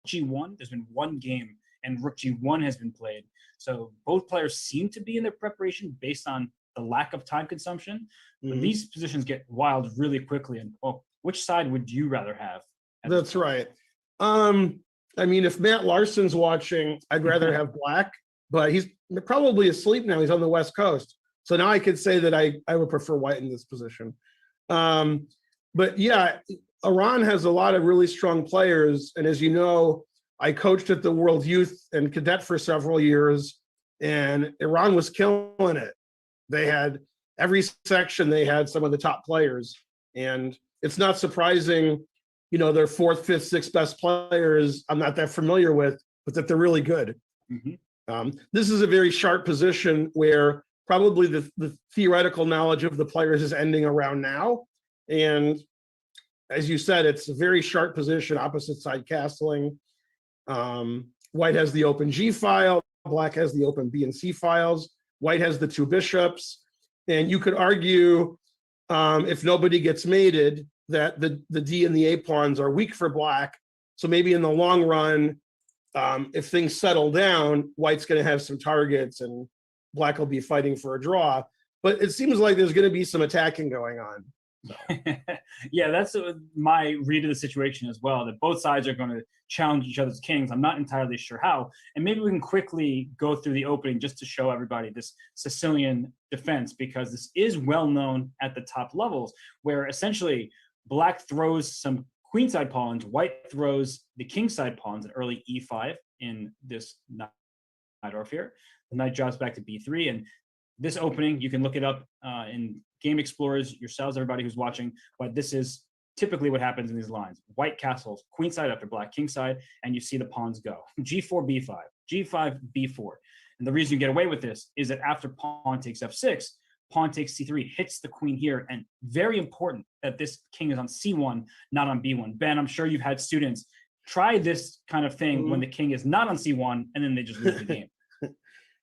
G1, there's been one game, and Rook G1 has been played. So both players seem to be in their preparation based on the lack of time consumption. But these positions get wild really quickly. And well, which side would you rather have? That's right. I mean, if Matt Larson's watching, I'd rather have black, but he's probably asleep now. He's on the West Coast. So now I could say that I would prefer white in this position. But yeah, Iran has a lot of really strong players. And as you know, I coached at the World Youth and Cadet for several years, and Iran was killing it. They had every section, they had some of the top players. And it's not surprising, you know, their fourth, fifth, sixth best players I'm not that familiar with, but that they're really good. This is a very sharp position where probably the theoretical knowledge of the players is ending around now. And as you said, it's a very sharp position, opposite side castling. White has the open G file, black has the open B and C files, white has the two bishops. And you could argue, if nobody gets mated, that the D and the A pawns are weak for black. So maybe in the long run, if things settle down, white's going to have some targets and black will be fighting for a draw. But it seems like there's going to be some attacking going on. Yeah, that's my read of the situation as well, that both sides are going to challenge each other's kings. I'm not entirely sure how. And maybe we can quickly go through the opening just to show everybody this Sicilian defense, because this is well known at the top levels, where essentially black throws some queenside pawns, white throws the kingside pawns, an early e5 in this knight Orpheus. The knight drops back to b3, and this opening, you can look it up in Game Explorers yourselves, everybody who's watching, but this is typically what happens in these lines. White castles, queenside after black kingside, and you see the pawns go. G4, b5, G5, b4. And the reason you get away with this is that after pawn takes f6, pawn takes c3, hits the queen here, and very important that this king is on c1, not on b1. Ben, I'm sure you've had students try this kind of thing when the king is not on c1, and then they just lose the game.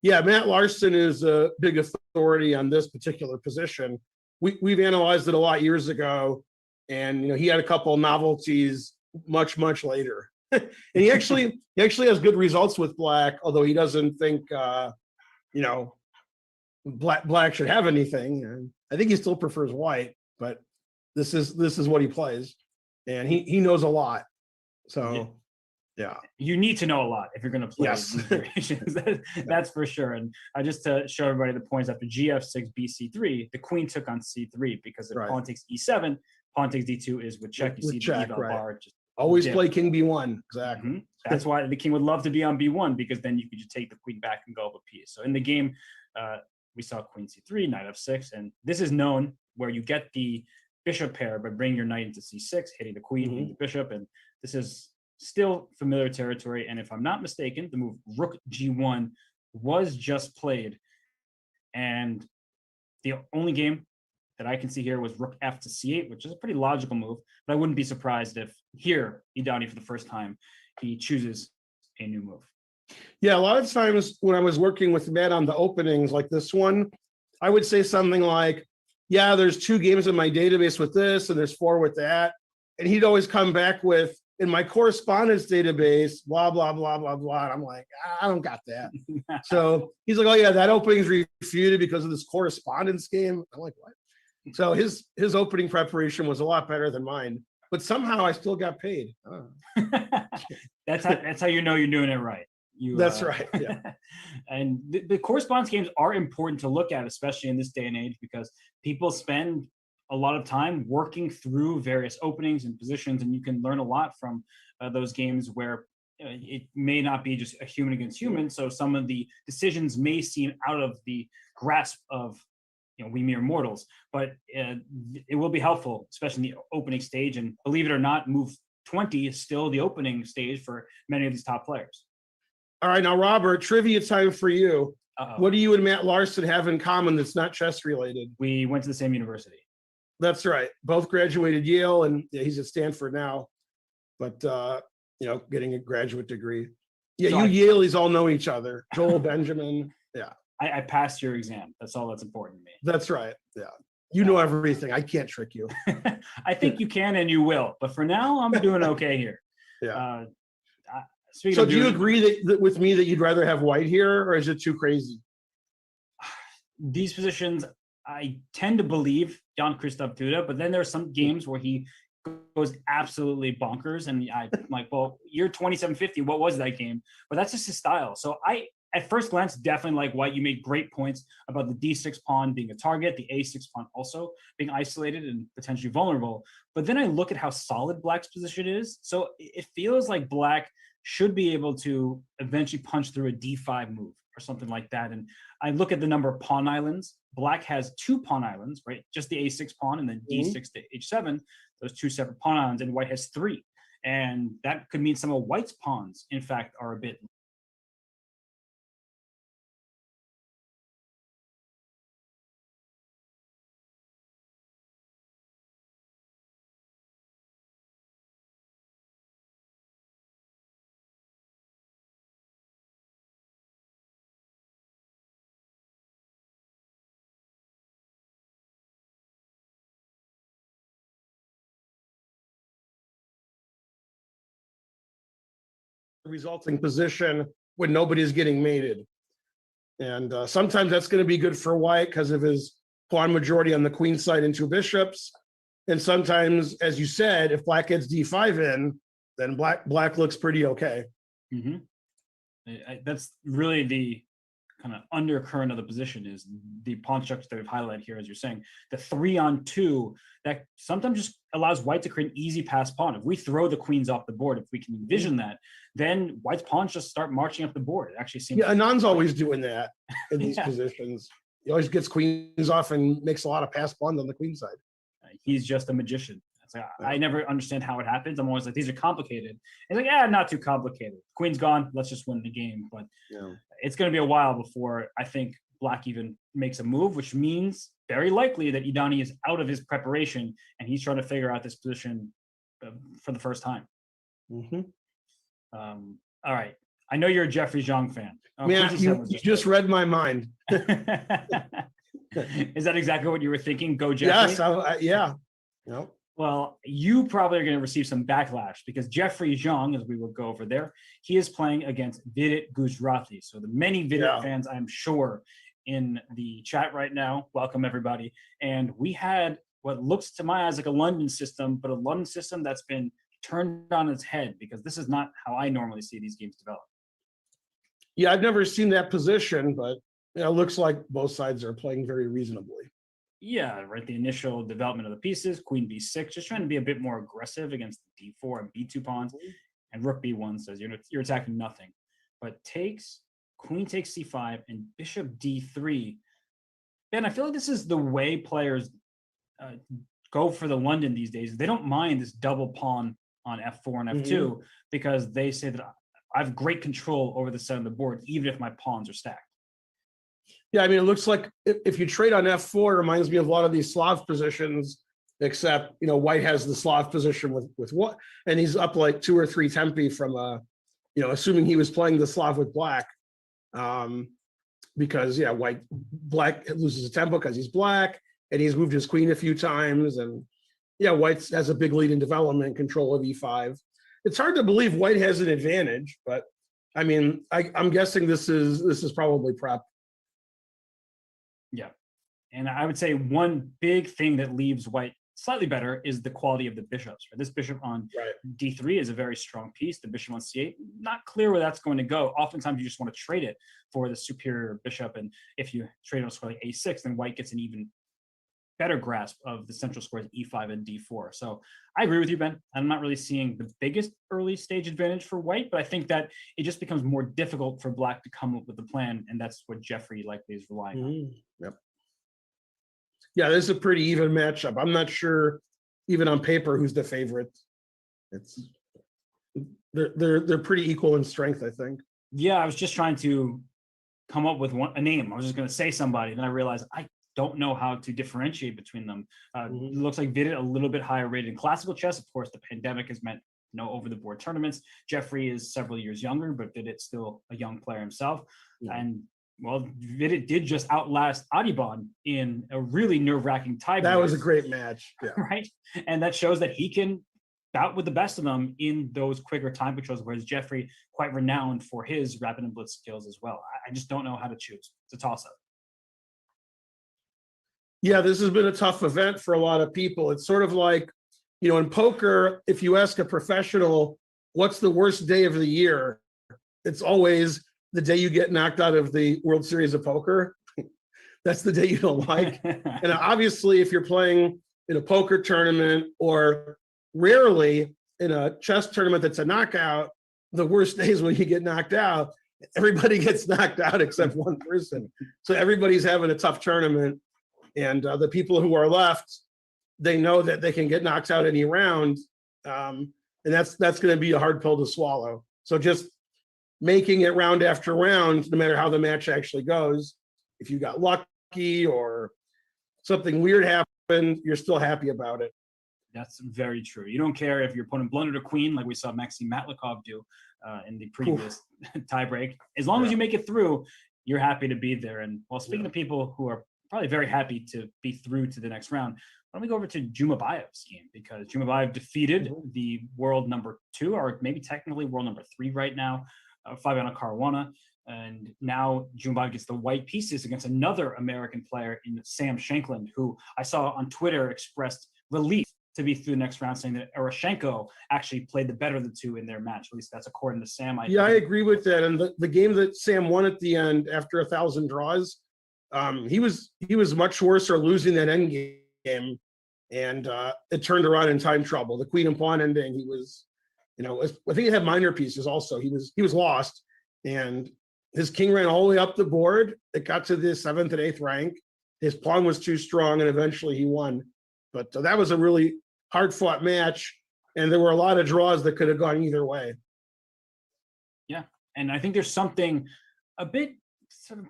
Yeah, Matt Larson is a big authority on this particular position. We've analyzed it a lot years ago, and you know he had a couple novelties much later. And he actually has good results with black, although he doesn't think you know black should have anything. And I think he still prefers white, but this is what he plays, and he knows a lot. So. Yeah, you need to know a lot if you're going to play yes. these variations. That's for sure. And just to show everybody the points, after gf6, bc3, the queen took on c3 because if pawn takes e7, pawn takes d2 is with check. You see the eval bar. Just always play king b1. Exactly. That's why the king would love to be on b1, because then you could just take the queen back and go up a piece. So in the game, we saw queen c3, knight f6, and this is known where you get the bishop pair by bringing your knight into c6, hitting the queen, hitting the bishop, and this is still familiar territory. And if I'm not mistaken, the move rook g1 was just played, and the only game that I can see here was rook f to c8, which is a pretty logical move, but I wouldn't be surprised if here Idani for the first time he chooses a new move. Yeah, a lot of times when I was working with Matt on the openings like this one, I would say something like, yeah, there's 2 games in my database with this and there's 4 with that, and he'd always come back with, in my correspondence database, blah, blah, blah, blah, blah. And I'm like, I don't got that. So he's like, oh yeah, that opening is refuted because of this correspondence game. I'm like, what? So his opening preparation was a lot better than mine, but somehow I still got paid. That's how you know you're doing it right. That's right. Yeah. And the correspondence games are important to look at, especially in this day and age, because people spend a lot of time working through various openings and positions, and you can learn a lot from those games where it may not be just a human against human. So some of the decisions may seem out of the grasp of we mere mortals, but it will be helpful, especially in the opening stage. And believe it or not, move 20 is still the opening stage for many of these top players. All right, now Robert, trivia time for you. What do you and Matt Larson have in common that's not chess related? We went to the same university. That's right. Both graduated Yale, and he's at Stanford now, but getting a graduate degree. Yeah, so you Yaleys all know each other. Joel Benjamin. Yeah. I passed your exam. That's all that's important to me. That's right. Yeah. You know everything. I can't trick you. I think you can and you will, but for now, I'm doing okay here. Yeah. Speaking So of do you doing agree that with me that you'd rather have White here, or is it too crazy? these positions, I tend to believe Jan Christoph Duda, but then there are some games where he goes absolutely bonkers, and I'm like, well, you're 2750. What was that game? But that's just his style. So I, at first glance, definitely like White. You made great points about the D6 pawn being a target, the A6 pawn also being isolated and potentially vulnerable. But then I look at how solid Black's position is. So it feels like Black should be able to eventually punch through a D5 move or something like that. And I look at the number of pawn islands. Black has 2 pawn islands, right? Just the A6 pawn and then D6 to H7, those 2 separate pawn islands, and White has 3. And that could mean some of White's pawns, in fact, are a bit Resulting position when nobody's getting mated. And sometimes that's going to be good for White because of his pawn majority on the queen side and 2 bishops. And sometimes, as you said, if Black gets D5 in, then Black looks pretty okay. Mm-hmm. That's really the kind of undercurrent of the position is the pawn structure that we've highlighted here, as you're saying, the 3-on-2 that sometimes just allows White to create an easy pass pawn. If we throw the queens off the board, if we can envision that, then White's pawns just start marching up the board. It actually seems. Yeah, Anand's always doing that in these Yeah. positions. He always gets queens off and makes a lot of pass pawns on the queen side. He's just a magician. It's like, I never understand how it happens. I'm always like, these are complicated. It's like, yeah, not too complicated. Queen's gone. Let's just win the game. But it's going to be a while before I think Black even makes a move, which means very likely that Idani is out of his preparation and he's trying to figure out this position for the first time. All right. I know you're a Jeffrey Zhang fan. Yeah, you just read my mind. Is that exactly what you were thinking? Go Jeffrey? Yes, yeah. Nope. Well, you probably are going to receive some backlash because Jeffrey Zhang, as we will go over there, he is playing against Vidit Gujrathi. So the many Vidit fans, I'm sure, in the chat right now, welcome everybody. And we had what looks to my eyes like a London system, but a London system that's been turned on its head because this is not how I normally see these games develop. Yeah, I've never seen that position, but it looks like both sides are playing very reasonably. Yeah, right. The initial development of the pieces, Queen B6, just trying to be a bit more aggressive against the D4 and B2 pawns. And Rook B1 says you're attacking nothing. But takes, Queen takes C5, and Bishop D3. Ben, I feel like this is the way players go for the London these days. They don't mind this double pawn on F4 and F2 because they say that I have great control over the center of the board, even if my pawns are stacked. Yeah, I mean, it looks like if you trade on F4, it reminds me of a lot of these Slav positions, except, White has the Slav position with what, and he's up like 2 or 3 tempi from, assuming he was playing the Slav with Black, because, Black loses a tempo because he's Black, and he's moved his queen a few times, and, White has a big lead in development, control of E5. It's hard to believe White has an advantage, but, I mean, I'm guessing this is probably prep. Yeah. And I would say one big thing that leaves White slightly better is the quality of the bishops. Right? This bishop on D3 is a very strong piece. The bishop on C8, not clear where that's going to go. Oftentimes you just want to trade it for the superior bishop. And if you trade on a square like A6, then White gets an even better grasp of the central squares E5 and D4. So I agree with you, Ben. I'm not really seeing the biggest early stage advantage for White, but I think that it just becomes more difficult for Black to come up with a plan, and that's what Jeffrey likely is relying on. Yep. Yeah, this is a pretty even matchup. I'm not sure, even on paper, who's the favorite. They're pretty equal in strength, I think. Yeah, I was just trying to come up with a name. I was just going to say somebody, and then I realized I don't know how to differentiate between them. It looks like Vidit a little bit higher rated in classical chess. Of course, the pandemic has meant no over-the-board tournaments. Jeffrey is several years younger, but Vidit's still a young player himself. And well, Vidit did just outlast Adibon in a really nerve-wracking tiebreak. That was a great match. Yeah. Right? And that shows that he can bout with the best of them in those quicker time controls, whereas Jeffrey quite renowned for his rapid and blitz skills as well. I just don't know how to choose. It's a toss up. Yeah, this has been a tough event for a lot of people. It's sort of like, in poker, if you ask a professional, what's the worst day of the year? It's always the day you get knocked out of the World Series of Poker. That's the day you don't like. And obviously, if you're playing in a poker tournament or rarely in a chess tournament that's a knockout, the worst day is when you get knocked out. Everybody gets knocked out except one person. So everybody's having a tough tournament. And the people who are left, they know that they can get knocked out any round. And that's going to be a hard pill to swallow. So just making it round after round, no matter how the match actually goes, if you got lucky or something weird happened, you're still happy about it. That's very true. You don't care if your opponent blundered a queen, like we saw Maxim Matlikov do in the previous tiebreak. As long as you make it through, you're happy to be there. And well, speaking of people who are probably very happy to be through to the next round, why don't we go over to Jumabayev's game, because Jumabayev defeated the world number 2, or maybe technically world number 3 right now, Fabiano Caruana. And now Jumabayev gets the white pieces against another American player in Sam Shankland, who I saw on Twitter expressed relief to be through the next round, saying that Eroshenko actually played the better of the two in their match. At least that's according to Sam. I agree with that. And the game that Sam won at the end after 1,000 draws, he was much worse or losing that end game, and it turned around in time trouble. The queen and pawn ending, he was, I think he had minor pieces also. He was lost, and his king ran all the way up the board. It got to the 7th and 8th rank. His pawn was too strong, and eventually he won. But that was a really hard-fought match, and there were a lot of draws that could have gone either way. Yeah, and I think there's something a bit sort of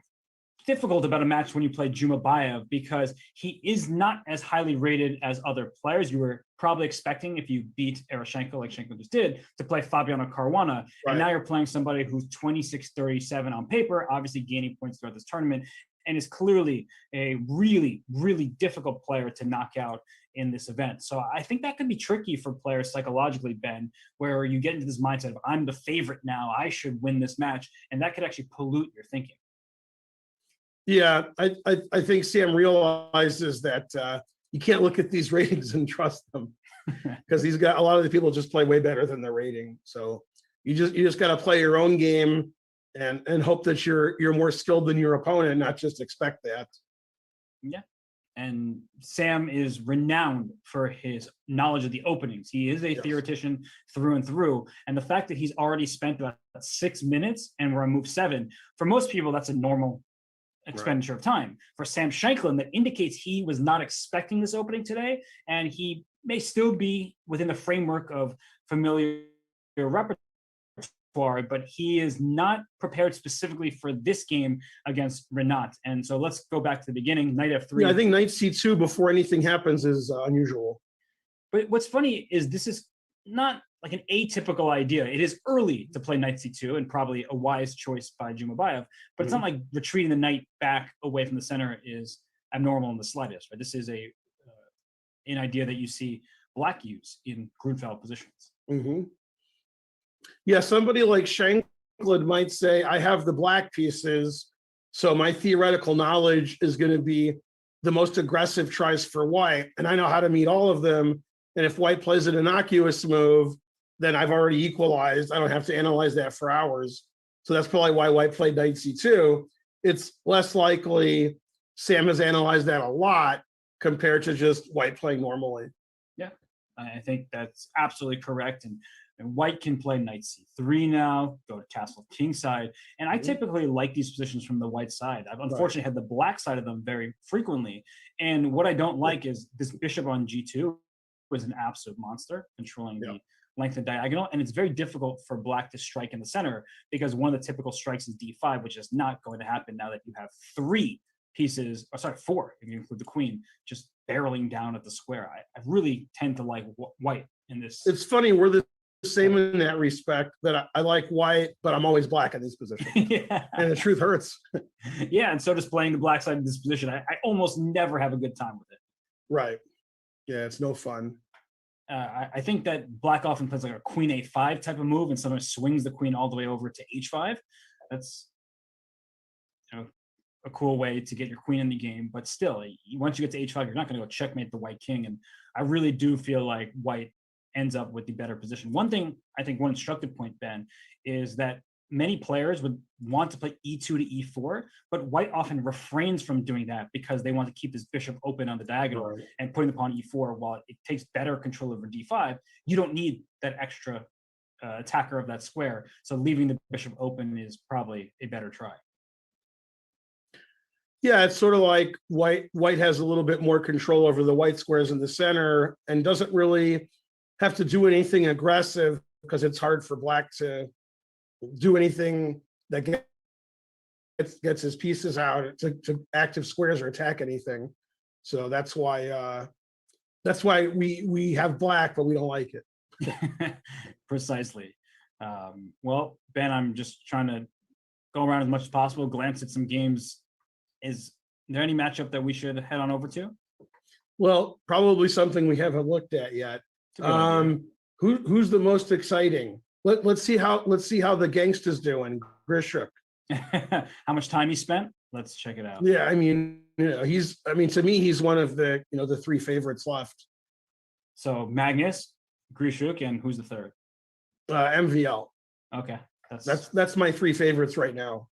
difficult about a match when you play Jumabayev, because he is not as highly rated as other players. You were probably expecting, if you beat Eroshenko like Shenko just did, to play Fabiano Caruana. Right. And now you're playing somebody who's 26-37 on paper, obviously gaining points throughout this tournament, and is clearly a really, really difficult player to knock out in this event. So I think that could be tricky for players psychologically, Ben, where you get into this mindset of, I'm the favorite now, I should win this match, and that could actually pollute your thinking. Yeah, I think Sam realizes that you can't look at these ratings and trust them, because he's got a lot of the people just play way better than their rating. So you just got to play your own game and hope that you're more skilled than your opponent, not just expect that. Yeah. And Sam is renowned for his knowledge of the openings. He is a theoretician through and through. And the fact that he's already spent about 6 minutes and we're on move 7, for most people, that's a normal expenditure of time. For Sam Shankland, that indicates he was not expecting this opening today, and he may still be within the framework of familiar repertoire, but he is not prepared specifically for this game against Renat. And so let's go back to the beginning. Knight F3. Yeah, I think Knight C2 before anything happens is unusual. But what's funny is this is not like an atypical idea. It is early to play Knight C2, and probably a wise choice by Jumabayev, but it's not like retreating the knight back away from the center is abnormal in the slightest, right? This is an idea that you see black use in Grunfeld positions. Yeah, somebody like Shankland might say, I have the black pieces, so my theoretical knowledge is going to be the most aggressive tries for white, and I know how to meet all of them. And if white plays an innocuous move, then I've already equalized. I don't have to analyze that for hours. So that's probably why white played Knight C2. It's less likely Sam has analyzed that a lot compared to just white playing normally. Yeah, I think that's absolutely correct. And white can play Knight C3 now, go to castle kingside. And I typically like these positions from the white side. I've unfortunately had the black side of them very frequently. And what I don't like is this bishop on G2 was an absolute monster, controlling the length of diagonal, and it's very difficult for black to strike in the center, because one of the typical strikes is D5, which is not going to happen now that you have 3 pieces, or sorry, 4 if you include the queen, just barreling down at the square. I really tend to like white in this. It's funny, we're the same in that respect, that I like white, but I'm always black in these positions. And the truth hurts. Yeah, and so does playing the black side in this position. I almost never have a good time with it. Right. Yeah, it's no fun. I think that black often plays like a queen a5 type of move and sometimes swings the queen all the way over to h5. That's, you know, a cool way to get your queen in the game. But still, once you get to h5, you're not going to go checkmate the white king. And I really do feel like white ends up with the better position. One thing I think, one instructive point, Ben, is that many players would want to play e2 to e4, but white often refrains from doing that because they want to keep this bishop open on the diagonal Right. and putting the pawn e4 while it takes better control over d5. You don't need that extra attacker of that square. So leaving the bishop open is probably a better try. Yeah, it's sort of like white has a little bit more control over the white squares in the center and doesn't really have to do anything aggressive because it's hard for black to do anything that gets his pieces out to active squares or attack anything. So that's why we have black, but we don't like it. Precisely. Well, Ben, I'm just trying to go around as much as possible, glance at some games. Is there any matchup that we should head on over to? Well, probably something we haven't looked at yet. Who's the most exciting? Let's see how the gangster's doing. Grishuk. How much time he spent? Let's check it out. Yeah, I mean, to me, he's one of the the three favorites left. So Magnus, Grishuk, and who's the third? MVL. Okay, that's my three favorites right now.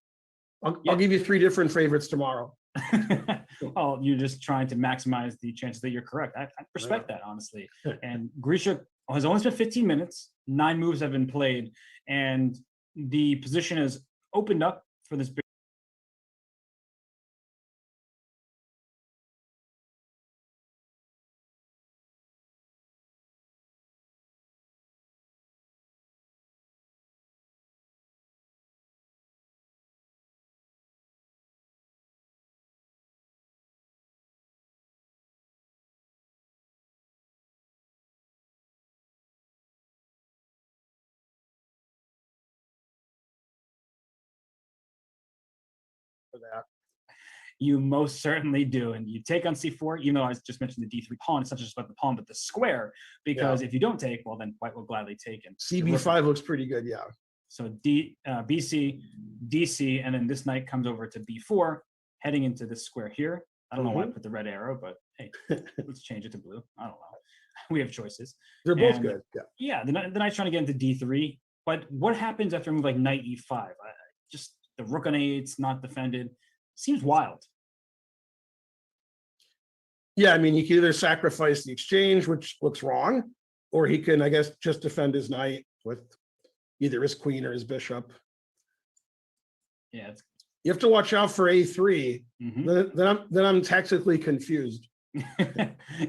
I'll give you three different favorites tomorrow. Well, you're just trying to maximize the chances that you're correct. I respect that, honestly. And Grishuk has only spent 15 minutes. 9 moves have been played, and the position has opened up for this big. For that. You most certainly do. And you take on c4, even though I just mentioned the d3 pawn, it's not just about the pawn, but the square, because if you don't take, well, then white will gladly take it. CB5 looks pretty good, yeah. So BC, DC, and then this knight comes over to b4, heading into this square here. I don't know why I put the red arrow, but hey, let's change it to blue. I don't know. We have choices. They're both good, yeah. Yeah, the knight's trying to get into d3, but what happens after a move like knight e5? Just the rook on a8's not defended. Seems wild. Yeah, I mean, he can either sacrifice the exchange, which looks wrong, or he can, I guess, just defend his knight with either his queen or his bishop. Yeah, you have to watch out for a3. Then I'm tactically confused.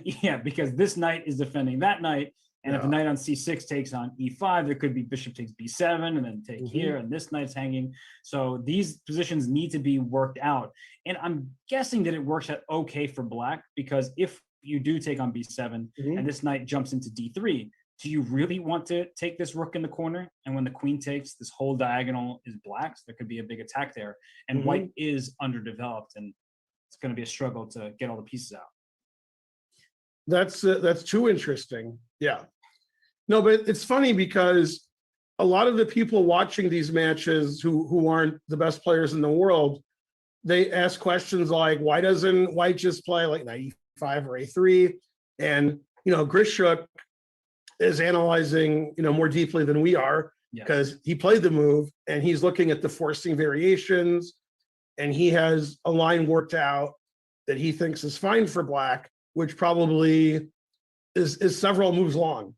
Yeah, because this knight is defending that knight, and if the knight on c6 takes on e5, there could be bishop takes b7 and then take here, and this knight's hanging. So these positions need to be worked out. And I'm guessing that it works out okay for black, because if you do take on b7 and this knight jumps into d3, do you really want to take this rook in the corner? And when the queen takes, this whole diagonal is black, so there could be a big attack there. And white is underdeveloped, and it's going to be a struggle to get all the pieces out. That's too interesting. Yeah. No, but it's funny because a lot of the people watching these matches who aren't the best players in the world, they ask questions like, why doesn't white just play like knight e5 or a3? And, Grishuk is analyzing, more deeply than we are, because he played the move and he's looking at the forcing variations, and he has a line worked out that he thinks is fine for black, which probably is several moves long.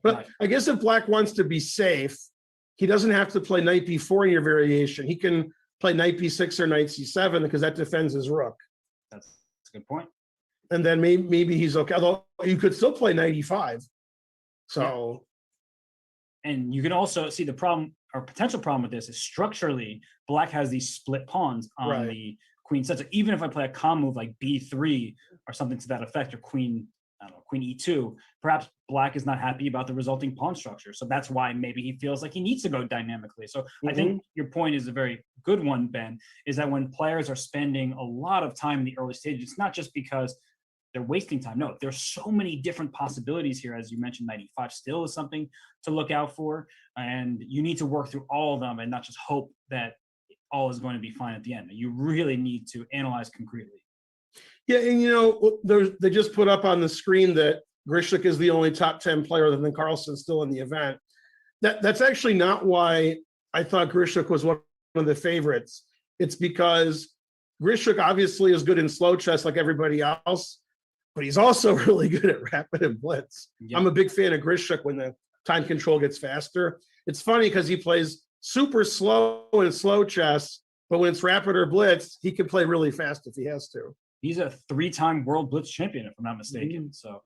But I guess if black wants to be safe, he doesn't have to play knight b4 in your variation. He can play knight b6 or knight c7 because that defends his rook. That's a good point. And then maybe he's okay. Although you could still play knight e5. So. Yeah. And you can also see the problem or potential problem with this is structurally, black has these split pawns on the queen side. So even if I play a calm move like b3 or something to that effect, or queen e2, perhaps black is not happy about the resulting pawn structure. So that's why maybe he feels like he needs to go dynamically. So I think your point is a very good one, Ben, is that when players are spending a lot of time in the early stages, it's not just because they're wasting time. No, there's so many different possibilities here. As you mentioned, 95 still is something to look out for. And you need to work through all of them and not just hope that all is going to be fine at the end. You really need to analyze concretely. Yeah, and they just put up on the screen that Grishik is the only top 10 player other than Carlsen still in the event. That's actually not why I thought Grishik was one of the favorites. It's because Grishik obviously is good in slow chess like everybody else, but he's also really good at rapid and blitz. Yeah. I'm a big fan of Grishik when the time control gets faster. It's funny because he plays super slow in slow chess, but when it's rapid or blitz, he can play really fast if he has to. He's a 3-time world blitz champion, if I'm not mistaken. So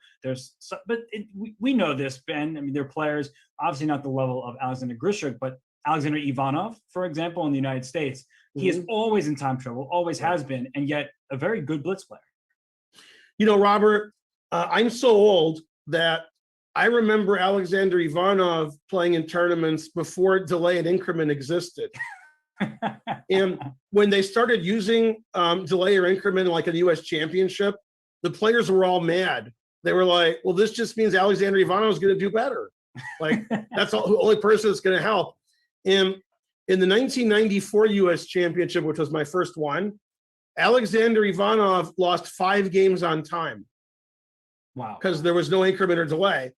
we know this, Ben. I mean, they're players, obviously not the level of Alexander Grishik, but Alexander Ivanov, for example, in the United States, he is always in time trouble, always has been, and yet a very good blitz player. Robert, I'm so old that I remember Alexander Ivanov playing in tournaments before delay and increment existed. And when they started using delay or increment like a U.S. championship, the players were all mad. They were like, well, this just means Alexander Ivanov is going to do better. Like, that's the only person that's going to help. And in the 1994 U.S. championship, which was my first one, Alexander Ivanov lost 5 games on time. Wow. Because there was no increment or delay.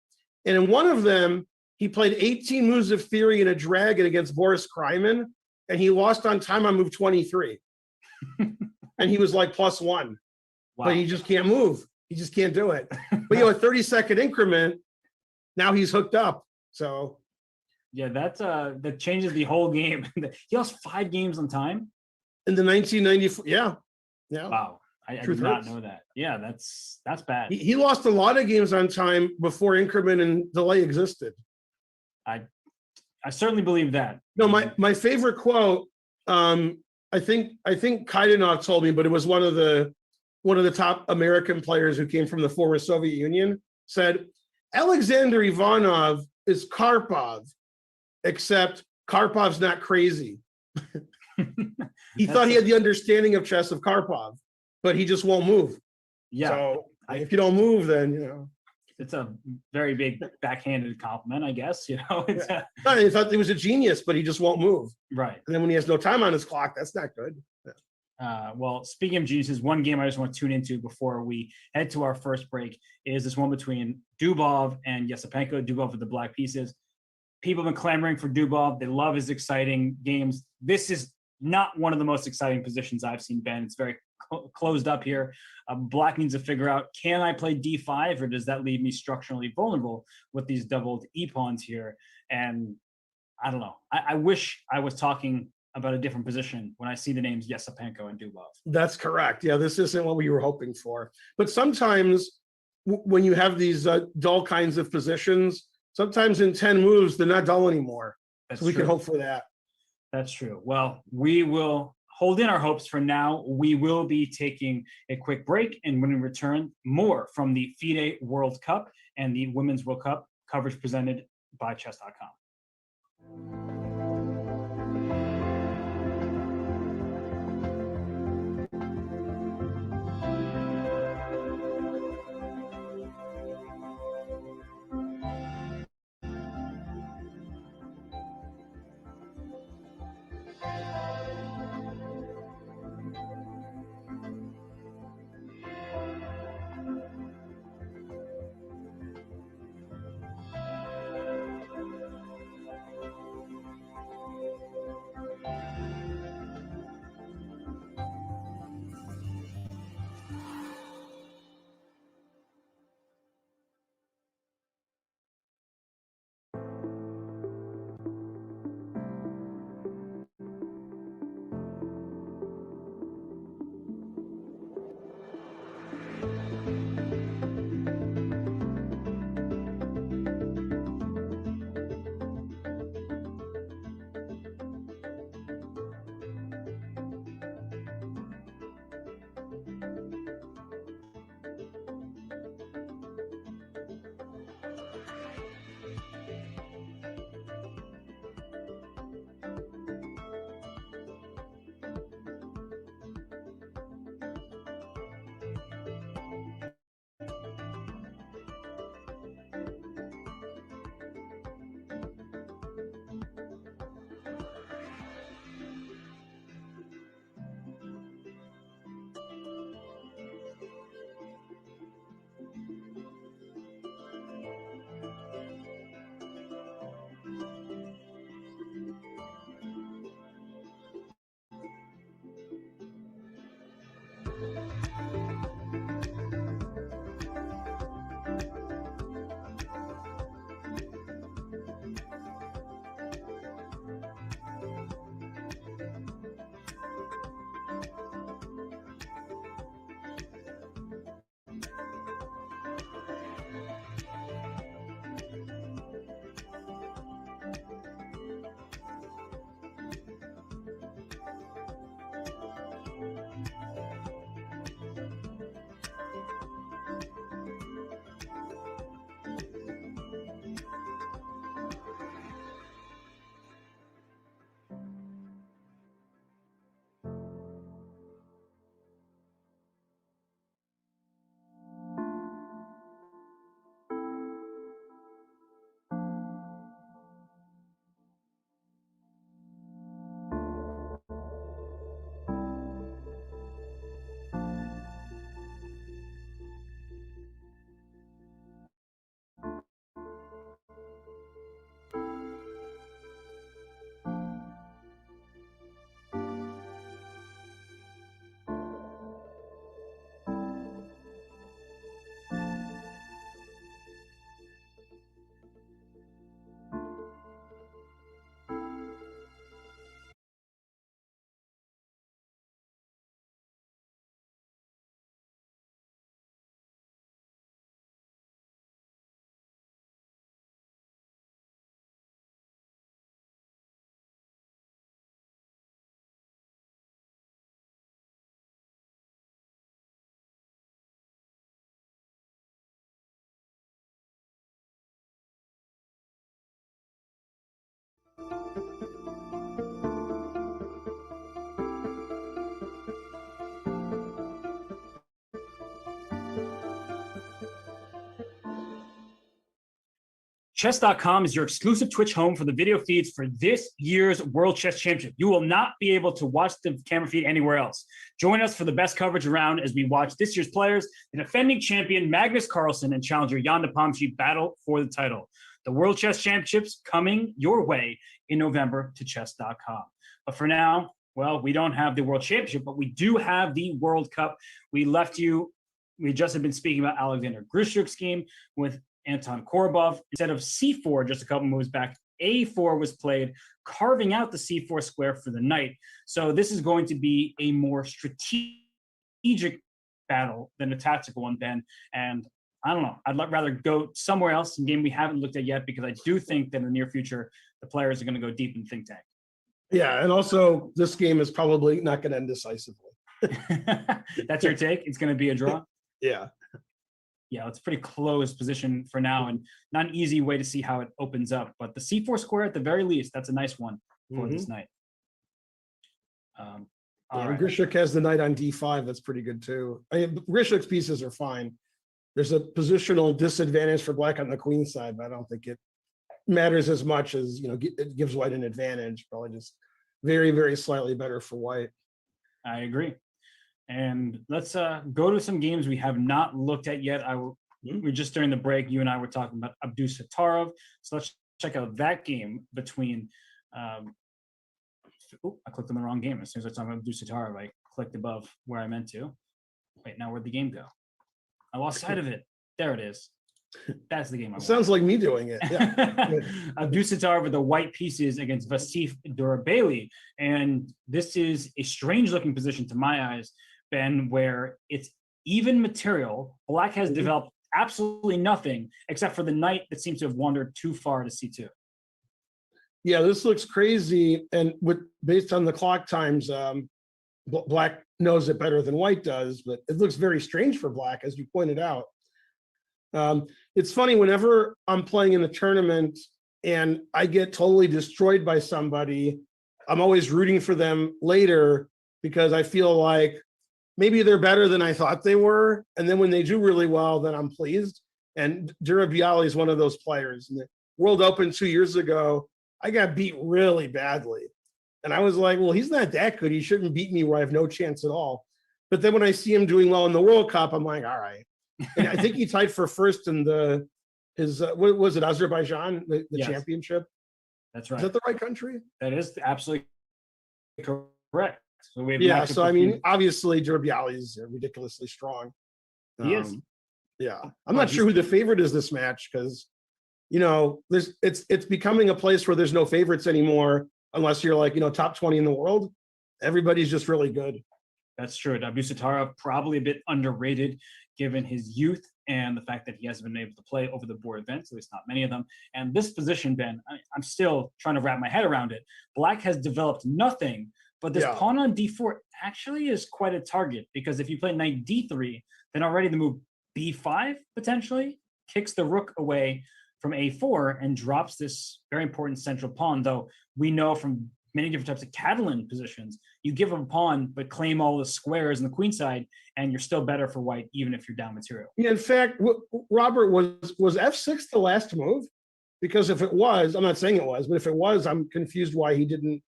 And in one of them, he played 18 moves of theory in a dragon against Boris Kryman, and he lost on time on move 23. And he was like +1. Wow. But he just can't move. He just can't do it. But a 30-second increment, now he's hooked up. So yeah, that changes the whole game. He lost 5 games on time in the 1994. Yeah. Wow, I did not know that. Yeah, that's bad. He lost a lot of games on time before increment and delay existed. I certainly believe that. No, my favorite quote. I think Kaidanov told me, but it was one of the top American players who came from the former Soviet Union. Said Alexander Ivanov is Karpov, except Karpov's not crazy. He thought he had the understanding of chess of Karpov, but he just won't move. Yeah. So if you don't move, then it's a very big backhanded compliment, I guess. It's I thought he was a genius, but he just won't move. Right. And then when he has no time on his clock, that's not good. Well, speaking of geniuses, one game I just want to tune into before we head to our first break is this one between Dubov and Yesipenko. Dubov with the black pieces. People have been clamoring for Dubov. They love his exciting games. This is not one of the most exciting positions I've seen, Ben. It's very closed up here. Black needs to figure out, can I play D5 or does that leave me structurally vulnerable with these doubled E-pawns here? And I don't know. I wish I was talking about a different position when I see the names Yesipenko and Dubov. That's correct. Yeah, this isn't what we were hoping for. But sometimes when you have these dull kinds of positions, sometimes in 10 moves, they're not dull anymore. So we can hope for that. That's true. Well, we will hold in our hopes for now. We will be taking a quick break, and when we return, more from the FIDE World Cup and the Women's World Cup coverage presented by chess.com. Chess.com is your exclusive Twitch home for the video feeds for this year's World Chess Championship. You will not be able to watch the camera feed anywhere else. Join us for the best coverage around as we watch this year's players, the defending champion Magnus Carlsen and challenger Jan Nepomniachtchi battle for the title. The World Chess Championships coming your way in November to Chess.com. But for now, well, we don't have the World Championship, but we do have the World Cup. We just have been speaking about Alexander Grishuk's game with Anton Korobov. Instead of c4 just a couple moves back, a4 was played, carving out the c4 square for the knight. So this is going to be a more strategic battle than a tactical one, Ben. And I don't know, I'd rather go somewhere else, some game we haven't looked at yet, because I do think that in the near future, the players are going to go deep in think tank. Yeah, and also this game is probably not going to end decisively. That's your take? It's going to be a draw? Yeah. Yeah, it's a pretty close position for now, and not an easy way to see how it opens up. But the c4 square, at the very least, that's a nice one for this night. Right. Grishuk has the knight on d5. That's pretty good too. I mean, Grishuk's pieces are fine. There's a positional disadvantage for black on the queen side, but I don't think it matters as much as, it gives white an advantage. Probably just very, very slightly better for white. I agree. And let's go to some games we have not looked at yet. We just during the break, you and I were talking about Abdusattorov. So let's check out that game between. I clicked on the wrong game. As soon as I talked about Abdusattorov, I clicked above where I meant to. Wait, now where'd the game go? I lost sight of it. There it is. That's the game. Sounds like me doing it. Yeah. Abdusattorov with the white pieces against Vasif Durabeli. And this is a strange looking position to my eyes, Ben, where it's even material. Black has developed absolutely nothing except for the knight that seems to have wandered too far to c2. Yeah, this looks crazy. And based on the clock times, black knows it better than white does, but it looks very strange for black, as you pointed out. It's funny, whenever I'm playing in a tournament and I get totally destroyed by somebody, I'm always rooting for them later because I feel like maybe they're better than I thought they were. And then when they do really well, then I'm pleased. And Durabeli is one of those players. In the World Open 2 years ago, I got beat really badly. And I was like, well, he's not that good. He shouldn't beat me where I have no chance at all. But then when I see him doing well in the World Cup, I'm like, all right. And I think he tied for first in what was it, Azerbaijan, the yes. championship? That's right. Is that the right country? That is absolutely correct. So I mean, obviously Durabeli is ridiculously strong. He is. Yeah. I'm not sure who the favorite is this match because, it's becoming a place where there's no favorites anymore unless you're like, top 20 in the world. Everybody's just really good. That's true. Abdusattorov probably a bit underrated given his youth and the fact that he hasn't been able to play over the board events, at least not many of them. And this position, Ben, I'm still trying to wrap my head around it. Black has developed nothing, but this pawn on d4 actually is quite a target because if you play knight d3, then already the move b5 potentially kicks the rook away from a4 and drops this very important central pawn, though we know from many different types of Catalan positions, you give up a pawn, but claim all the squares on the queen side, and you're still better for white, even if you're down material. Yeah, in fact, Robert, was f6 the last move? Because if it was, I'm not saying it was, but if it was, I'm confused why he didn't.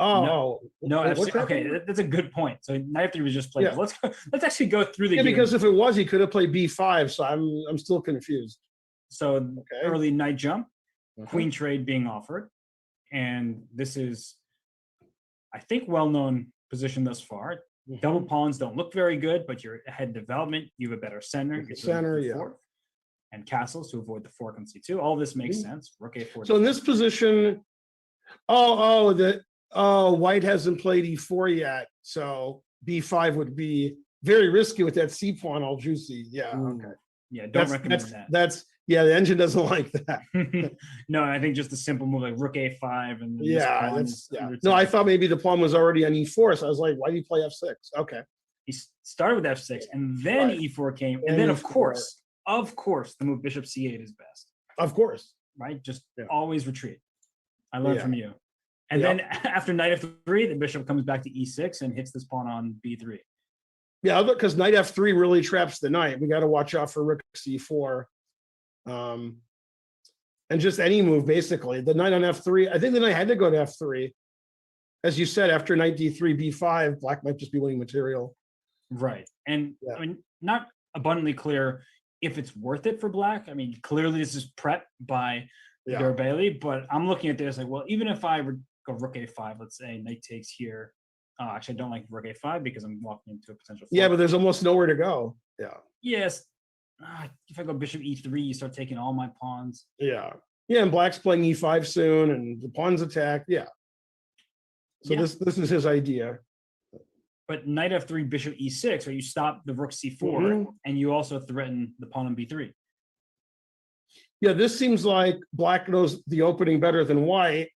No, F6, okay, that's a good point. So knight f3 was just played. Yeah. Let's actually go through the game. Because if it was, he could have played b5, so I'm still confused. So early knight jump, queen trade being offered. And this is, I think, well-known position thus far. Double pawns don't look very good, but you're ahead in development. You have a better center. And castles to avoid the fork on c2. All this makes sense. Rook a4. So in this position, white hasn't played e4 yet. So b5 would be very risky with that c pawn all juicy. Yeah. Okay. Yeah. Don't recommend that. The engine doesn't like that. No, I think just a simple move like rook a5 and No, I thought maybe the pawn was already on e4, so I was like, why do you play f6? Okay. He started with f6, and then e4 came, and then of course, the move bishop c8 is best. Of course. Right? Just always retreat. I learned Yeah. from you. And Yep. then after knight f3, the bishop comes back to e6 and hits this pawn on b3. Yeah, because knight f3 really traps the knight. We got to watch out for rook c4. And just any move, basically. The knight on f3, I think the knight had to go to f3. As you said, after knight d3, b5, black might just be winning material. Right. And Yeah. I mean, not abundantly clear if it's worth it for black. I mean, clearly this is prep by Yeah. Durabailey, but I'm looking at this like, well, even if I go rook a5, let's say knight takes here. Actually, I don't like rook a5 because I'm walking into a potential. Yeah, but there's almost nowhere to go. Yeah. Yes. If I go bishop e3, you start taking all my pawns. Yeah. Yeah, and black's playing e5 soon, and the pawn's attacked. Yeah. So Yeah. this is his idea. But knight f3, bishop e6, or you stop the rook c4, Mhm. and you also threaten the pawn on b3. Yeah, this seems like black knows the opening better than white.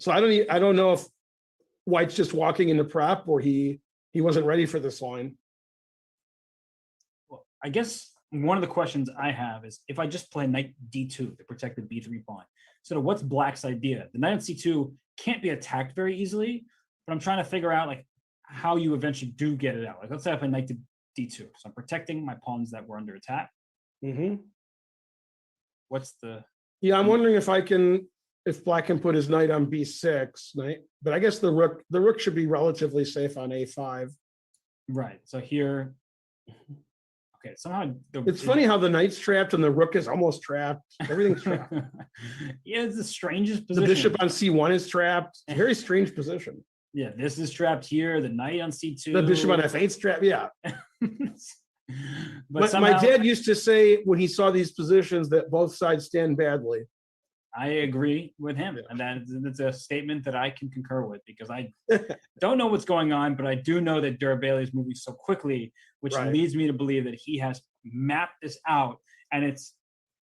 So I don't know if white's just walking into prep or he wasn't ready for this line. Well, I guess one of the questions I have is if I just play knight d2 to protect the b3 pawn. So what's black's idea? The knight on c2 can't be attacked very easily, but I'm trying to figure out like how you eventually do get it out. Like let's say I play knight to d2, so I'm protecting my pawns that were under attack. Mm-hmm. What's the? Yeah, I'm wondering if black can put his knight on b6, but I guess the rook should be relatively safe on a5. Right. So here, okay. Somehow It's funny how the knight's trapped and the rook is almost trapped. Everything's trapped. Yeah, it's the strangest The position. bishop on c1 is trapped. Very strange position. Yeah, this is trapped here. The knight on c2. The bishop on f8 is trapped. Yeah. But My dad used to say when he saw these positions that both sides stand badly. I agree with him, and that's a statement that I can concur with because I don't know what's going on, but I do know that Durabailey is moving so quickly, which Right. leads me to believe that he has mapped this out, and it's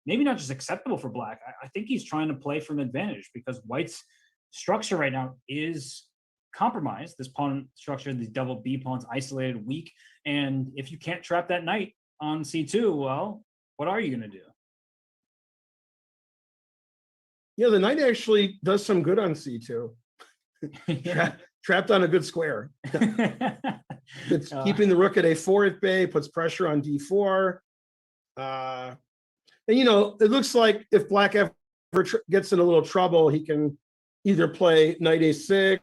maybe not just acceptable for black. I think he's trying to play for an advantage because white's structure right now is compromised. This pawn structure, these double B pawns, isolated, weak, and if you can't trap that knight on c2, well, what are you going to do? Yeah, the knight actually does some good on c2. Trapped on a good square. It's keeping the rook at a4 at bay, puts pressure on d4. And it looks like if black ever gets in a little trouble, he can either play knight a6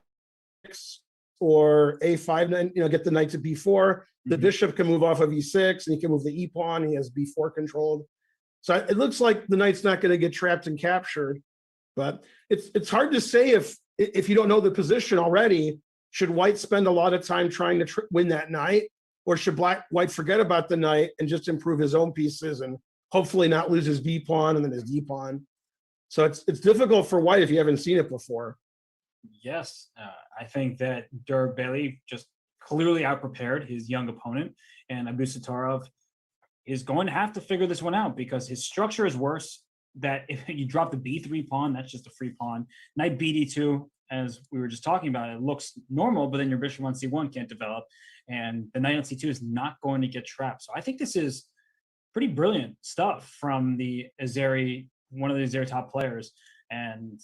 or a5, get the knight to b4. The bishop can move off of e6, and he can move the e pawn. He has b4 controlled. So it looks like the knight's not going to get trapped and captured. But it's hard to say if you don't know the position already. Should white spend a lot of time trying to win that knight, or should white forget about the knight and just improve his own pieces and hopefully not lose his b pawn and then his d pawn? So it's difficult for white if you haven't seen it before. Yes, I think that Durabailey just clearly outprepared his young opponent, and Abusattorov is going to have to figure this one out because his structure is worse. That if you drop the b3 pawn, that's just a free pawn. Knight bd2, as we were just talking about, it looks normal, but then your bishop on c1 can't develop, and the knight on c2 is not going to get trapped. So I think this is pretty brilliant stuff from the Azeri, one of the Azeri top players, and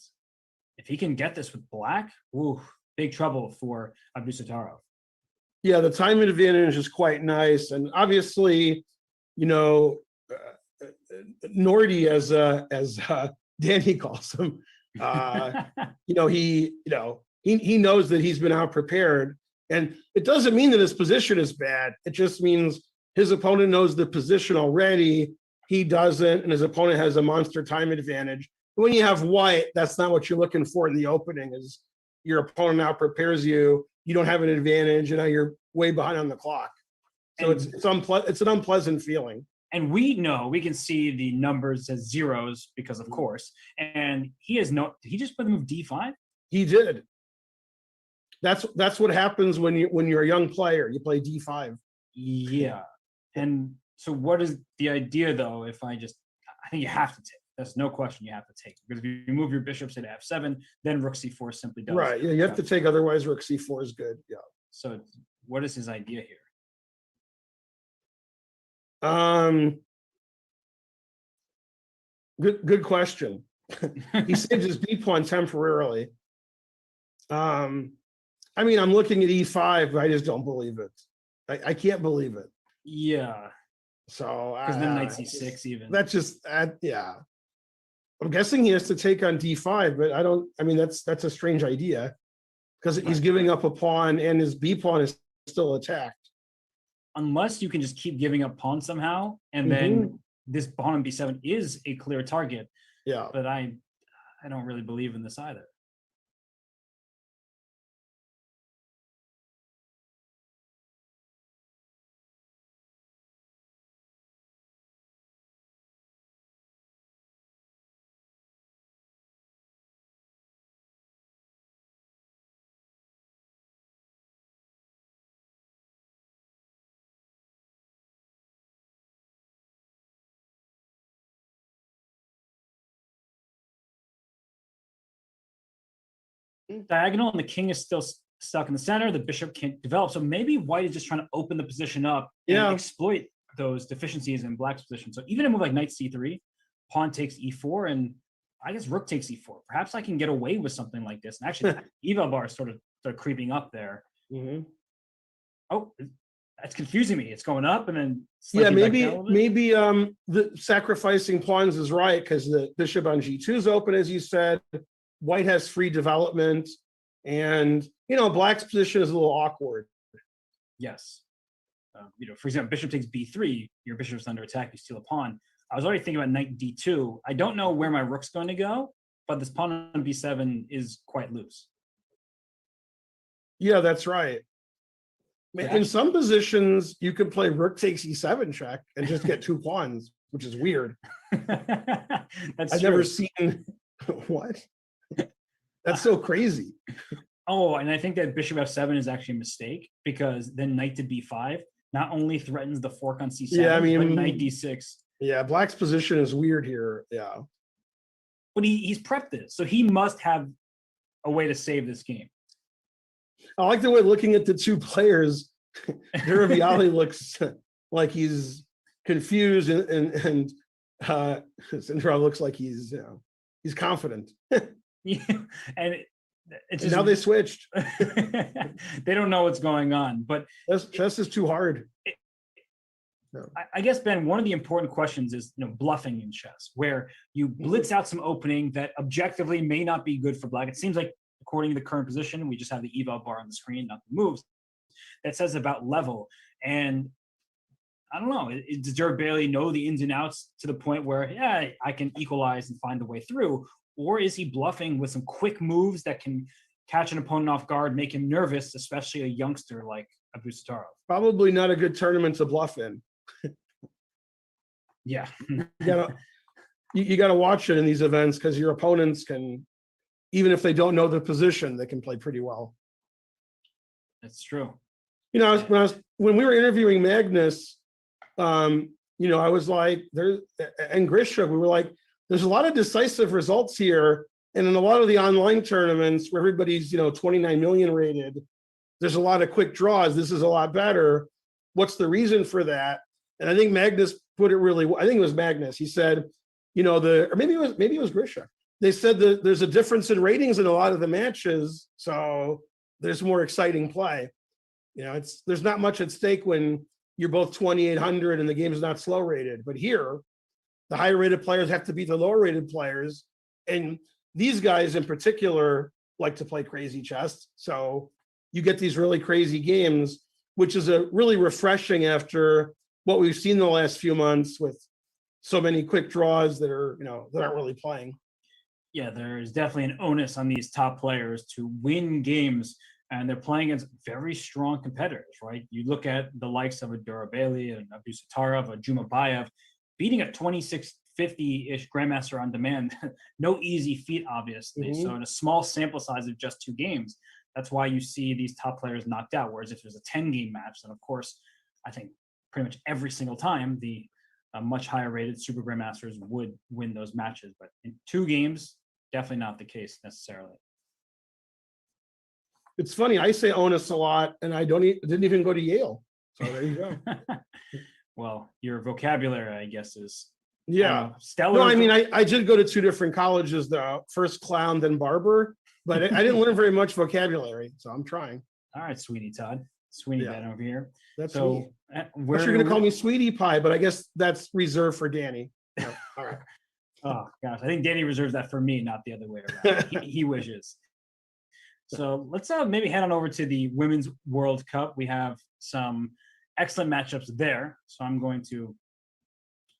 if he can get this with black, big trouble for Abusattorov. Yeah, the time advantage is quite nice, and obviously, Nordy, as Danny calls him, he knows that he's been out prepared, and it doesn't mean that his position is bad. It just means his opponent knows the position already. He doesn't, and his opponent has a monster time advantage. When you have white, that's not what you're looking for in the opening. Is your opponent out prepares you, you don't have an advantage, and now you're way behind on the clock. So it's an unpleasant feeling. And we can see the numbers as zeros because of course, and he just put the move d5. He did. That's what happens when you're a young player. You play d5. Yeah. And so what is the idea though? I think you have to take. That's no question you have to take. Because if you move your bishops to f7, then rook c4 simply does. Right. Yeah, you have to take, otherwise rook c4 is good. Yeah. So what is his idea here? Good question. He saved his B pawn temporarily. I mean, I'm looking at E5, but I just don't believe it. I can't believe it. Yeah, So because then knight c6 even. that's just yeah. I'm guessing he has to take on D5, but I don't. I mean, that's a strange idea because he's giving up a pawn and his B pawn is still attacked. Unless you can just keep giving up pawns somehow, and then this pawn on b7 is a clear target. Yeah. But I don't really believe in this either. Diagonal and the king is still stuck in the center. The bishop can't develop. So maybe white is just trying to open the position up and exploit those deficiencies in black's position. So even a move like knight c3, pawn takes e4, and I guess rook takes e4. Perhaps I can get away with something like this. And actually, eval bar is sort of creeping up there. Oh, that's confusing me. It's going up and then maybe the sacrificing pawns is right because the bishop on g2 is open, as you said. White has free development, and black's position is a little awkward. Yes. For example, bishop takes b3, your bishop's under attack, you steal a pawn. I was already thinking about knight d2. I don't know where my rook's going to go, but this pawn on b7 is quite loose. Yeah, that's right. In some positions, you can play rook takes e7 check and just get two pawns, which is weird. I've never seen what? That's so crazy. Oh, and I think that bishop f7 is actually a mistake because then knight to b5 not only threatens the fork on c7, but knight d6. Yeah, black's position is weird here. Yeah. But he's prepped this, so he must have a way to save this game. I like the way looking at the two players, Duraviali looks like he's confused and Sindarov looks like he's confident. Yeah, and it's just, now they switched. They don't know what's going on, but chess is too hard. I guess, Ben, one of the important questions is bluffing in chess, where you blitz out some opening that objectively may not be good for black. It seems like, according to the current position, we just have the eval bar on the screen, not the moves. That says about level, and I don't know. Does Durabaily know the ins and outs to the point where I can equalize and find a way through? Or is he bluffing with some quick moves that can catch an opponent off guard, make him nervous, especially a youngster like Abusattorov? Probably not a good tournament to bluff in. Yeah. you gotta watch it in these events because your opponents can, even if they don't know the position, they can play pretty well. That's true. When we were interviewing Magnus, I was like, and Grisha, we were like, there's a lot of decisive results here. And in a lot of the online tournaments where everybody's, 29 million rated, there's a lot of quick draws. This is a lot better. What's the reason for that? And I think Magnus put it really well. I think it was Magnus. He said, or maybe it was Grisha. They said that there's a difference in ratings in a lot of the matches. So there's more exciting play. There's not much at stake when you're both 2,800 and the game is not slow rated. But here, the higher rated players have to beat the lower rated players. And these guys in particular like to play crazy chess. So you get these really crazy games, which is a really refreshing after what we've seen the last few months with so many quick draws that are, that aren't really playing. Yeah, there is definitely an onus on these top players to win games, and they're playing against very strong competitors, right? You look at the likes of a Durabaily, and Abusattorov, a Jumabayev, beating a 2650-ish grandmaster on demand, no easy feat, obviously. So in a small sample size of just 2 games, that's why you see these top players knocked out. Whereas if there's a 10-game match, then of course, I think pretty much every single time the much higher rated super grandmasters would win those matches. But in 2 games, definitely not the case necessarily. It's funny, I say onus a lot, and I didn't even go to Yale. So there you go. Well, your vocabulary, I guess, is Yeah. Stellar. No, I mean, I did go to 2 different colleges, though. First clown, then barber, but I didn't learn very much vocabulary, so I'm trying. All right, sweetie Todd, Sweeney Yeah. Ben over here. That's So me. where But you're going to call me Sweetie Pie, but I guess that's reserved for Danny. Yeah. All right. Oh gosh, I think Danny reserves that for me, not the other way around. He wishes. So let's maybe head on over to the Women's World Cup. We have some excellent matchups there. So I'm going to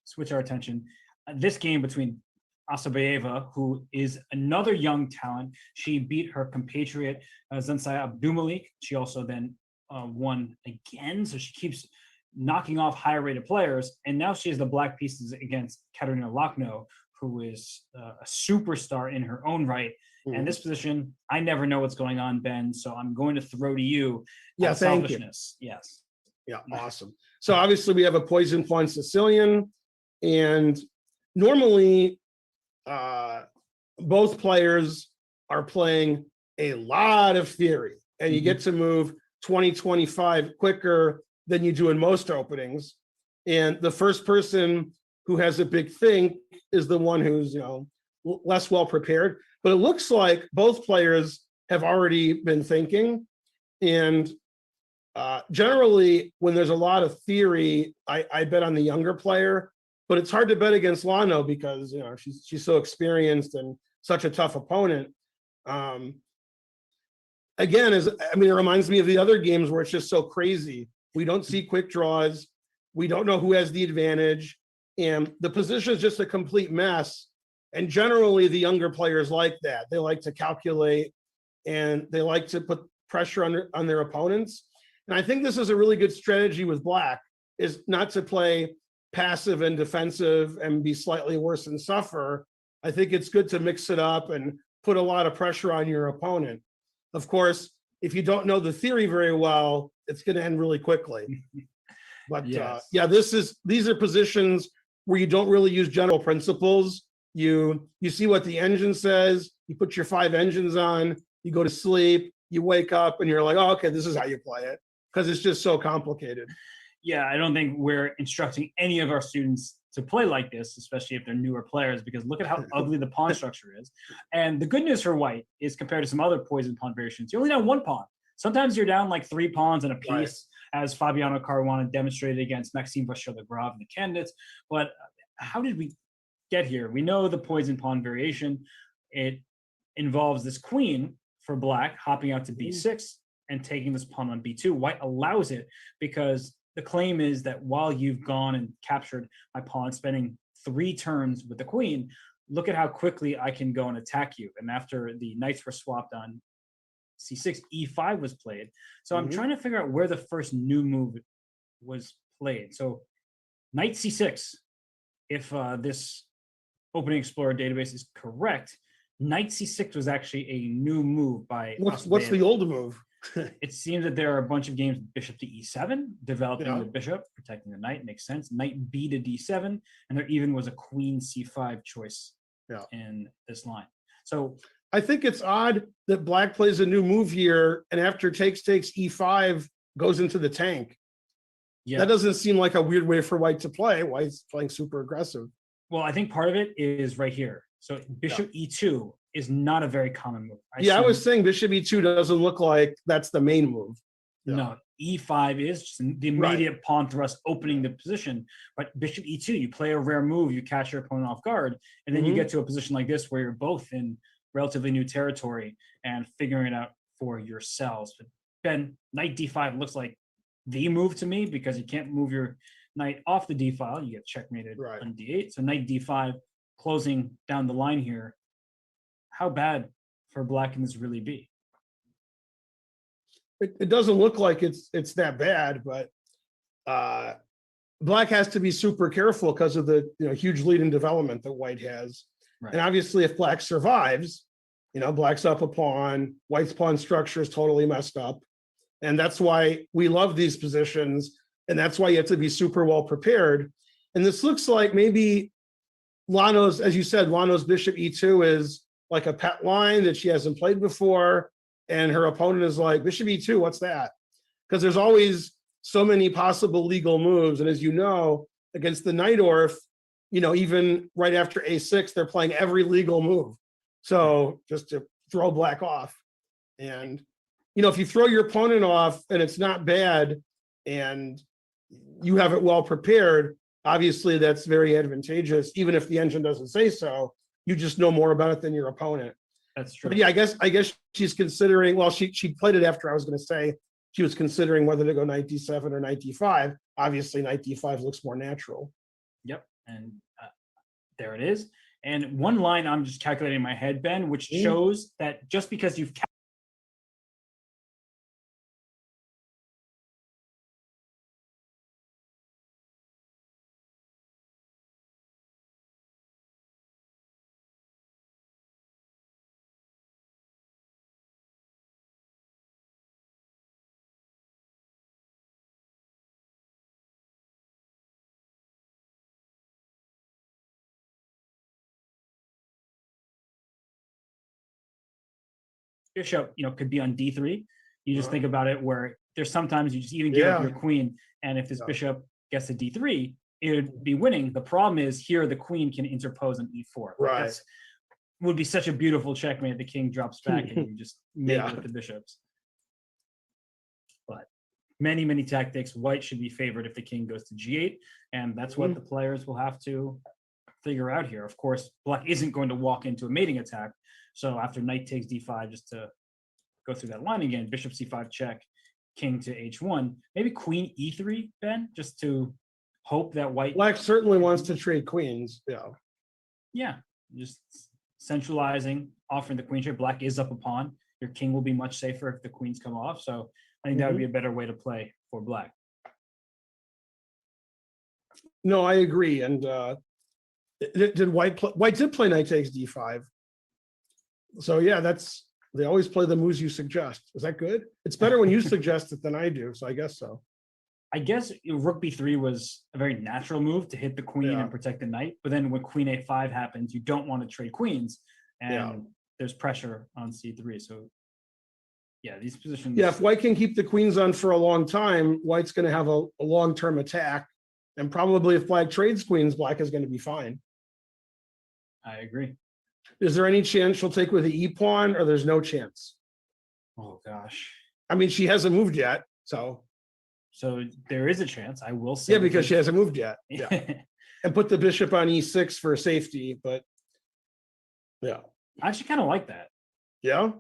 switch our attention. This game between Asabayeva, who is another young talent. She beat her compatriot Zensai Abdumalik. She also then won again. So she keeps knocking off higher rated players. And now she has the black pieces against Katerina Lochno, who is a superstar in her own right. Mhm. And this position, I never know what's going on, Ben. So I'm going to throw to you. Yeah, thank you. Yes. Yeah, awesome. So obviously we have a poison pawn Sicilian, and normally both players are playing a lot of theory, and you get to move 20-25 quicker than you do in most openings. And the first person who has a big think is the one who's, less well prepared. But it looks like both players have already been thinking. And generally, when there's a lot of theory, I bet on the younger player. But it's hard to bet against Lano because she's so experienced and such a tough opponent. Again, it reminds me of the other games where it's just so crazy. We don't see quick draws. We don't know who has the advantage, and the position is just a complete mess. And generally, the younger players like that. They like to calculate, and they like to put pressure on their opponents. And I think this is a really good strategy with Black, is not to play passive and defensive and be slightly worse and suffer. I think it's good to mix it up and put a lot of pressure on your opponent. Of course, if you don't know the theory very well, it's going to end really quickly. But Yes. These are positions where you don't really use general principles. You see what the engine says, you put your 5 engines on, you go to sleep, you wake up, and you're like, oh, okay, this is how you play it, because it's just so complicated. Yeah, I don't think we're instructing any of our students to play like this, especially if they're newer players, because look at how ugly the pawn structure is. And the good news for white is, compared to some other poison pawn variations, you're only down 1 pawn. Sometimes you're down like 3 pawns and a piece, as Fabiano Caruana demonstrated against Maxime Vachier-Lagrave in the candidates. But how did we get here? We know the poison pawn variation. It involves this queen for black hopping out to b6 and taking this pawn on b2. White allows it because the claim is that while you've gone and captured my pawn, spending 3 turns with the queen, look at how quickly I can go and attack you. And after the knights were swapped on c6, e5 was played. So I'm trying to figure out where the first new move was played. So knight c6, if this Opening Explorer database is correct, knight c6 was actually a new move by What's the old move? It seems that there are a bunch of games bishop to e7, developing the bishop, protecting the knight, makes sense. Knight b to d7, and there even was a queen c5 choice in this line. So I think it's odd that Black plays a new move here, and after takes e5 goes into the tank. Yeah, that doesn't seem like a weird way for White to play. White's playing super aggressive. Well, I think part of it is right here. So bishop e2 is not a very common move. I was saying bishop e2 doesn't look like that's the main move. No, e5 is just the immediate pawn thrust opening the position. But bishop e2, you play a rare move, you catch your opponent off guard, and then you get to a position like this where you're both in relatively new territory and figuring it out for yourselves. But Ben, knight d5 looks like the move to me, because you can't move your knight off the d file. You get checkmated on d8. So knight d5, closing down the line here. How bad for Black can this really be? It doesn't look like it's that bad, but Black has to be super careful because of the huge lead in development that White has. And obviously, if Black survives, Black's up a pawn, White's pawn structure is totally messed up. And that's why we love these positions. And that's why you have to be super well prepared. And this looks like maybe Lano's, as you said, Lano's bishop e2 is like a pet line that she hasn't played before. And her opponent is like, bishop e2, what's that? Because there's always so many possible legal moves. And as you know, against the Najdorf, even right after a6, they're playing every legal move. So just to throw black off. And, if you throw your opponent off and it's not bad and you have it well prepared, obviously that's very advantageous. Even if the engine doesn't say so, you just know more about it than your opponent. That's true. But yeah, I guess she's considering, well, she played it after I was going to say she was considering whether to go knight d7 or knight d5. Obviously, knight d5 looks more natural. Yep. And there it is. And one line I'm just calculating in my head, Ben, which shows that just because you've bishop, could be on d3. You just think about it where there's sometimes you just even give up your queen, and if this bishop gets to d3, it would be winning. The problem is here the queen can interpose on e4. Right. That's would be such a beautiful checkmate. The king drops back and you just mate with the bishops. But many, many tactics. White should be favored if the king goes to g8, and that's what the players will have to figure out here. Of course, black isn't going to walk into a mating attack. So after knight takes d5, just to go through that line again, bishop c5 check, king to h1, maybe queen e3, Ben, just to hope that white... Black certainly wants to trade queens, yeah. Yeah, just centralizing, offering the queen trade. Black is up a pawn. Your king will be much safer if the queens come off. So I think that would be a better way to play for black. No, I agree. And did white play? White did play knight takes d5. So yeah, they always play the moves you suggest. Is that good? It's better when you suggest it than I do. So I guess so. I guess rook b3 was a very natural move to hit the queen and protect the knight. But then when queen a5 happens, you don't want to trade queens, and there's pressure on c3. So yeah, these positions. Yeah, if white can keep the queens on for a long time, white's going to have a long-term attack. And probably if black trades queens, black is going to be fine. I agree. Is there any chance she'll take with the e-pawn, or there's no chance? Oh, gosh. I mean, she hasn't moved yet, so. So there is a chance, I will say. Yeah, because she hasn't moved yet. Yeah. And put the bishop on e6 for safety, but yeah. I actually kind of like that. Yeah?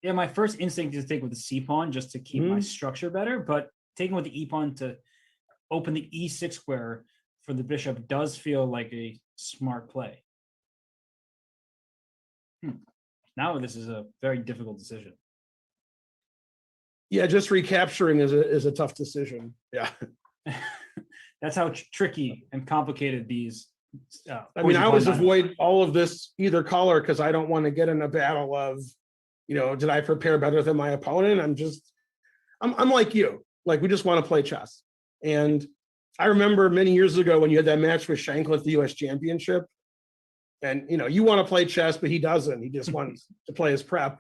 Yeah, my first instinct is to take with the c-pawn just to keep my structure better, but taking with the e-pawn to open the e6 square for the bishop does feel like a smart play. Now this is a very difficult decision. Yeah, just recapturing is a tough decision. Yeah. That's how tricky and complicated these. I mean, I always avoid all of this either color because I don't want to get in a battle of, did I prepare better than my opponent? I'm like you. Like, we just want to play chess. And I remember many years ago when you had that match with Shankland at the US Championship. And, you want to play chess, but he doesn't. He just wants to play his prep.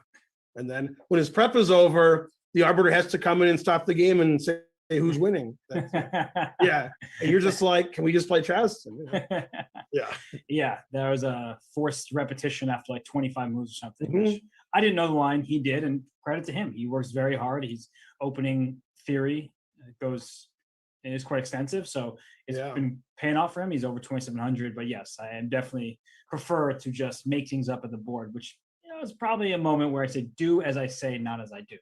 And then when his prep is over, the arbiter has to come in and stop the game and say who's winning. Yeah. And you're just like, can we just play chess? And, Yeah. There was a forced repetition after like 25 moves or something, which I didn't know the line. He did, and credit to him. He works very hard. He's opening theory. It is quite extensive. So it's been paying off for him. He's over 2,700. But yes, I am definitely prefer to just make things up at the board, which is probably a moment where I say, do as I say, not as I do.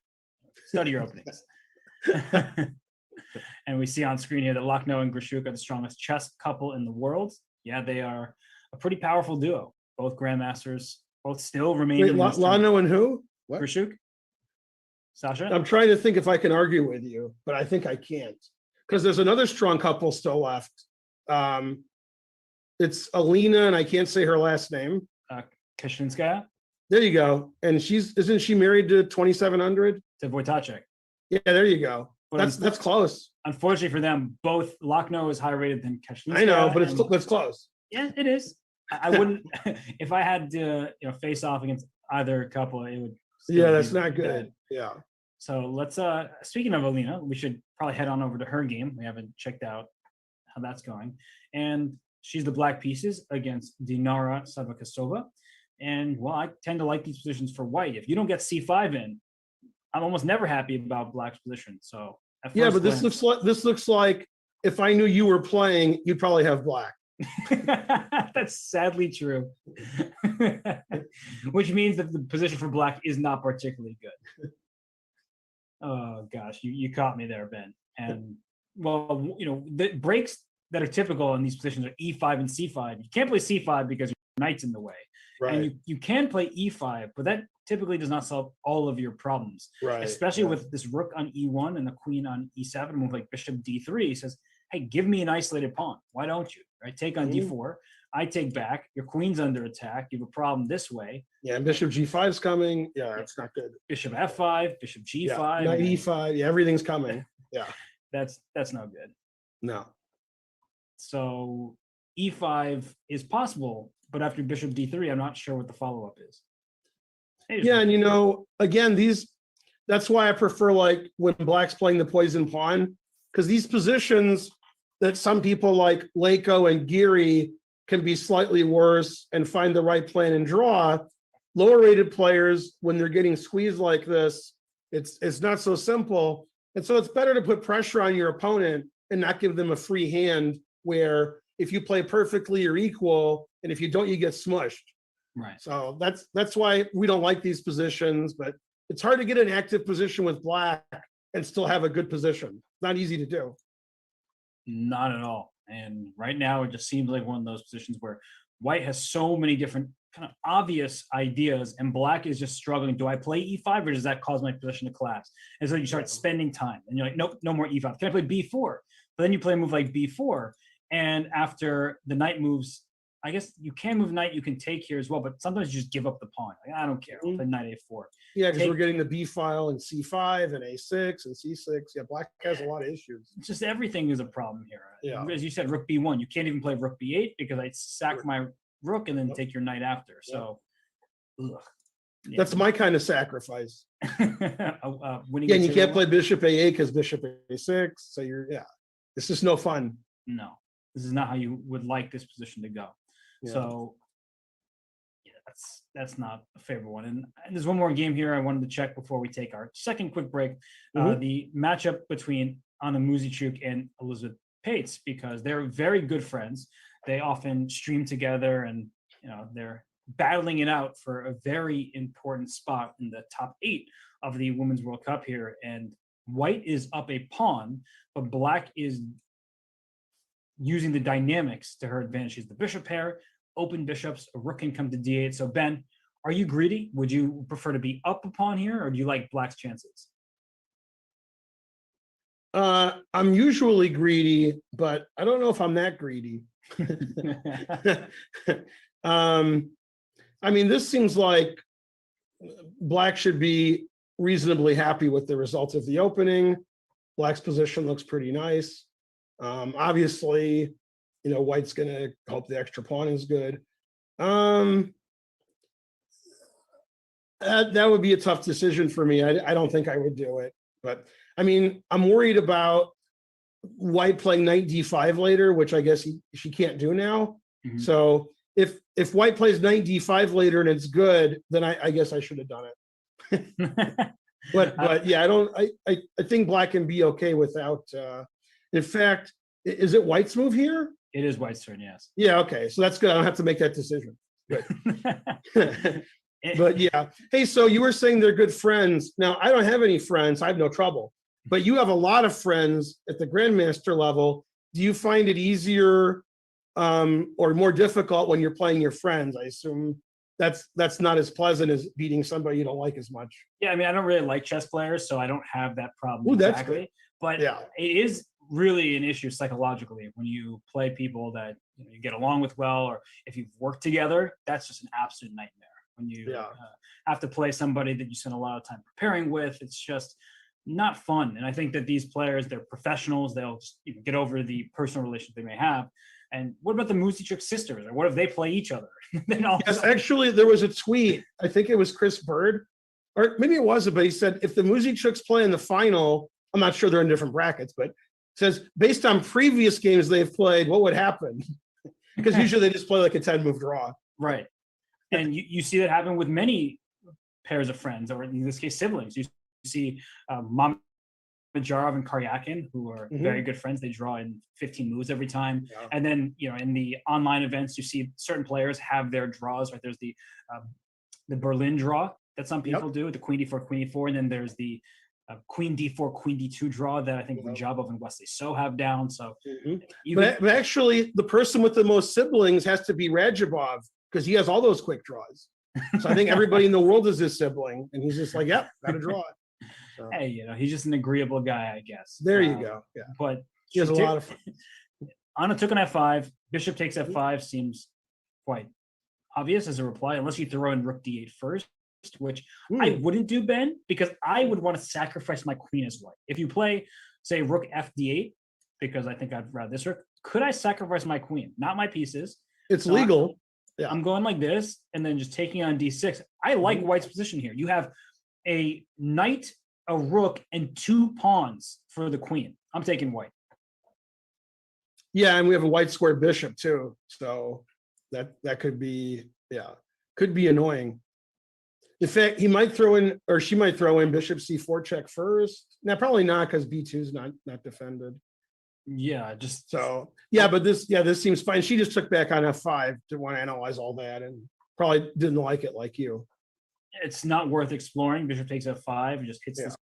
Study your openings. And we see on screen here that Lachno and Grishuk are the strongest chess couple in the world. Yeah, they are a pretty powerful duo. Both grandmasters, both still remain. Wait, Lachno and who? What? Grishuk? Sasha? I'm trying to think if I can argue with you, but I think I can't. Because there's another strong couple still left. It's Alina, and I can't say her last name. Kashlinskaya? There you go. And isn't she married to 2,700? To Wojtaszek. Yeah, there you go. But that's close. Unfortunately for them, both Lachno is higher rated than Kashlinskaya. I know, but it's close. Yeah, it is. I wouldn't, if I had to, face off against either couple, it would. Yeah, that's not good. Yeah. So let's, speaking of Alina, we should probably head on over to her game. We haven't checked out how that's going. And she's the black pieces against Dinara Savakasova. And well, I tend to like these positions for white. If you don't get c5 in, I'm almost never happy about black's position. So Yeah, but this looks like if I knew you were playing, you'd probably have black. That's sadly true. Which means that the position for black is not particularly good. Oh gosh, you caught me there, Ben. And well, the breaks that are typical in these positions are e5 and c5. You can't play c5 because your knight's in the way. Right. And you can play e5, but that typically does not solve all of your problems. Right. Especially with this rook on e1 and the queen on e7, move like bishop d3. He says, hey, give me an isolated pawn. Why don't you? Right? Take on d4. I take back. Your queen's under attack. You have a problem this way. Yeah, and bishop g5 is coming. Yeah, it's not good. Bishop f5, bishop g5. Yeah, knight e5. Yeah, everything's coming. Yeah. That's no good. No. So e5 is possible, but after bishop d3, I'm not sure what the follow-up is. Yeah, and again, that's why I prefer like when black's playing the poison pawn, because these positions that some people like Leko and Geary can be slightly worse and find the right plan and draw. Lower rated players, when they're getting squeezed like this, it's not so simple. And so it's better to put pressure on your opponent and not give them a free hand where if you play perfectly, you're equal, and if you don't, you get smushed. Right. So that's why we don't like these positions, but it's hard to get an active position with black and still have a good position. Not easy to do. Not at all. And right now, it just seems like one of those positions where white has so many different kind of obvious ideas, and black is just struggling. Do I play e5, or does that cause my position to collapse? And so you start spending time, and you're like, nope, no more e5. Can I play b4? But then you play a move like b4, and after the knight moves, I guess you can move knight, you can take here as well, but sometimes you just give up the pawn. Like, I don't care. I'll play knight a4. Yeah, because we're getting the b file and c5 and a6 and c6. Yeah, black has a lot of issues. It's just everything is a problem here. Yeah. As you said, rook b1. You can't even play rook b8 because I sack my rook and then take your knight after. So, yeah. That's my kind of sacrifice. Yeah, and you can't play bishop a8 because bishop a6. So it's just no fun. No, this is not how you would like this position to go. Yeah. So that's not a favorite one. And there's one more game here I wanted to check before we take our second quick break. The matchup between Anna Muzychuk and Elizabeth Pates, because they're very good friends. They often stream together, and they're battling it out for a very important spot in the top 8 of the Women's World Cup here. And white is up a pawn, but black is using the dynamics to her advantage. She's the bishop pair, open bishops, a rook can come to d8. So Ben, are you greedy? Would you prefer to be up a pawn here, or do you like black's chances? I'm usually greedy, but I don't know if I'm that greedy. I mean, this seems like black should be reasonably happy with the results of the opening. Black's position looks pretty nice. Obviously, white's going to hope the extra pawn is good. That would be a tough decision for me. I don't think I would do it. But, I mean, I'm worried about white playing knight d5 later, which I guess she can't do now. Mm-hmm. So if white plays knight d5 later and it's good, then I guess I should have done it. but yeah, I think black can be okay without. In fact, is it white's move here? It is white's turn, yes. Yeah, okay, so that's good. I don't have to make that decision. Good. But yeah, hey, so you were saying they're good friends. Now I don't have any friends. I have no trouble. But you have a lot of friends at the grandmaster level. Do you find it easier or more difficult when you're playing your friends? I assume that's not as pleasant as beating somebody you don't like as much. Yeah, I mean, I don't really like chess players, so I don't have that problem exactly. But yeah, it is really an issue psychologically when you play people that you get along with well, or if you've worked together. That's just an absolute nightmare when you have to play somebody that you spend a lot of time preparing with. It's just not fun. And I think that these players, they're professionals. They'll just get over the personal relationship they may have. And what about the Muzychuk sisters? Or what if they play each other? Yes, actually, there was a tweet. I think it was Chris Bird, or maybe it wasn't, but he said, if the Muzychuks play in the final, I'm not sure they're in different brackets, but says, based on previous games they've played, what would happen? because usually they just play like a 10-move draw. Right. And you see that happen with many pairs of friends, or in this case, siblings. You see Majarov and Karyakin, who are very good friends. They draw in 15 moves every time. Yeah. And then, in the online events, you see certain players have their draws, right? There's the Berlin draw that some people do, the Queen D4, Queen E4, and then there's the Queen D4, Queen D2 draw that I think Rajabov and Wesley So have down. So, but actually, the person with the most siblings has to be Rajabov because he has all those quick draws. So I think everybody in the world is his sibling, and he's just like, "Yep, got to draw it." So, hey, he's just an agreeable guy, I guess. there you go. Yeah, but he has a lot of fun. Anna took an F5. Bishop takes F5 seems quite obvious as a reply, unless you throw in Rook D8 first, which I wouldn't do, Ben, because I would want to sacrifice my queen as white. If you play, say, Rook FD8, because I think I'd rather this Rook, could I sacrifice my queen? Not my pieces. It's legal. Yeah. I'm going like this, and then just taking on D6. I like white's position here. You have a knight, a rook, and 2 pawns for the queen. I'm taking white. Yeah, and we have a white square bishop too, so that could be could be annoying. In fact, he might throw in, or she might throw in bishop C4 check first. Now, probably not because B2 is not defended. Yeah, just so but this seems fine. She just took back on F5 to want to analyze all that, and probably didn't like it like you. It's not worth exploring. Bishop takes F5 and just hits this.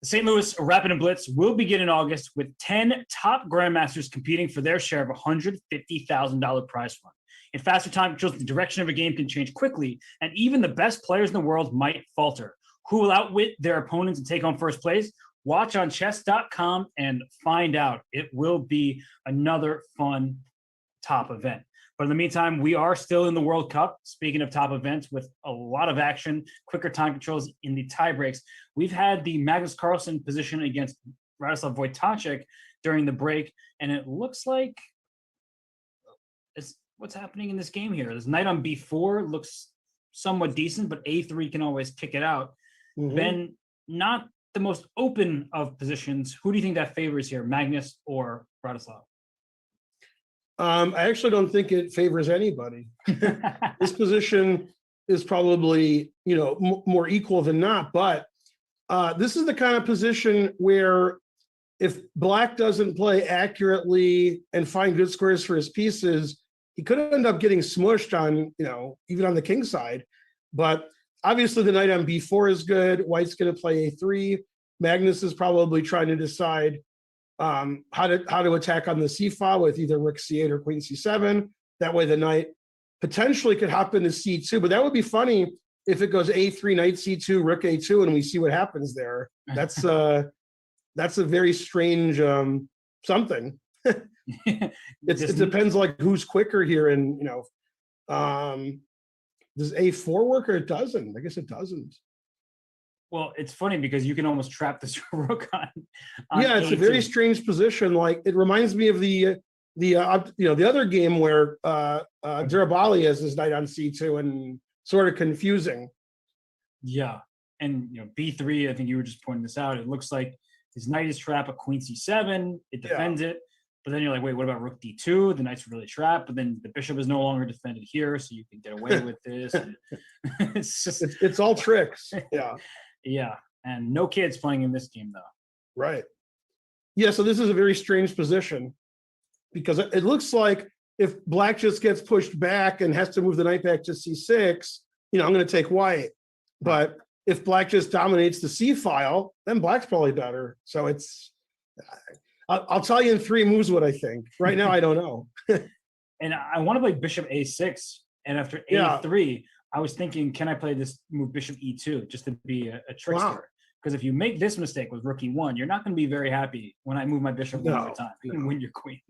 St. Louis Rapid and Blitz will begin in August with 10 top grandmasters competing for their share of $150,000 prize fund. In faster time controls, the direction of a game can change quickly, and even the best players in the world might falter. Who will outwit their opponents and take home first place? Watch on chess.com and find out. It will be another fun top event. But in the meantime, we are still in the World Cup. Speaking of top events, with a lot of action, quicker time controls in the tie breaks. We've had the Magnus Carlsen position against Radoslav Wojtaszek during the break, and it looks like what's happening in this game here. This knight on b4 looks somewhat decent, but a3 can always kick it out. Ben, not the most open of positions. Who do you think that favors here, Magnus or Radoslav? I actually don't think it favors anybody. This position is probably, more equal than not, but this is the kind of position where if Black doesn't play accurately and find good squares for his pieces, he could end up getting smushed on, even on the king side. But obviously the knight on b4 is good. White's going to play a3. Magnus is probably trying to decide how to attack on the c file with either rook c8 or queen c7. That way the knight potentially could hop into c2, but that would be funny if it goes a3, knight c2, rook a2, and we see what happens there. That's a very strange something. It depends like who's quicker here, and does a4 work or it doesn't? I guess it doesn't. Well, it's funny because you can almost trap this rook on yeah, it's a very strange position. Like, it reminds me of the other game where Durabali has his knight on c2 and sort of confusing. Yeah, and b3. I think you were just pointing this out. It looks like his knight is trapped at queen c7. It defends it, but then you're like, wait, what about rook d2? The knight's really trapped, but then the bishop is no longer defended here, so you can get away with this. It's just it's all tricks. Yeah. Yeah, and no kids playing in this game, though. Right. Yeah, so this is a very strange position because it looks like if Black just gets pushed back and has to move the knight back to c6, I'm going to take White. But if Black just dominates the c file, then Black's probably better. So I'll tell you in 3 moves what I think. Right now, I don't know. And I want to play bishop a6, and after a3, I was thinking, can I play this move bishop e2 just to be a trickster? Wow. Because if you make this mistake with rook e1, you're not going to be very happy when I move my bishop one more time. You can win your queen.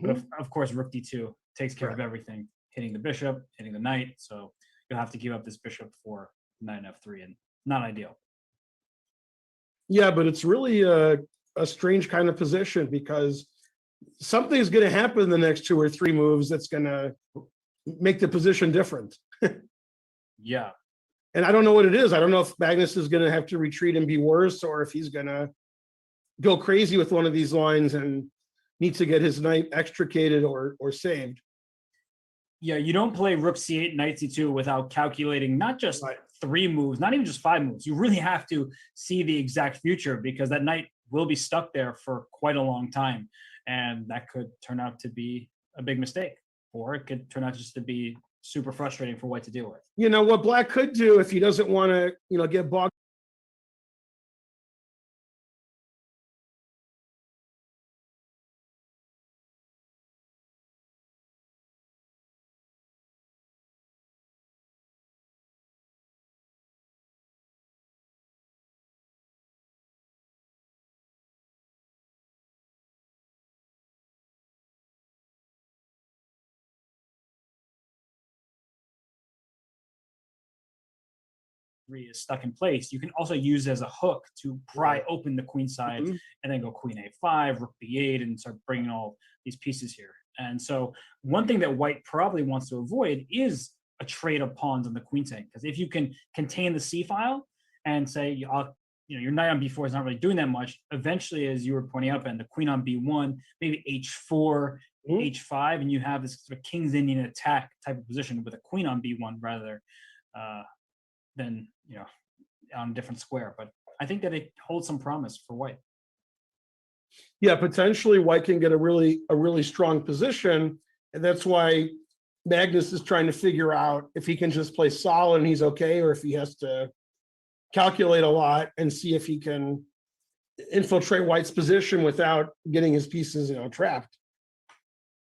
But of course, rook d2 takes care of everything, hitting the bishop, hitting the knight. So you'll have to give up this bishop for knight f3, and not ideal. Yeah, but it's really a strange kind of position because something's going to happen in the next 2 or 3 moves that's going to make the position different. Yeah. And I don't know what it is. I don't know if Magnus is going to have to retreat and be worse, or if he's going to go crazy with one of these lines and need to get his knight extricated or saved. Yeah, you don't play rook c8, knight c2 without calculating not just 3 moves, not even just 5 moves. You really have to see the exact future, because that knight will be stuck there for quite a long time. And that could turn out to be a big mistake, or it could turn out just to be super frustrating for White to deal with. What Black could do if he doesn't want to, get bogged. Is stuck in place, you can also use it as a hook to pry open the queen side and then go queen a5, rook b8, and start bringing all these pieces here. And so one thing that White probably wants to avoid is a trade of pawns on the queen side, because if you can contain the c file and say, your knight on b4 is not really doing that much, eventually, as you were pointing out, Ben, the queen on b1, maybe h4, h5, and you have this sort of King's Indian attack type of position with a queen on b1 rather than on a different square. But I think that it holds some promise for White. Yeah, potentially White can get a really strong position, and that's why Magnus is trying to figure out if he can just play solid and he's okay, or if he has to calculate a lot and see if he can infiltrate white's position without getting his pieces, trapped.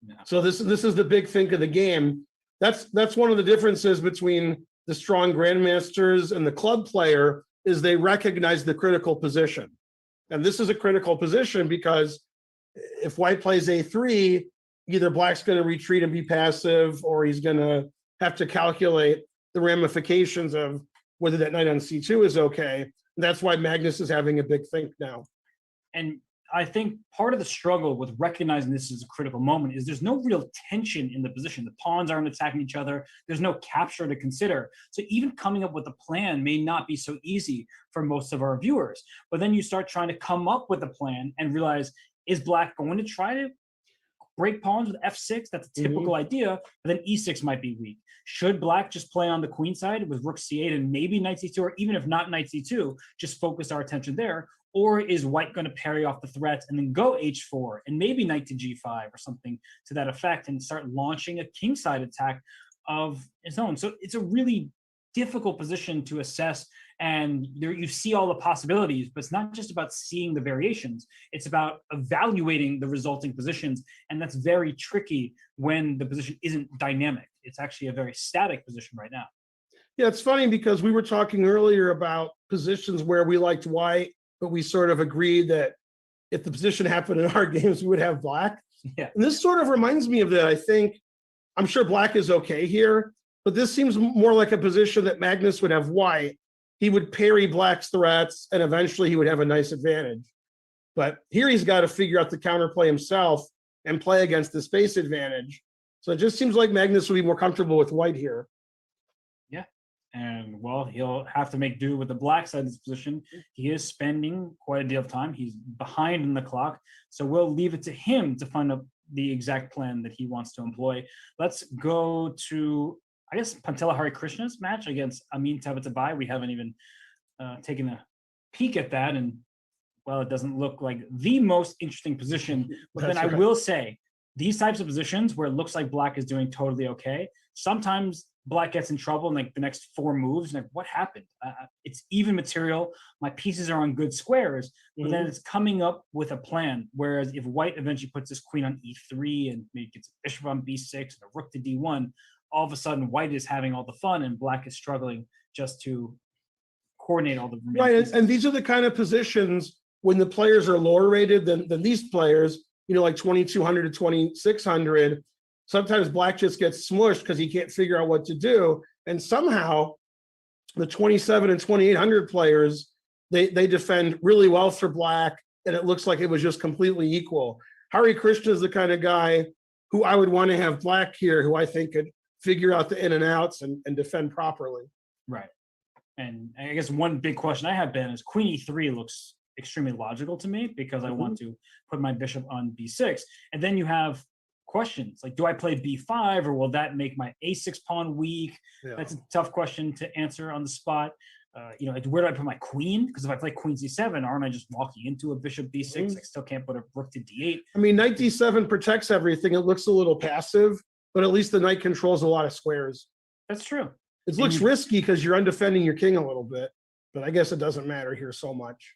Yeah. So this is the big thing of the game. That's one of the differences between the strong grandmasters and the club player is they recognize the critical position. And this is a critical position because if white plays a3, either black's going to retreat and be passive, or he's going to have to calculate the ramifications of whether that knight on c2 is okay. And that's why Magnus is having a big think now. And I think part of the struggle with recognizing this as a critical moment is there's no real tension in the position. The pawns aren't attacking each other. There's no capture to consider. So even coming up with a plan may not be so easy for most of our viewers. But then you start trying to come up with a plan and realize, is black going to try to break pawns with f6? That's a typical idea, but then e6 might be weak. Should black just play on the queen side with rook c8 and maybe knight c2, or even if not knight c2, just focus our attention there? Or is white going to parry off the threats and then go h4 and maybe knight to g5 or something to that effect and start launching a kingside attack of its own? So it's a really difficult position to assess, and there you see all the possibilities, but it's not just about seeing the variations. It's about evaluating the resulting positions, and that's very tricky when the position isn't dynamic. It's actually a very static position right now. Yeah, it's funny because we were talking earlier about positions where we liked white, but we sort of agreed that if the position happened in our games, we would have black. Yeah. And this sort of reminds me of that. I think, I'm sure black is okay here, but this seems more like a position that Magnus would have white. He would parry black's threats, and eventually he would have a nice advantage. But here he's got to figure out the counterplay himself and play against the space advantage. So it just seems like Magnus would be more comfortable with white here. And well, he'll have to make do with the black side of this position. He is spending quite a deal of time. He's behind in the clock. So we'll leave it to him to find out the exact plan that he wants to employ. Let's go to, I guess, Pantela Harikrishna's match against Amin Tabatabai. We haven't even taken a peek at that. And well, it doesn't look like the most interesting position. But then I will say, these types of positions where it looks like black is doing totally okay, sometimes black gets in trouble in like the next 4 moves. And like, what happened? It's even material. My pieces are on good squares, but then it's coming up with a plan. Whereas if white eventually puts this queen on e3 and maybe gets a bishop on b6 and a rook to d1, all of a sudden white is having all the fun and black is struggling just to coordinate all the right. And these are the kind of positions when the players are lower rated than these players, like 2200 to 2600. Sometimes black just gets smushed because he can't figure out what to do. And somehow the 27 and 2800 players, they defend really well for black, and it looks like it was just completely equal. Harikrishna is the kind of guy who I would want to have black here, who I think could figure out the in and outs and defend properly. Right. And I guess one big question I have, Ben, is queen e3 looks extremely logical to me because I want to put my bishop on b6. And then you have questions like, do I play b5 or will that make my a6 pawn weak? Yeah. That's a tough question to answer on the spot. Where do I put my queen? Because if I play queen c7, aren't I just walking into a bishop b6? I still can't put a rook to d8. I mean, knight d7 protects everything. It looks a little passive, but at least the knight controls a lot of squares. That's true. It looks risky because you're undefending your king a little bit, but I guess it doesn't matter here so much.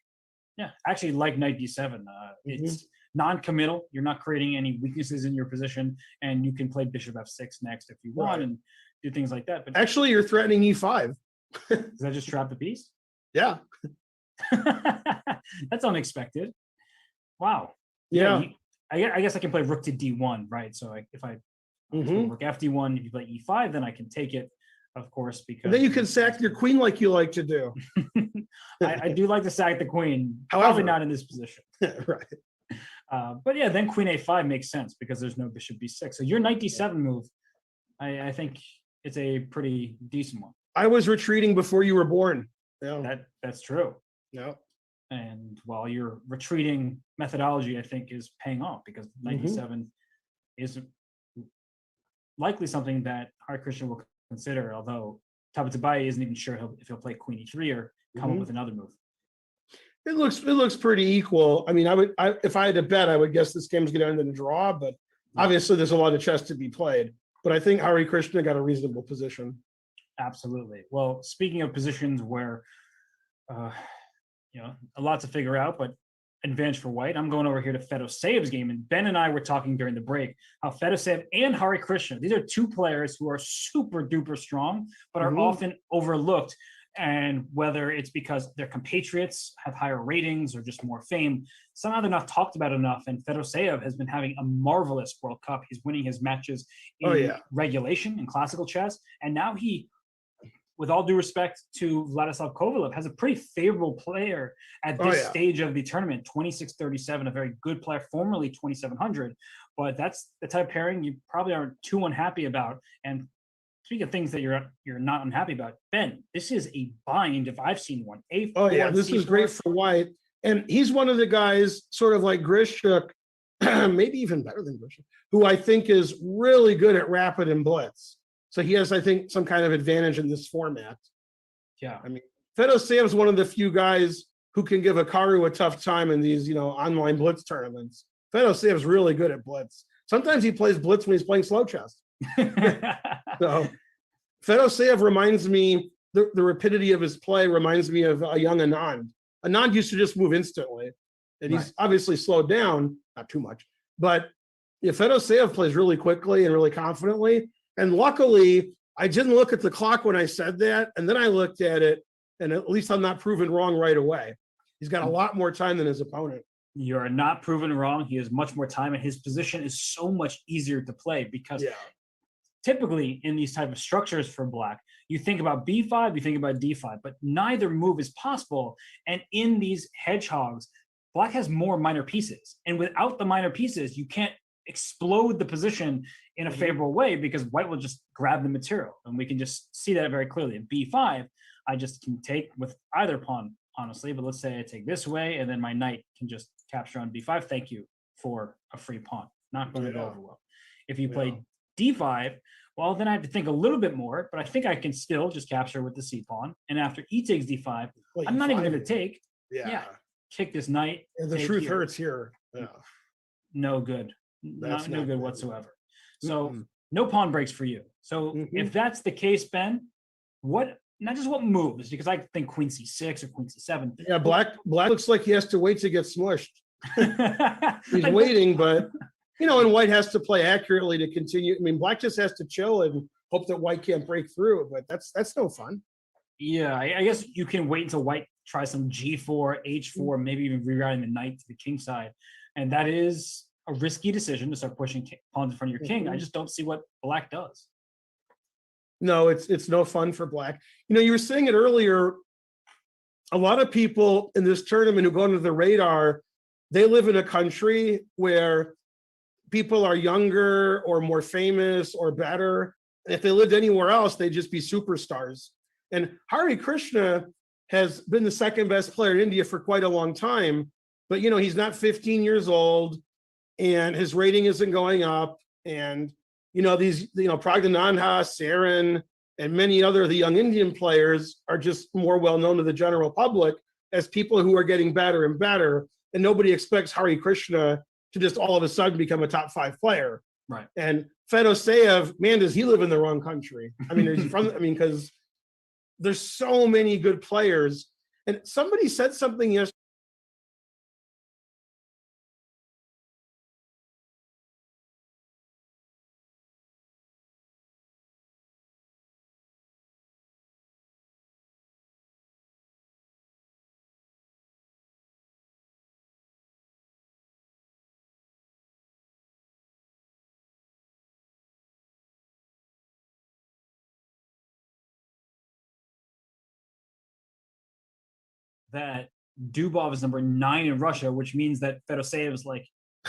Yeah, actually, like knight d7, it's non-committal. You're not creating any weaknesses in your position, and you can play bishop f6 next if you want and do things like that. But actually, you're threatening e5. Does that just trap the piece? Yeah. That's unexpected. Wow. Yeah. I guess I can play rook to d1, right? So if I rook fd1, if you play e5, then I can take it, of course, because and then you can sack your queen like you like to do. I do like to sack the queen. However, probably not in this position. Right. But yeah, then queen a5 makes sense because there's no bishop b6. So your knight d7 move, I think it's a pretty decent one. I was retreating before you were born. Yeah. That's true. Yeah. And while your retreating methodology, I think, is paying off because knight d7 is likely something that Harikrishna will consider, although Tabatabai isn't even sure if he'll play queen e3 or come up with another move. It looks pretty equal. I mean, if I had to bet, I would guess this game's going to end in a draw, but obviously there's a lot of chess to be played. But I think Harikrishna got a reasonable position. Absolutely. Well, speaking of positions where, a lot to figure out, but advantage for white. I'm going over here to Fedoseyev's game, and Ben and I were talking during the break how Fedoseyev and Hari Krishna, these are two players who are super duper strong, but are often overlooked. And whether it's because their compatriots have higher ratings or just more fame, somehow they're not talked about enough. And Fedoseyev has been having a marvelous World Cup. He's winning his matches in regulation in classical chess, and now he, with all due respect to Vladislav Kovalev, has a pretty favorable player at this stage of the tournament. 26-37, a very good player, formerly 2700. But that's the type of pairing you probably aren't too unhappy about. And speaking of things that you're not unhappy about, Ben, this is a bind if I've seen one. This is great for white. And he's one of the guys, sort of like Grishuk, maybe even better than Grishuk, who I think is really good at rapid and blitz. So he has, I think, some kind of advantage in this format. Yeah. I mean, Fedoseyev is one of the few guys who can give Hikaru a tough time in these, online blitz tournaments. Fedoseyev is really good at blitz. Sometimes he plays blitz when he's playing slow chess. So Fedoseyev reminds me, the rapidity of his play reminds me of a young Anand. Anand used to just move instantly, and he's obviously slowed down, not too much. But Fedoseyev plays really quickly and really confidently. And luckily, I didn't look at the clock when I said that. And then I looked at it, and at least I'm not proven wrong right away. He's got a lot more time than his opponent. You're not proven wrong. He has much more time, and his position is so much easier to play because typically in these type of structures for black, you think about b5, you think about d5, but neither move is possible. And in these hedgehogs, black has more minor pieces. And without the minor pieces, you can't explode the position in a favorable way because white will just grab the material. And we can just see that very clearly. In b5, I just can take with either pawn, honestly, but let's say I take this way and then my knight can just capture on b5. Thank you for a free pawn. Not going to go over well. If you play d5, well, then I have to think a little bit more, but I think I can still just capture with the c pawn. And after e takes d5, I'm not even going to take. Kick this knight. And the truth hurts here. No good. No good whatsoever. So no pawn breaks for you. So if that's the case, Ben, not just what moves, because I think queen c6 or queen c7. Yeah, black looks like he has to wait to get smushed. He's waiting, but and white has to play accurately to continue. I mean, black just has to chill and hope that white can't break through, but that's no fun. Yeah, I guess you can wait until white tries some g4, h4, maybe even rerouting the knight to the king side. And that is a risky decision to start pushing pawns in front of your king. I just don't see what black does. No, it's no fun for black. You were saying it earlier, a lot of people in this tournament who go under the radar, they live in a country where people are younger or more famous or better. And if they lived anywhere else, they'd just be superstars. And Hari Krishna has been the second best player in India for quite a long time, but he's not 15 years old and his rating isn't going up. And these, Praggnanandhaa, Sarin, and many other of the young Indian players are just more well known to the general public as people who are getting better and better. And nobody expects Hari Krishna to just all of a sudden become a top 5 player. Right. And Fedoseyev, man, does he live in the wrong country? I mean, because there's so many good players. And somebody said something yesterday. That Dubov is number 9 in Russia, which means that Fedoseyev is like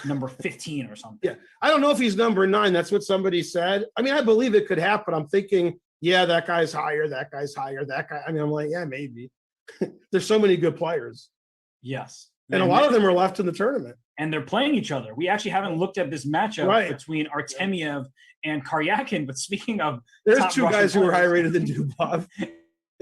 number 15 or something. Yeah, I don't know if he's number 9. That's what somebody said. I mean, I believe it could happen. I'm thinking, that guy's higher, that guy's higher, that guy. I mean, I'm like, yeah, maybe. There's so many good players. Yes. And a lot of them are left in the tournament. And they're playing each other. We actually haven't looked at this matchup between Artemiev and Karyakin. But speaking of, there's 2 guys who are higher rated than Dubov.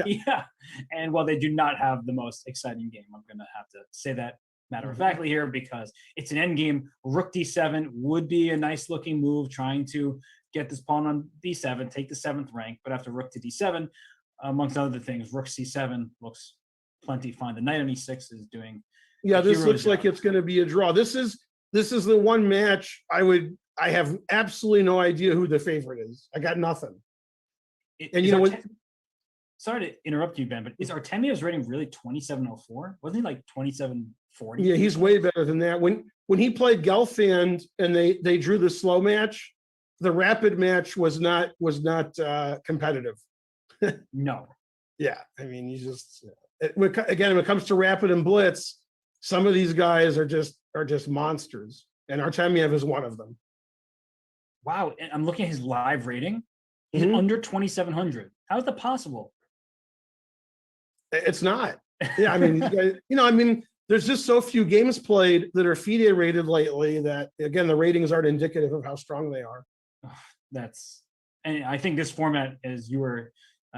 Yeah. And while they do not have the most exciting game, I'm going to have to say that matter-of-factly here because it's an endgame. Rook d7 would be a nice-looking move, trying to get this pawn on d7, take the 7th rank. But after rook to d7, amongst other things, rook c7 looks plenty fine. The knight on e6 is doing Yeah, this Hero looks like job. it's going to be a draw. This is the one match I have absolutely no idea who the favorite is. I got nothing. And you know what? Sorry to interrupt you, Ben, but is Artemiev's rating really 2704? Wasn't he like 2740? Yeah, he's way better than that. When he played Gelfand and they drew the slow match, the rapid match was not competitive. No. Yeah, I mean, again, when it comes to rapid and blitz, some of these guys are just monsters, and Artemiev is one of them. Wow, and I'm looking at his live rating. He's Mhm. under 2,700. How is that possible? It's not. Yeah, I mean, I mean, there's just so few games played that are FIDE rated lately that, again, the ratings aren't indicative of how strong they are. And I think this format, as you were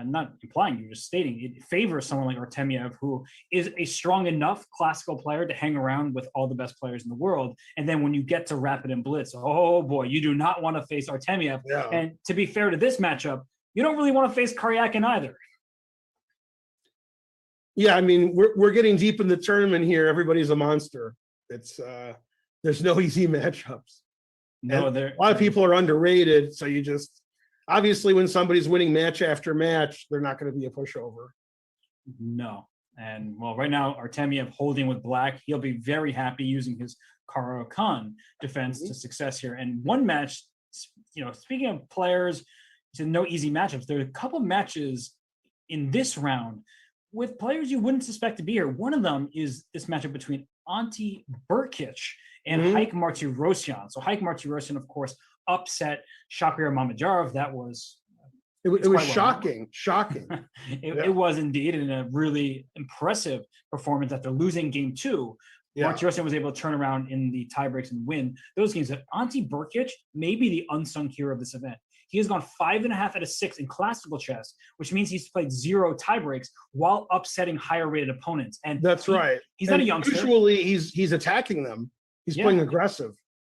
not implying, you were just stating, it favors someone like Artemiev, who is a strong enough classical player to hang around with all the best players in the world. And then when you get to rapid and blitz, oh boy, you do not want to face Artemiev. Yeah. And to be fair to this matchup, you don't really want to face Karyakin either. Yeah, I mean, we're getting deep in the tournament here. Everybody's a monster. It's there's no easy matchups. No, a lot of people are underrated. So you just obviously when somebody's winning match after match, they're not going to be a pushover. No. And well, right now Artemiev holding with black. He'll be very happy using his Caro-Kann defense to success here. And one match, speaking of players, no easy matchups. There are a couple matches in this round with players you wouldn't suspect to be here. One of them is this matchup between Ante Brkic and Haik Martirosyan. So Haik Martirosyan, of course, upset Shakir Mamedyarov. That was it was shocking. It was indeed, in a really impressive performance after losing game 2. Yeah. Martirosyan was able to turn around in the tiebreaks and win those games. That Ante Brkic may be the unsung hero of this event. He has gone 5.5 out of 6 in classical chess, which means he's played 0 tiebreaks while upsetting higher rated opponents. And that's right. He's not a youngster. Usually he's attacking them. He's playing aggressive.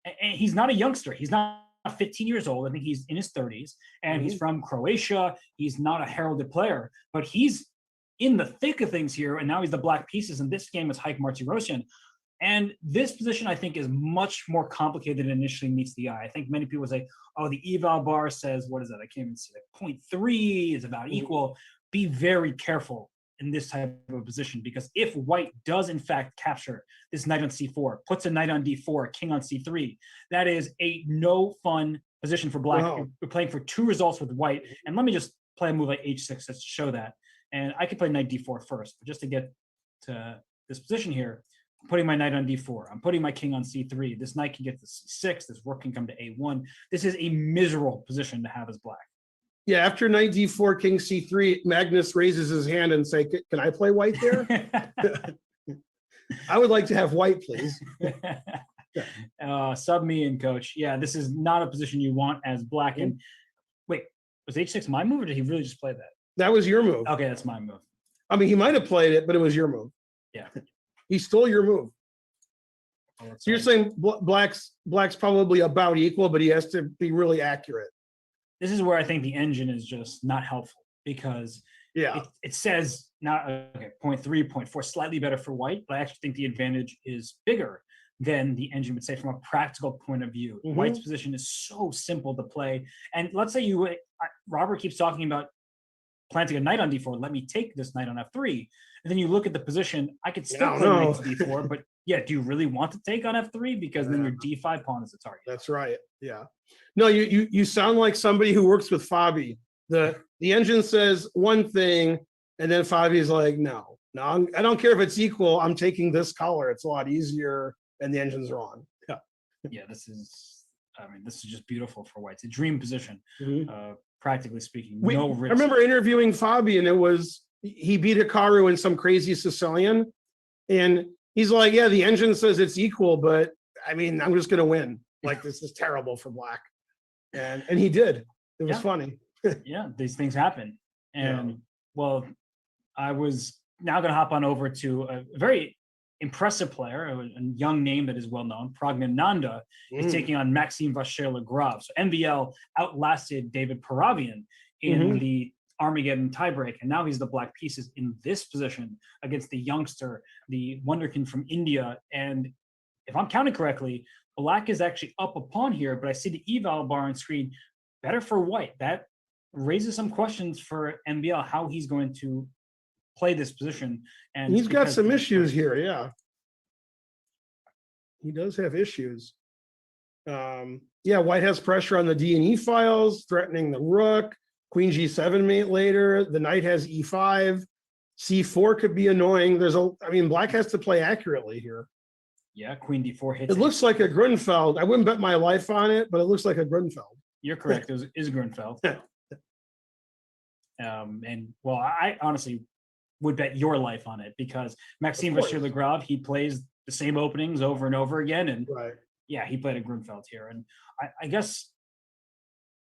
And he's not a youngster. He's not 15 years old. I think he's in his 30s, and he's from Croatia. He's not a heralded player, but he's in the thick of things here. And now he's the black pieces in this game is Haik Martirosyan. And this position, I think, is much more complicated than initially meets the eye. I think many people say, oh, the eval bar says, what is that? I can't even see it. 0.3 is about equal. Be very careful in this type of a position, because if white does, in fact, capture this knight on c4, puts a knight on d4, king on c3, that is a no fun position for black. No. We're playing for 2 results with white. And let me just play a move like h6 to show that. And I could play knight d4 first, but just to get to this position here, I'm putting my knight on d4. I'm putting my king on c3. This knight can get to c6. This rook can come to a1. This is a miserable position to have as black. Yeah, after knight d4, king c3, Magnus raises his hand and say, can I play white there? I would like to have white, please. Sub me in, coach. Yeah, this is not a position you want as black. And wait, was h6 my move, or did he really just play that? That was your move. Okay, that's my move. I mean, he might have played it, but it was your move. Yeah. He stole your move. Oh, so you're saying black's probably about equal, but he has to be really accurate. This is where I think the engine is just not helpful, because it says not 0.3, 0.4, slightly better for white, but I actually think the advantage is bigger than the engine would say from a practical point of view. White's position is so simple to play. And let's say Robert keeps talking about planting a knight on d4. Let me take this knight on f3. And then you look at the position, I could still play knight to d4, but do you really want to take on f3? Because then your d5 pawn is a target. That's right. Yeah. No, you sound like somebody who works with Fabi. The engine says one thing, and then Fabi's like, no, I don't care if it's equal. I'm taking this color. It's a lot easier, and the engine's wrong. Yeah. Yeah, this is just beautiful for white. It's a dream position, practically speaking. No risk. I remember interviewing Fabi, and he beat Hikaru in some crazy Sicilian, and he's like, yeah, the engine says it's equal, but I mean, I'm just going to win. Like, this is terrible for black. And he did. It was funny. Yeah, these things happen. And well, I was now going to hop on over to a very impressive player, a young name that is well known. Praggnanandhaa is taking on Maxime Vachier-Lagrave. So MVL outlasted David Paravian in the Armageddon tiebreak, and now he's the black pieces in this position against the youngster, the wonderkin from India. And if I'm counting correctly, black is actually up a pawn here, but I see the eval bar on screen better for white. That raises some questions for MBL, how he's going to play this position. And he's got some issues here. Yeah. He does have issues. Yeah, white has pressure on the D and E files, threatening the rook. Queen G7 mate later. The knight has E5. C4 could be annoying. Black has to play accurately here. Yeah, Queen D4 hits. It looks like a Grunfeld. I wouldn't bet my life on it, but it looks like a Grunfeld. You're correct. It is Grunfeld. And well, I honestly would bet your life on it because Maxime Vachier-Lagrave, he plays the same openings over and over again. And right. Yeah, he played a Grunfeld here. And I guess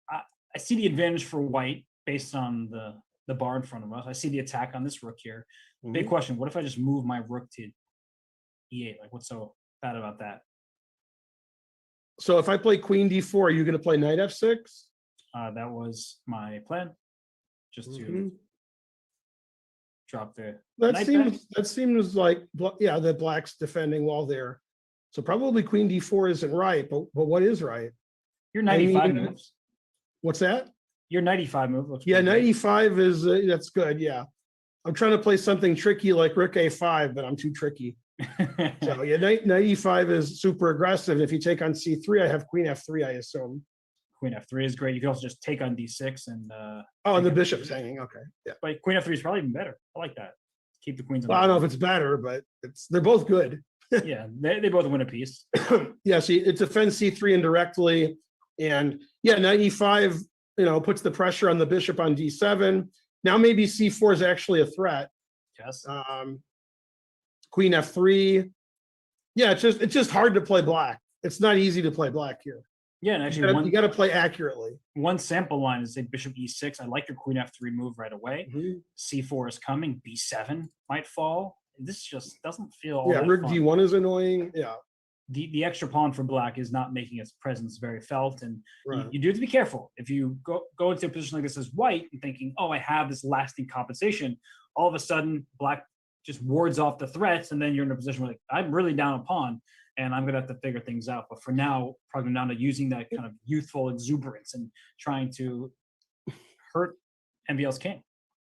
I see the advantage for white based on the bar in front of us. I see the attack on this rook here. Mm-hmm. Big question, what if I just move my rook to E8? Like, what's so bad about that? So if I play Queen D4, are you going to play Knight F6? That was my plan, just to drop the that seems like, yeah, that black's defending well there. So probably Queen D4 isn't right, but what is right? Your 95 moves. What's that? Your 95 move looks yeah, 95 is that's good. Yeah, I'm trying to play something tricky like Rook A5, but I'm too tricky. So yeah, 95 is super aggressive. If you take on C3, I have Queen F3, I assume. Queen F3 is great. You can also just take on D6 and and the bishop's hanging. Okay, yeah. But Queen F3 is probably even better. I like that. Keep the queens on. Well, I don't know if it's better, but they're both good. Yeah, they both win a piece. Yeah, see, it defends C3 indirectly, and yeah, 95, puts the pressure on the bishop on D7. Now maybe C4 is actually a threat. Yes. Queen F3. Yeah, it's just hard to play black. It's not easy to play black here. Yeah, and actually, you got to play accurately. One sample line is say Bishop E6. I like your Queen F3 move right away. Mm-hmm. C4 is coming. B7 might fall. This just doesn't feel. Yeah, Rook D1 is annoying. Yeah. The extra pawn for black is not making its presence very felt, and right. you do have to be careful. If you go into a position like this as white and thinking, oh, I have this lasting compensation, all of a sudden black just wards off the threats, and then you're in a position where like, I'm really down a pawn, and I'm going to have to figure things out. But for now, Praggnanandhaa using that kind of youthful exuberance and trying to hurt MBL's king.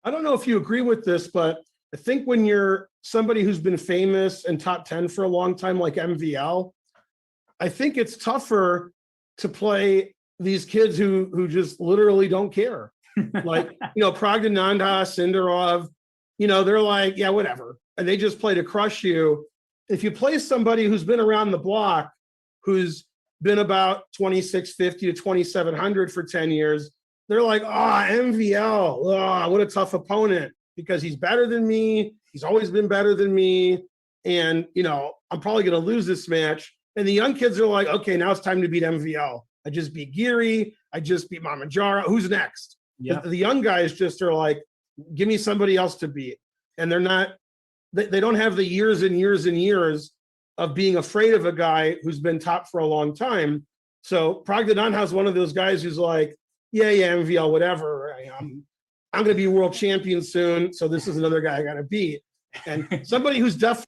I don't know if you agree with this, but I think when you're somebody who's been famous and top 10 for a long time, like MVL, I think it's tougher to play these kids who just literally don't care. Like, Praggnanandhaa, Sindarov, they're like, yeah, whatever. And they just play to crush you. If you play somebody who's been around the block, who's been about 2650 to 2700 for 10 years, they're like, MVL, what a tough opponent, because he's better than me. He's always been better than me. And, I'm probably going to lose this match. And the young kids are like, okay, now it's time to beat MVL. I just beat Giri. I just beat Mamanjara. Who's next? Yeah. The young guys just are like, give me somebody else to beat. And they're not, they don't have the years and years and years of being afraid of a guy who's been top for a long time. So Praggnanandhaa is one of those guys who's like, yeah, MVL, whatever. I'm going to be world champion soon. So this is another guy I got to beat. And somebody who's definitely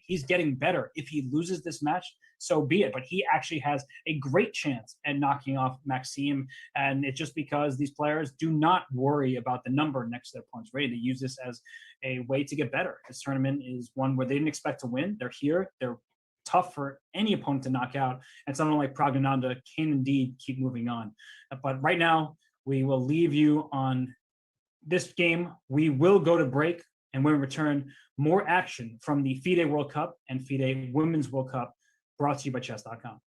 he's getting better. If he loses this match, so be it. But he actually has a great chance at knocking off Maxime. And it's just because these players do not worry about the number next to their points rating. They use this as a way to get better. This tournament is one where they didn't expect to win. They're here. They're tough for any opponent to knock out. And someone like Praggnanandhaa can indeed keep moving on. But right now, we will leave you on this game. We will go to break. And when we return, more action from the FIDE World Cup and FIDE Women's World Cup, brought to you by chess.com.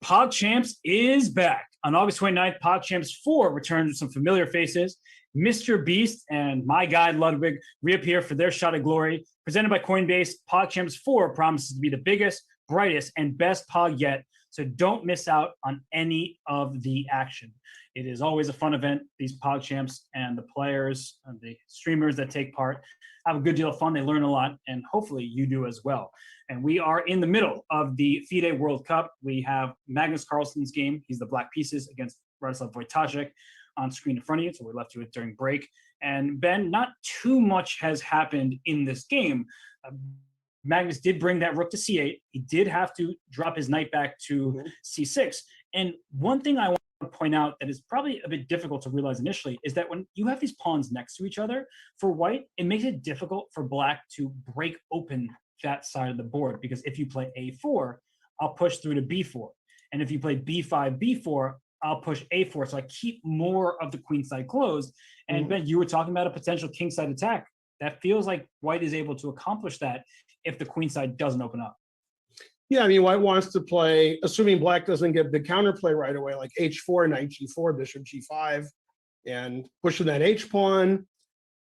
PogChamps is back. On August 29th, PogChamps 4 returns with some familiar faces. Mr. Beast and my guy Ludwig reappear for their shot at glory. Presented by Coinbase, PogChamps 4 promises to be the biggest, brightest, and best Pog yet, so don't miss out on any of the action. It is always a fun event. These PogChamps and the players and the streamers that take part have a good deal of fun. They learn a lot, and hopefully you do as well. And we are in the middle of the FIDE World Cup. We have Magnus Carlsen's game. He's the Black Pieces against Radoslav Wojtaszek on screen in front of you. So we left you with during break. And Ben, not too much has happened in this game. Magnus did bring that rook to c8. He did have to drop his knight back to c6. And one thing I want to point out that is probably a bit difficult to realize initially is that when you have these pawns next to each other, for white, it makes it difficult for black to break open that side of the board, because if you play a4, I'll push through to b4. And if you play b5, b4, I'll push a4. So I keep more of the queen side closed. And Ben, you were talking about a potential king side attack. That feels like white is able to accomplish that if the queen side doesn't open up. Yeah, I mean, white wants to play, assuming black doesn't get the counterplay right away, like h4, knight g4, bishop g5, and pushing that h pawn.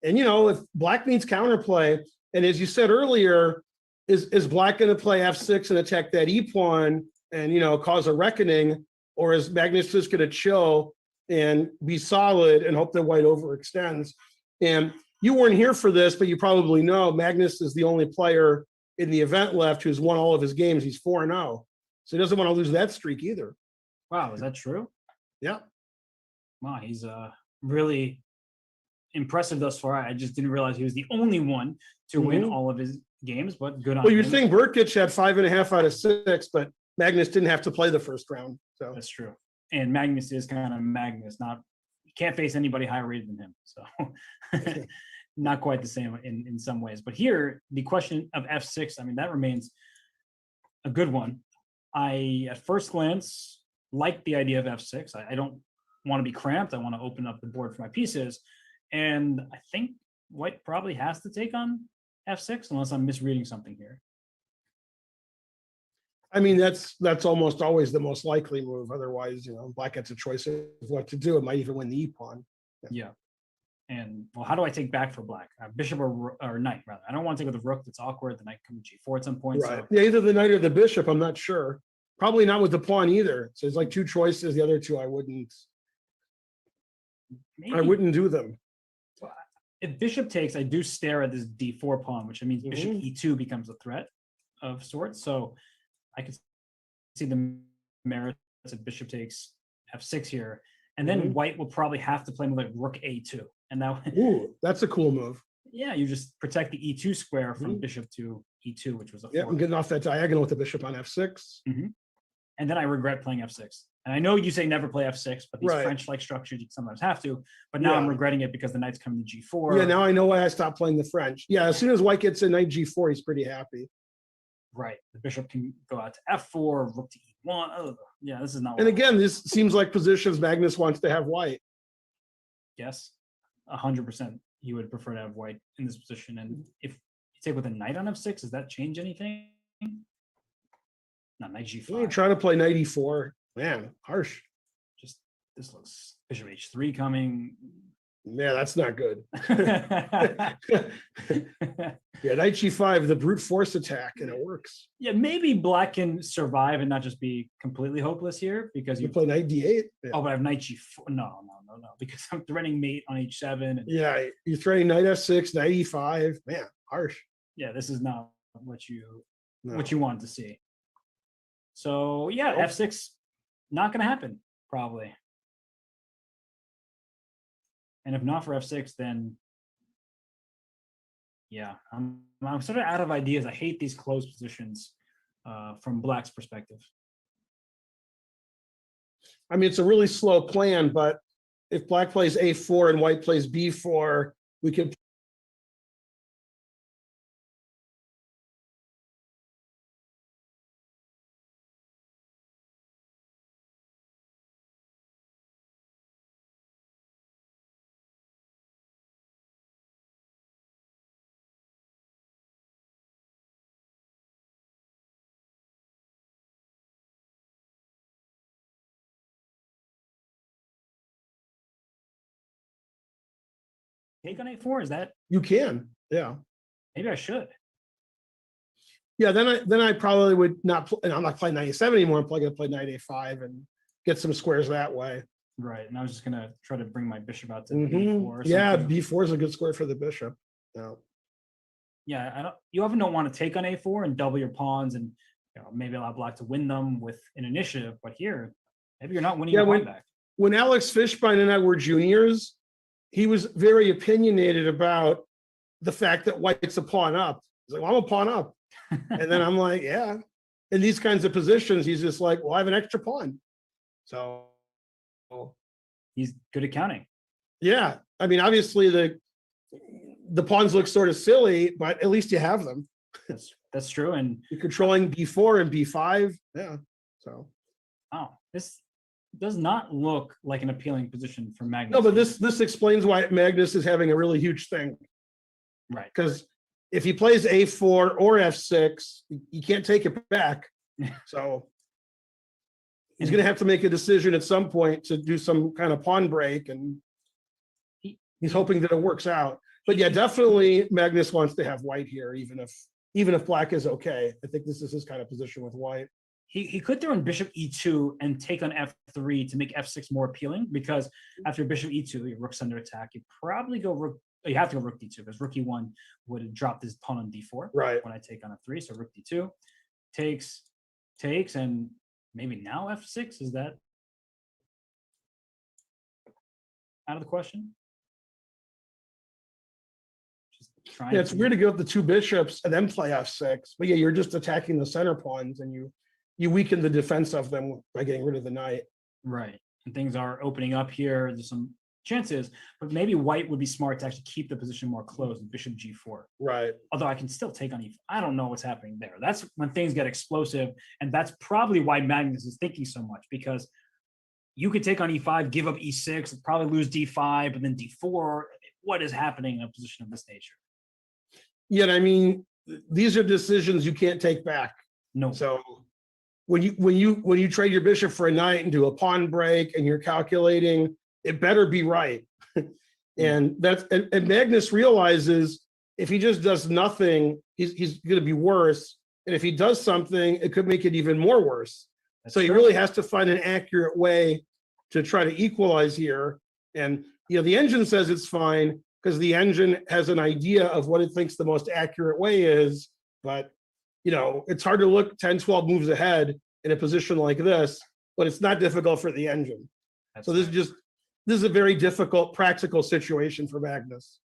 And, you know, if black needs counterplay, and as you said earlier, is black going to play f6 and attack that e pawn and, you know, cause a reckoning, or is Magnus just going to chill and be solid and hope that white overextends? And you weren't here for this, but you probably know Magnus is the only player in the event left who's won all of his games. He's 4-0. So he doesn't want to lose that streak either. Wow, is that true? Yeah. Wow, he's really impressive thus far. I just didn't realize he was the only one to win all of his games, but good on him. Well, you're saying Burkic had 5.5 out of 6, but Magnus didn't have to play the first round. So that's true. And Magnus is kind of Magnus, you can't face anybody higher rated than him. So not quite the same in some ways. But here, the question of f6, I mean, that remains a good one. I, at first glance, like the idea of f6. I don't want to be cramped. I want to open up the board for my pieces. And I think white probably has to take on f6 unless I'm misreading something here. I mean, that's almost always the most likely move. Otherwise, you know, black gets a choice of what to do. It might even win the e pawn. Yeah. And well, how do I take back for black? Bishop or knight, rather. I don't want to take with the rook. That's awkward. The knight comes g4 at some point. Right. So. Yeah, either the knight or the bishop. I'm not sure. Probably not with the pawn either. So it's like two choices. The other two, I wouldn't. Maybe. I wouldn't do them. If bishop takes, I do stare at this d4 pawn, which means bishop e2 becomes a threat of sorts. So I could see the merits of bishop takes f6 here. And then white will probably have to play with like rook a2. And now, ooh, that's a cool move. Yeah, you just protect the e2 square from bishop to e2, which was a 4. Yeah, I'm getting off that diagonal with the bishop on f6. And then I regret playing f6. And I know you say never play f6, but these French-like structures you sometimes have to. But now I'm regretting it because the knight's coming to g4. Yeah, now I know why I stopped playing the French. Yeah, as soon as white gets a knight g4, he's pretty happy. Right. The bishop can go out to f4, rook to e1. Oh, yeah, this is not. And again, this seems like positions Magnus wants to have white. Yes, 100%. He would prefer to have white in this position. And if you take with a knight on f6, does that change anything? No, knight g5. You're trying to play knight e4. Man, harsh. Just this looks bishop h3 coming. Yeah, that's not good. Yeah, knight g5, the brute force attack, and it works. Yeah, maybe black can survive and not just be completely hopeless here because you play knight d8. Yeah. Oh, but I have knight g4. No, because I'm threatening mate on h7. And... yeah, you're threatening knight f6, knight e5. Man, harsh. Yeah, this is not what you wanted to see. So yeah, f6, not going to happen probably. And if not for f6, then yeah, I'm sort of out of ideas. I hate these closed positions from black's perspective. I mean, it's a really slow plan, but if black plays a4 and white plays b4, we can take on a4? Is that, You can, yeah. maybe I should. Yeah, then I probably would not, and I'm not playing knight a7 anymore. I'm probably gonna play knight a5 and get some squares that way. Right. And I was just gonna try to bring my bishop out to Mhm. b4 or Yeah, something. b4 is a good square for the bishop. Yeah. Yeah, I don't. You often don't want to take on a4 and double your pawns, and maybe allow black to win them with an initiative. But here, maybe you're not winning your point back. When Alex Fishbein and I were juniors, he was very opinionated about the fact that white's a pawn up. He's like, well, I'm a pawn up. And then I'm like, yeah. In these kinds of positions, he's just like, well, I have an extra pawn. So He's good at counting. yeah, I mean, obviously the pawns look sort of silly, but at least you have them. That's true. And You're controlling b4 and b5. Yeah. So wow, this does not look like an appealing position for Magnus. no, but this explains why Magnus is having a really huge thing. Right. Because if he plays a4 or f6, you can't take it back. So he's going to have to make a decision at some point to do some kind of pawn break, and he's hoping that it works out. But yeah, definitely Magnus wants to have white here, even if black is okay. I think this is his kind of position with white. He could throw in bishop e2 and take on f3 to make f6 more appealing, because after bishop e2, your rook's under attack. You probably go rook. You have to go rook d2 because rook e1 would drop this pawn on d4. Right. When I take on f3, so rook d2 takes, and maybe now f6. Is that out of the question? Just trying. Yeah, it's weird to go up the two bishops and then play f6. But yeah, you're just attacking the center pawns, and you weaken the defense of them by getting rid of the knight. Right. And things are opening up here. There's some chances, but maybe white would be smart to actually keep the position more closed with bishop g4. Right. Although I can still take on e4. I don't know what's happening there. That's when things get explosive, and that's probably why Magnus is thinking so much, because you could take on e5, give up e6, probably lose d5, and then d4. What is happening in a position of this nature? Yet, I mean, these are decisions you can't take back. No. So when you trade your bishop for a knight and do a pawn break, and you're calculating, it better be right. And Magnus realizes if he just does nothing, he's going to be worse. And if he does something, it could make it even more worse. That's so he true. really has to find an accurate way to try to equalize here. And the engine says it's fine because the engine has an idea of what it thinks the most accurate way is. But it's hard to look 10, 12 moves ahead in a position like this, but it's not difficult for the engine. That's So this right. is a very difficult practical situation for Magnus.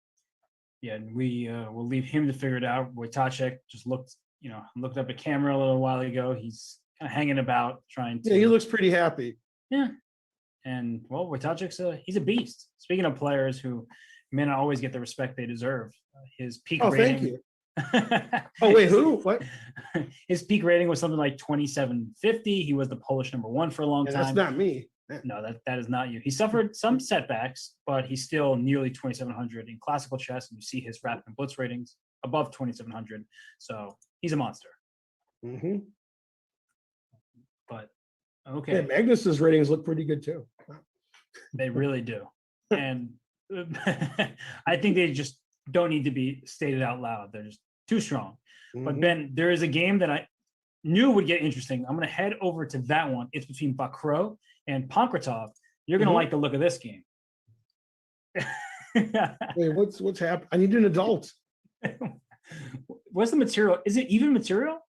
Yeah, and we will leave him to figure it out. Wojtaszek just looked up at camera a little while ago. He's kind of hanging about, trying to. Yeah, he looks pretty happy. Yeah, and well, Wojtaszek's he's a beast. Speaking of players who may not always get the respect they deserve, his peak Oh, rating. thank you. Oh wait, who? What? His peak rating was something like 2750. He was the Polish #1 for a long Yeah, time. that's not me. No, that is not you. He suffered some setbacks, but he's still nearly 2,700 in classical chess, and you see his rapid and blitz ratings above 2,700. So he's a monster. Mm-hmm. But Yeah, okay, Magnus's ratings look pretty good too. they really do, and I think they just don't need to be stated out loud. They're just too strong. But Mhm. Ben, there is a game that I knew would get interesting. I'm going to head over to that one. It's between Bakro and Pankratov. You're going to Mhm. like the look of this game. Wait, what's happened? I need an adult. What's the material? Is it even material?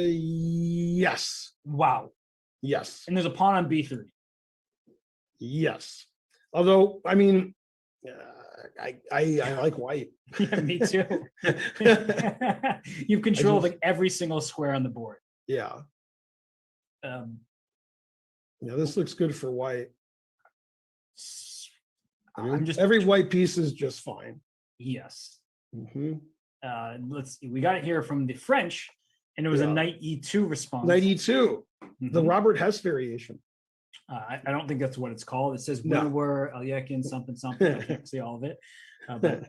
Yes, Wow. yes, And there's a pawn on b3. yes. Although, I mean, I like white. Yeah, me too. You've controlled like every single square on the board. Yeah, Um, yeah. This looks good for white. I mean, I'm just every white piece is just fine. yes. Mhm. Let's see. We got it here from the French, and it was a Yeah. knight e2 response. Knight E2, the Mhm. Robert Hess variation. I don't think that's what it's called. It says No. Winnower, Alyekin, something, something. I can't see all of it. But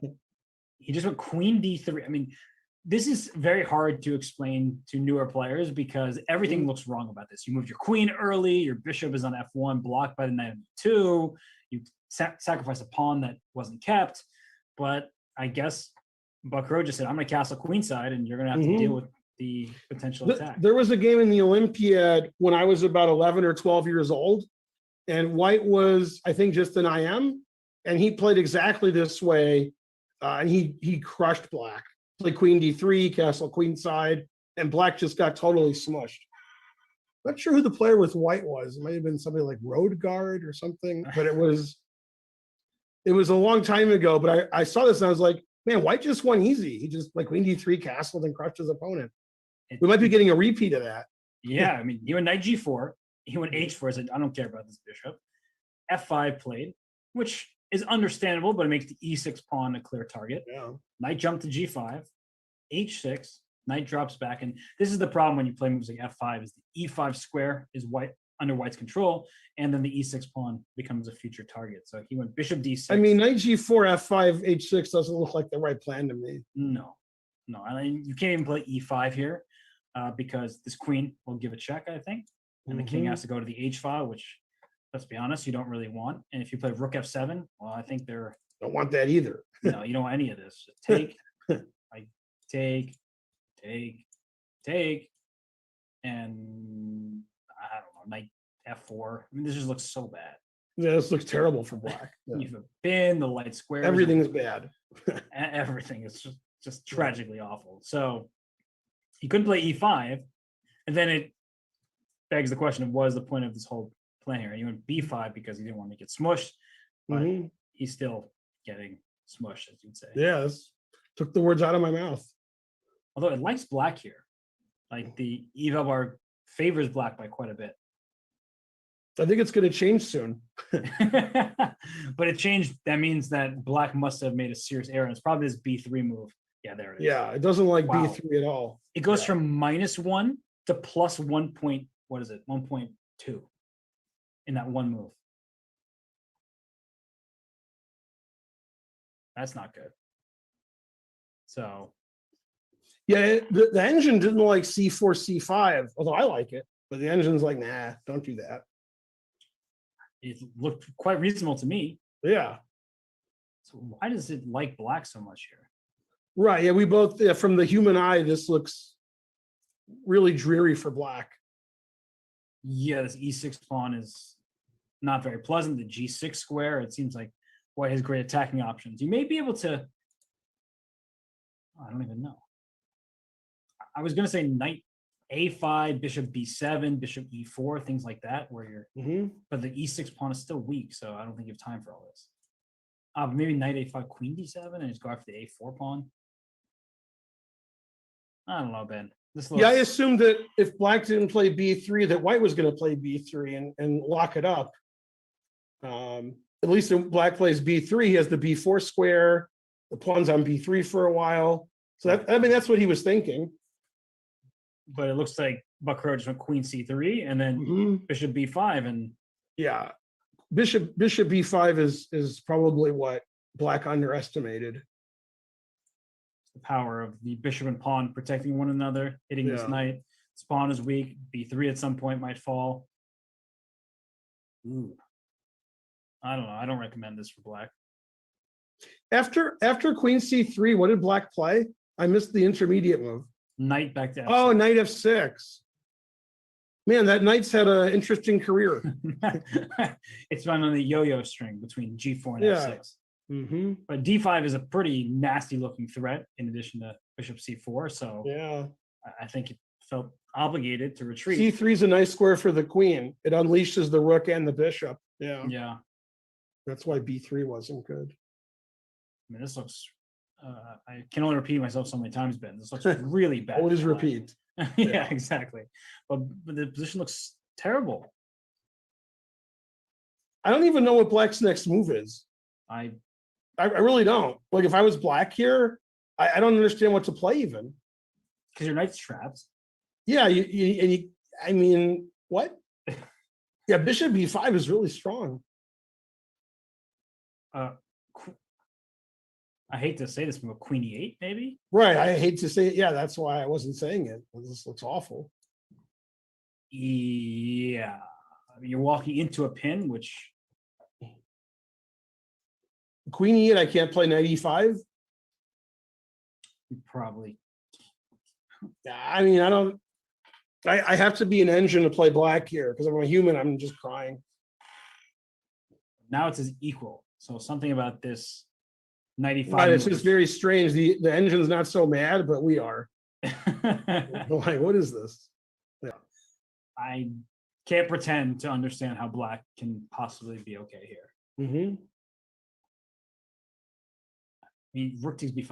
he just went queen d3. I mean, this is very hard to explain to newer players because everything looks wrong about this. You moved your queen early, your bishop is on f1, blocked by the knight on e2. You sacrifice a pawn that wasn't kept, but I guess Buckrow just said, "I'm going to castle queenside, and you're going to have to deal with the potential attack." There was a game in the Olympiad when I was about 11 or 12 years old, and white was, I think, just an IM, and he played exactly this way, and he crushed black. Played queen d3, castle queenside, and black just got totally smushed. Not sure who the player with white was. It might have been somebody like Road Guard or something, but it was a long time ago. But I saw this and I was like, man, white just won easy. He just like queen d3 castled and crushed his opponent. We might be getting a repeat of that. Yeah, I mean, he went knight g4, he went h4. I said, I don't care about this bishop. f5 played, which is understandable, but it makes the e6 pawn a clear target. Yeah. Knight jumped to g5, h6, knight drops back, and this is the problem when you play moves like f5 is the e5 square is white under white's control, and then the e6 pawn becomes a future target. So he went bishop d6. I mean, knight g4, f5, h6 doesn't look like the right plan to me. No, I mean, you can't even play e5 here because this queen will give a check, I think, and the king has to go to the h file, which, let's be honest, you don't really want. And if you play rook f7, well, I think they're don't want that either. No, you don't want any of this. Just take, like take, and I don't know, knight f4. I mean, this just looks so bad. Yeah, this looks terrible for black. You have a pin, the light square. Everything's bad. Everything is just tragically awful. So he couldn't play e5, and then it begs the question of what is the point of this whole plan here? And he went b5 because he didn't want to get smushed, but he's still getting smushed, as you'd say. Yeah, this took the words out of my mouth. Although it likes black here. Like the eval bar favors black by quite a bit. I think it's going to change soon. But it changed. That means that black must have made a serious error. It's probably this b3 move. Yeah, there it is. Yeah, it doesn't like Wow. b3 at all. It goes from -1 to +1 point. What is it? 1.2 in that one move. That's not good. So Yeah, the engine didn't like c4, c5, although I like it. But the engine's like, nah, don't do that. it looked quite reasonable to me. Yeah, So why does it like black so much here? right. Yeah, we both, from the human eye, this looks really dreary for black. Yeah, this e6 pawn is not very pleasant. The g6 square, it seems like white has great attacking options. You may be able to, I don't even know. I was going to say knight a5, bishop b7, bishop e4, things like that, where you're, but the e6 pawn is still weak, so I don't think you have time for all this. But maybe knight a5, queen d7, and just go after the a4 pawn. I don't know, Ben. This looks, Yeah, I assumed that if black didn't play b3, that white was going to play b3 and lock it up. At least if black plays b3, he has the b4 square, the pawn's on b3 for a while. So that, I mean, that's what he was thinking. but it looks like Buckrow just went queen c3 and then bishop b5, and Yeah, bishop b5 is probably what black underestimated. the power of the bishop and pawn protecting one another, hitting this Yeah. knight. This pawn is weak. b3 at some point might fall. Ooh. I don't know. I don't recommend this for black. After queen c3, what did black play? I missed the intermediate move. Knight back to f6. Oh, knight f6. Man, that knight's had an interesting career. It's run on the yo-yo string between g4 and Yeah. f6. But d5 is a pretty nasty looking threat in addition to bishop c4. So Yeah. I think it felt obligated to retreat. c3 is a nice square for the queen. It unleashes the rook and the bishop. Yeah. Yeah. That's why b3 wasn't good. I mean, this looks, I can only repeat myself so many times, Ben. This looks really bad. Always for black. repeat. Yeah, exactly. But the position looks terrible. I don't even know what black's next move is. I really don't. Like if I was black here, I don't understand what to play even. Because your knight's trapped. Yeah, I mean, what? Yeah, bishop b5 is really strong. I hate to say this, but queen e8, maybe? Right, I hate to say it. Yeah, that's why I wasn't saying it. This looks awful. Yeah. I mean, you're walking into a pin, which Queen E8, I can't play knight E5. You probably I mean, I don't. I have to be an engine to play black here because I'm a human. I'm just crying. now it's his equal. So something about this 95. But it's just very strange. The engine's not so mad, but we are. Like, what is this? I can't pretend to understand how black can possibly be okay here. Mm-hmm. I mean, rook takes b5.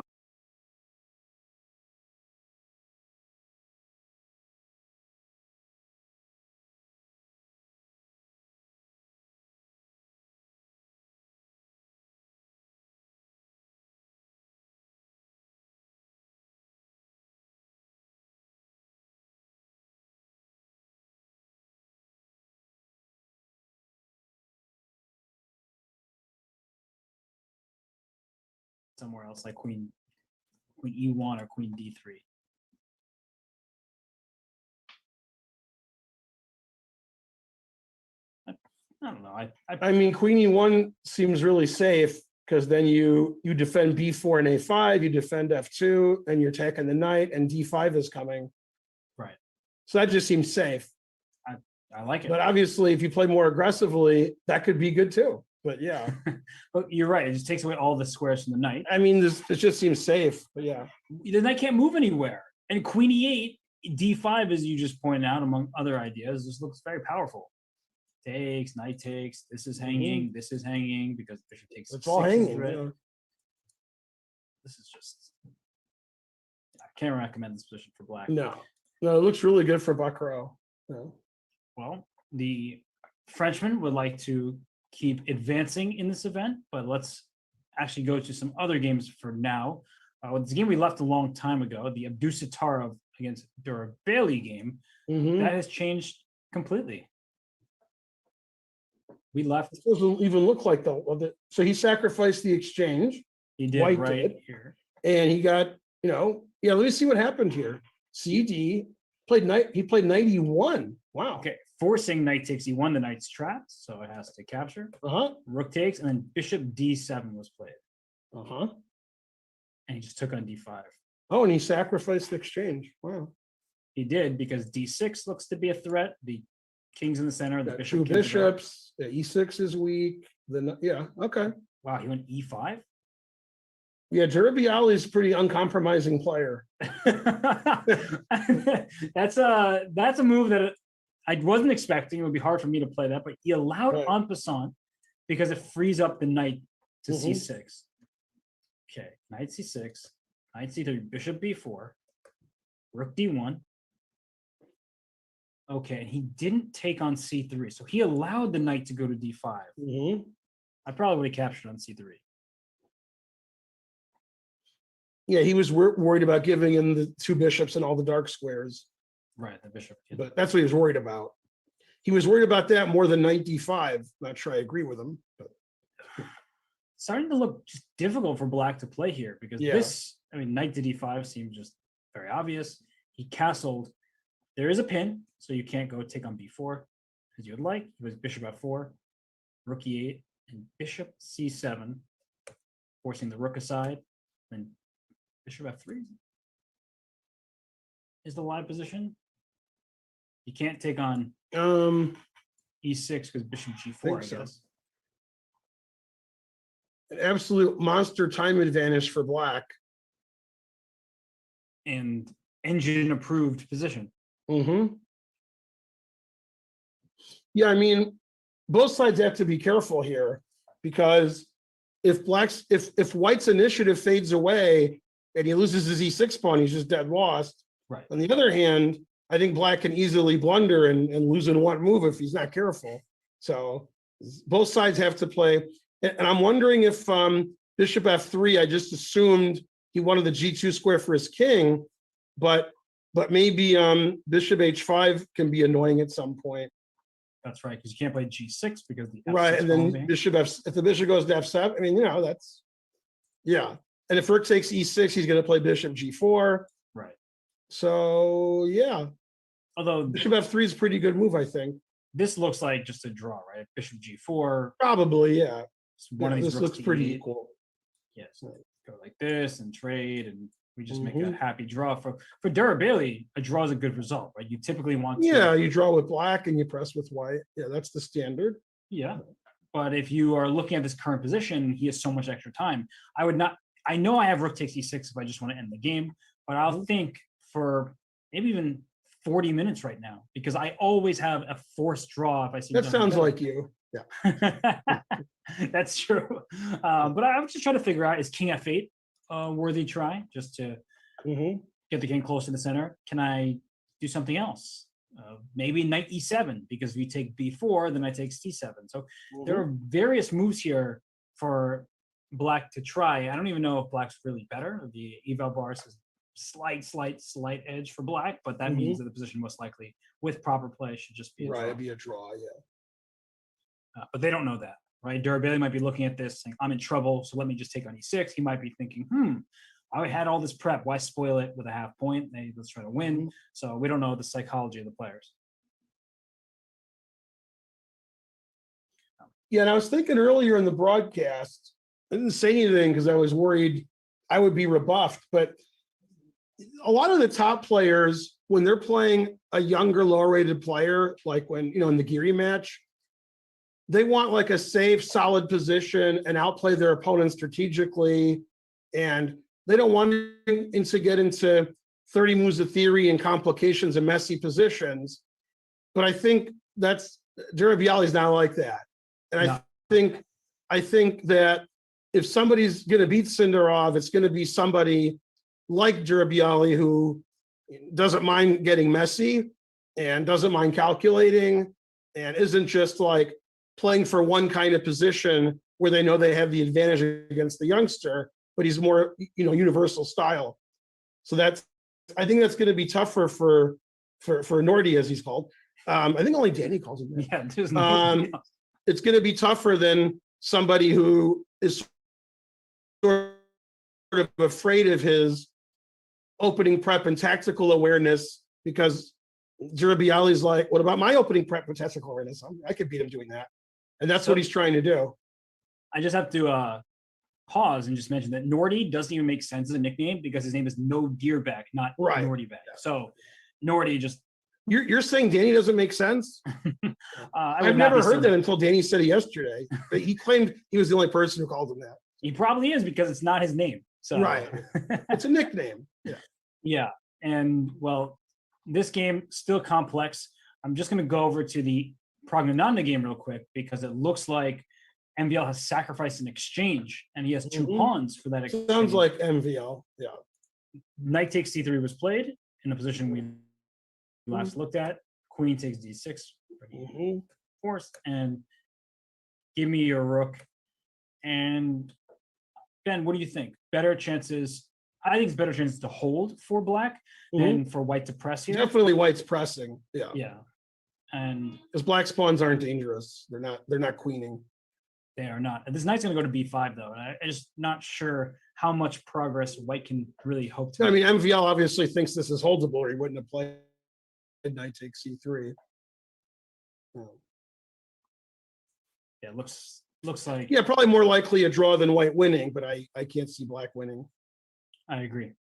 Somewhere else, like queen e1 or queen d3. I don't know. I mean, Queen E1 seems really safe because then you defend B4 and A5, you defend F2, and you're attacking the knight, and D5 is coming. Right. So that just seems safe. I like it. But obviously, if you play more aggressively, that could be good too. But yeah, But you're right. It just takes away all the squares from the knight. I mean, it just seems safe. But yeah, The knight can't move anywhere. And queen e8, d5, as you just pointed out, among other ideas, this looks very powerful. Takes, knight takes. This is hanging. This is hanging because bishop takes. it's all six is hanging. threat. Yeah. This is just. I can't recommend this position for black. No, it looks really good for Buckrow. No. Well, the Frenchman would like to keep advancing in this event, but let's actually go to some other games for now. It's a game we left a long time ago, the Abdusattorov against Durabali game. Mhm. That has changed completely. We left, It doesn't even look like so he sacrificed the exchange, he did White right did. here. and he got, yeah, let me see what happened here. CD played knight, he played knight E1. Wow. Okay, forcing knight takes e1, the knight's trapped, so it has to capture. Uh-huh. Rook takes, and then bishop d7 was played, Uh-huh. and he just took on d5. Oh, and he sacrificed the exchange. Wow. He did because d6 looks to be a threat. The king's in the center, the Got bishop. two gives it up. bishops. The E6 is weak. Yeah, okay. Wow, he went e5. Yeah, Durabali is a pretty uncompromising player. That's a move that I wasn't expecting. It would be hard for me to play that, but he allowed Right. en passant because it frees up the knight to Mhm. c6. Okay, knight c6, knight c3, bishop b4, rook d1. Okay, and he didn't take on c3, so he allowed the knight to go to d5. Mhm. I probably would have captured on c3. Yeah, he was worried about giving him the two bishops and all the dark squares, Right, the bishop. but that's what he was worried about. He was worried about that more than knight D5. Not sure I agree with him, but Starting to look just difficult for black to play here because Yeah. this, I mean, knight to d5 seems just very obvious. He castled. There is a pin, so you can't go take on b4 as you would like. He was bishop f4, rook e8, and bishop c7, forcing the rook aside. Then bishop f3 is the live position. You can't take on e6 because bishop g4, I Think so. guess. an absolute monster time advantage for black. And engine approved position. Mm-hmm. Yeah, I mean, both sides have to be careful here because if white's initiative fades away and he loses his e6 pawn, he's just dead lost. Right. On the other hand, I think black can easily blunder and lose in one move if he's not careful. So both sides have to play. And I'm wondering if bishop f3, I just assumed he wanted the g2 square for his king, but maybe bishop h5 can be annoying at some point. That's right, because you can't play g6 because the F6 Right, and pawn then being- bishop if the bishop goes to f7, I mean, that's, yeah. And if rook takes e6, he's going to play bishop g4. right. So yeah, Although bishop f3 is a pretty good move, I think. this looks like just a draw, right? Bishop g4. Probably, yeah. one of these this rooks looks to pretty E8. equal. Yes, go like this and trade, and we just make a Mhm. happy draw. For Durability, a draw is a good result, right? You typically want to, Yeah, you draw with black and you press with white. Yeah, that's the standard. yeah. But if you are looking at this current position, he has so much extra time. I would not. I know I have rook takes e6 if I just want to end the game, but I'll Mhm. think for maybe even 40 minutes right now because I always have a forced draw if I see. That nothing sounds better. like you. Yeah. That's true. But I was just trying to figure out, is king f8 a worthy try just to Mhm. get the king close to the center? Can I do something else? Maybe knight e7, because if you take b4, then I take c7. So there are various moves here for black to try. I don't even know if black's really better. The eval bar says slight edge for black, but that means that the position most likely with proper play should just be a Right, draw. it'd be a draw. Yeah. But they don't know that, right? Durability might be looking at this saying, I'm in trouble, so let me just take on e6. He might be thinking, I had all this prep. Why spoil it with a half point? Let's try to win. So we don't know the psychology of the players. Yeah, and I was thinking earlier in the broadcast, I didn't say anything because I was worried I would be rebuffed, but a lot of the top players, when they're playing a younger, lower rated player, like when, in the Geary match, they want like a safe, solid position and outplay their opponent strategically. And they don't want to get into 30 moves of theory and complications and messy positions. But I think Durabiali's not like that. And No. I think that if somebody's going to beat Sindarov, it's going to be somebody like Durabiali, who doesn't mind getting messy and doesn't mind calculating and isn't just like playing for one kind of position where they know they have the advantage against the youngster, but he's more, universal style. So I think that's going to be tougher for Nordy, as he's called. I think only Danny calls him that. Yeah, there's no. It's going to be tougher than somebody who is sort of afraid of his opening prep and tactical awareness, because Durabiali's like, what about my opening prep and tactical awareness? I could beat him doing that. And that's what he's trying to do. I just have to pause and just mention that Nordy doesn't even make sense as a nickname because his name is No Deerbeck, not Right. Nordybeck. So Nordy just. You're saying Danny doesn't make sense? I've never heard that until Danny said it yesterday. But he claimed he was the only person who called him that. He probably is, because it's not his name. So right. It's a nickname. Yeah. Yeah. And well, this game still complex. I'm just going to go over to the Praggnanandhaa game real quick, because it looks like MVL has sacrificed an exchange, and he has two pawns for that exchange. Sounds like MVL. Yeah. Knight takes c3 was played in the position we last looked at. Queen takes d6, forced, and give me your rook. And Ben, what do you think? Better chances? I think it's better chances to hold for black than for white to press here. Definitely white's pressing. Yeah. Yeah. And because black pawns aren't dangerous. They're not queening. They are not. This knight's going to go to b5 though, and I'm just not sure how much progress white can really hope to. I mean, MVL obviously thinks this is holdable, or he wouldn't have played knight takes c3. Yeah, looks like. Yeah, probably more likely a draw than white winning, but I can't see black winning. I agree.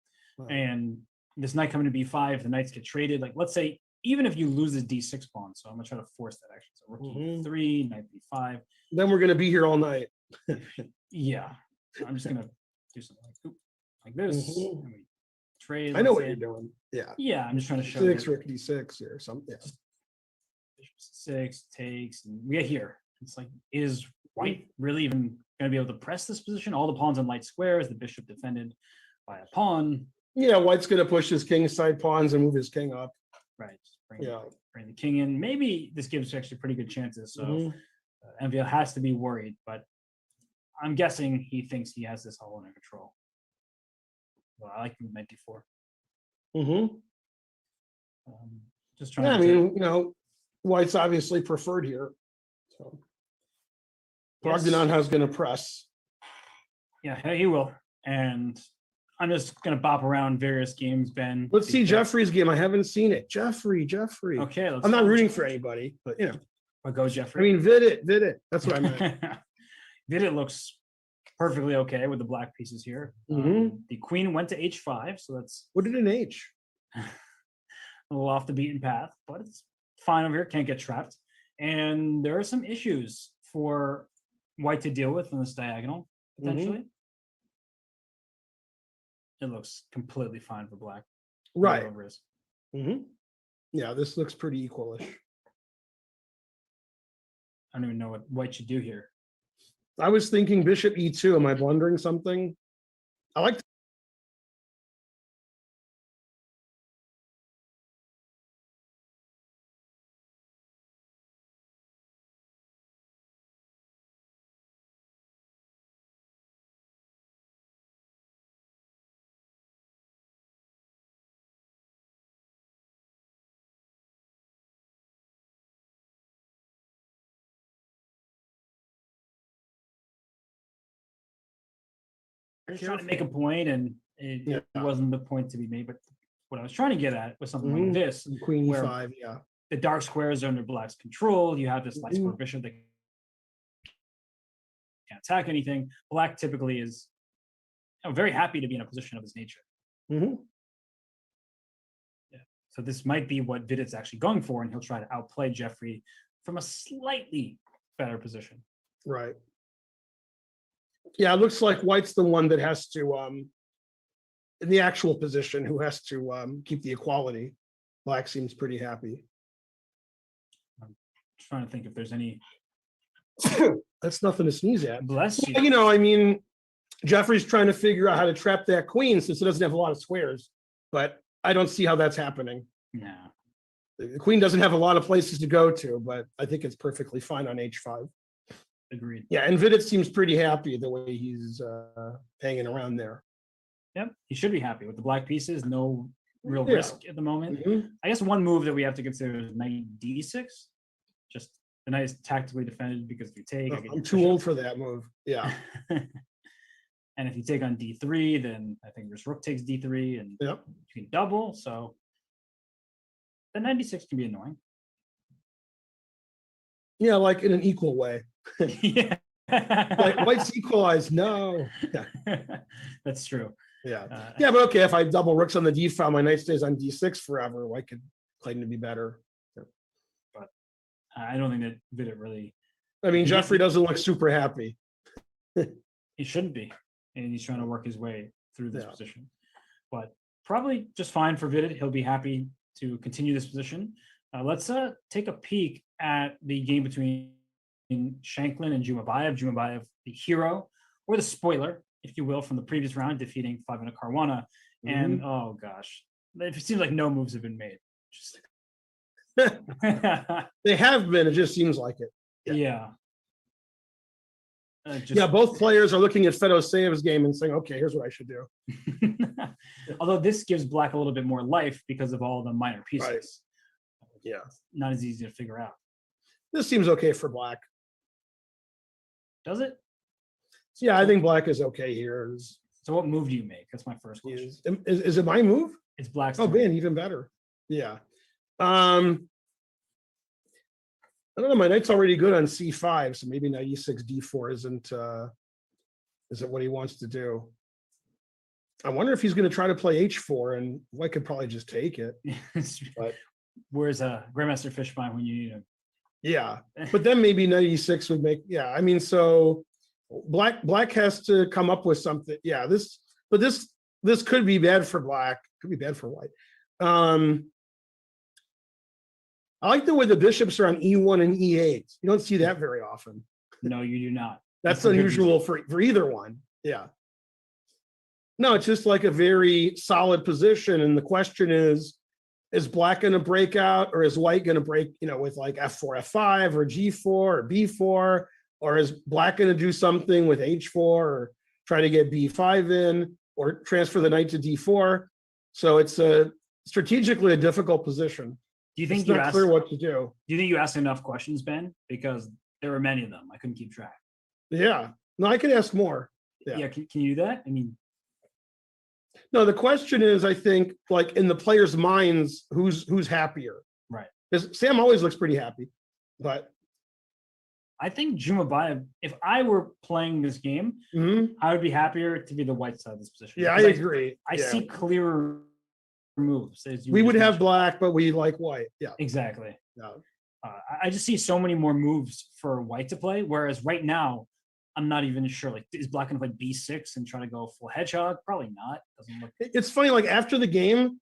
And this knight coming to b5, the knights get traded. Like, let's say even if you lose this d6 pawn, so I'm gonna try to force that action. So rook e3, knight b5. Then we're gonna be here all night. Yeah, so I'm just gonna do something like this. And we trade. I know what you're doing. Yeah. Yeah, I'm just trying to show you. Rook d6 or something. Yeah. Bishop 6 takes, and we get here. It's like, is white really even going to be able to press this position? All the pawns on light squares, the bishop defended by a pawn. Yeah, white's going to push his king side pawns and move his king up. Right. Bring the king in. Maybe this gives actually pretty good chances. So MVL has to be worried, but I'm guessing he thinks he has this all under control. Well, I like knight d4. Just trying. Yeah, I mean, white's obviously preferred here. So Praggnanandhaa's going to press. Yeah, he will. And I'm just going to bop around various games, Ben. Let's see Jeffrey's game. I haven't seen it. Jeffrey. Okay. I'm not rooting for anybody, but But go Jeffrey. I mean, vid it. That's what I meant. Vidit looks perfectly okay with the black pieces here. The queen went to h5, so that's What did an H? a little off the beaten path, but it's fine over here. Can't get trapped. And there are some issues for white to deal with in this diagonal, potentially. It looks completely fine for black. Right. Whatever it is. Yeah, this looks pretty equalish. I don't even know what white should do here. I was thinking bishop e2. Am I blundering something? I like. I was trying to make a point, and it wasn't the point to be made. But what I was trying to get at was something like this: Queen where e5. Yeah. the dark squares are under black's control. You have this light square bishop that can't attack anything. Black typically is very happy to be in a position of his nature. Yeah. So this might be what Vidit's actually going for, and he'll try to outplay Jeffrey from a slightly better position. Right. Yeah, it looks like white's the one that has to, in the actual position, who has to keep the equality. Black seems pretty happy. I'm trying to think if there's any. That's nothing to sneeze at. Bless you. You know, I mean, Jeffrey's trying to figure out how to trap that queen since it doesn't have a lot of squares, but I don't see how that's happening. No. The queen doesn't have a lot of places to go to, but I think it's perfectly fine on h5. Agreed. Yeah, and Vidit seems pretty happy the way he's hanging around there. Yep, he should be happy with the black pieces. No real Yeah. risk at the moment. I guess one move that we have to consider is knight d6. Just the knight is tactically defended because if you take, I get I'm your too bishop. old for that move. Yeah. And if you take on d3, then I think your rook takes d3, and Yep. you can double. So the 96 can be annoying. Yeah, like in an equal way. Yeah. Like white's equalized. No. Yeah. That's true. Yeah. Yeah, but okay, if I double rooks on the d file, my knight stays on d6 forever. White could claim to be better. But I don't think that Vidit really. I mean, Jeffrey doesn't look super happy. He shouldn't be, and he's trying to work his way through this Yeah. position. But probably just fine for Vidit. He'll be happy to continue this position. Let's take a peek at the game between Shanklin and Jumabayev. Jumabayev, the hero or the spoiler, if you will, from the previous round, defeating Flavina Caruana. And oh gosh, it seems like no moves have been made. Just They have been. It just seems like it. yeah. Yeah, both players are looking at Fedoseyev's game and saying, okay, here's what I should do. Although this gives black a little bit more life because of all the minor pieces. Right. Yeah. Not as easy to figure out. This seems okay for black. Does it? Yeah, I think black is okay here. So what move do you make? That's my first question. Is it my move? It's black's Oh, turn. man, even better. Yeah. I don't know. My knight's already good on c5, so maybe knight e6, d4 isn't what he wants to do. I wonder if he's going to try to play h4, and white could probably just take it. But where's Grandmaster Fishbone when you need him? yeah, but then maybe knight e6 would make. Yeah, I mean, so black has to come up with something. Yeah, this could be bad for black. Could be bad for white. I like the way the bishops are on e1 and e8. You don't see that very often. No, you do not. That's unusual for either one. Yeah. No, it's just like a very solid position. And the question is black going to break out, or is white going to break, with like f4, f5 or g4 or b4, or is black going to do something with h4 or try to get b5 in or transfer the knight to d4? So it's strategically a difficult position. Do you think it's not clear what to do? Do you think you asked enough questions, Ben? Because there were many of them. I couldn't keep track. Yeah. No, I can ask more. Yeah. Can you do that? I mean, no, the question is, I think, like in the players' minds, who's happier? Right. Because Sam always looks pretty happy, but I think Jumabayev, if I were playing this game, Mhm. I would be happier to be the white side of this position. Yeah, I because agree. I Yeah. see clearer moves. As you We just would have mentioned. black, but we like white. Yeah. Exactly. Yeah. I just see so many more moves for white to play. Whereas right now, I'm not even sure. Like, is black going to play B6 and try to go full hedgehog? Probably not. Doesn't look. It's funny, like after the game,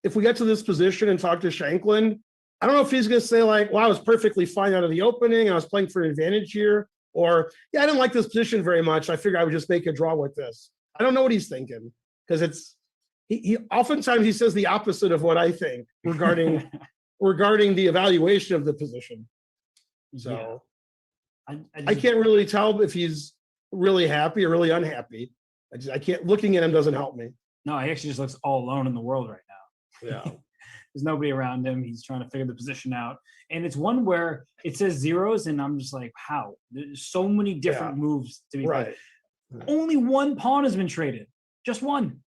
if we get to this position and talk to Shanklin, I don't know if he's going to say like, "Well, I was perfectly fine out of the opening. I was playing for an advantage here," or "Yeah, I didn't like this position very much. I figured I would just make a draw with this." I don't know what he's thinking because he oftentimes he says the opposite of what I think regarding the evaluation of the position. So I can't really tell if he's really happy or really unhappy. I can't. Looking at him doesn't help me. No, he actually just looks all alone in the world right now. Yeah. There's nobody around him. He's trying to figure the position out. And it's one where it says zeros, and I'm just like, how? There's so many different moves to be played. Right. Only one pawn has been traded. Just one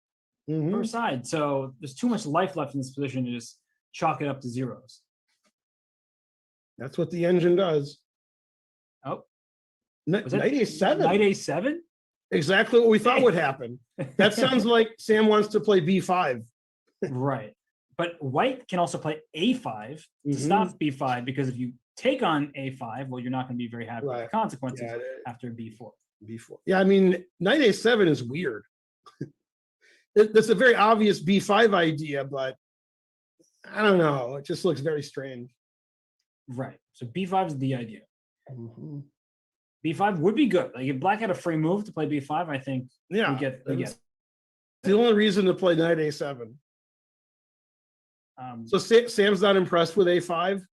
Mhm. per side. So there's too much life left in this position to just chalk it up to zeros. That's what the engine does. Oh, Knight was that A7. Knight A7? Exactly what we thought would happen. That sounds like Sam wants to play B5. Right. But white can also play A5 to Mhm. stop B5, because if you take on A5, well, you're not going to be very happy with Right. the consequences Yeah, after B4. B4. Yeah, I mean, Knight A7 is weird. It's a very obvious B5 idea, but I don't know. It just looks very strange. Right. So B5 is the idea. Mhm. B5 would be good. Like if black had a free move to play B5, I think Yeah, we get that's the only reason to play Knight A7. So Sam's not impressed with A5.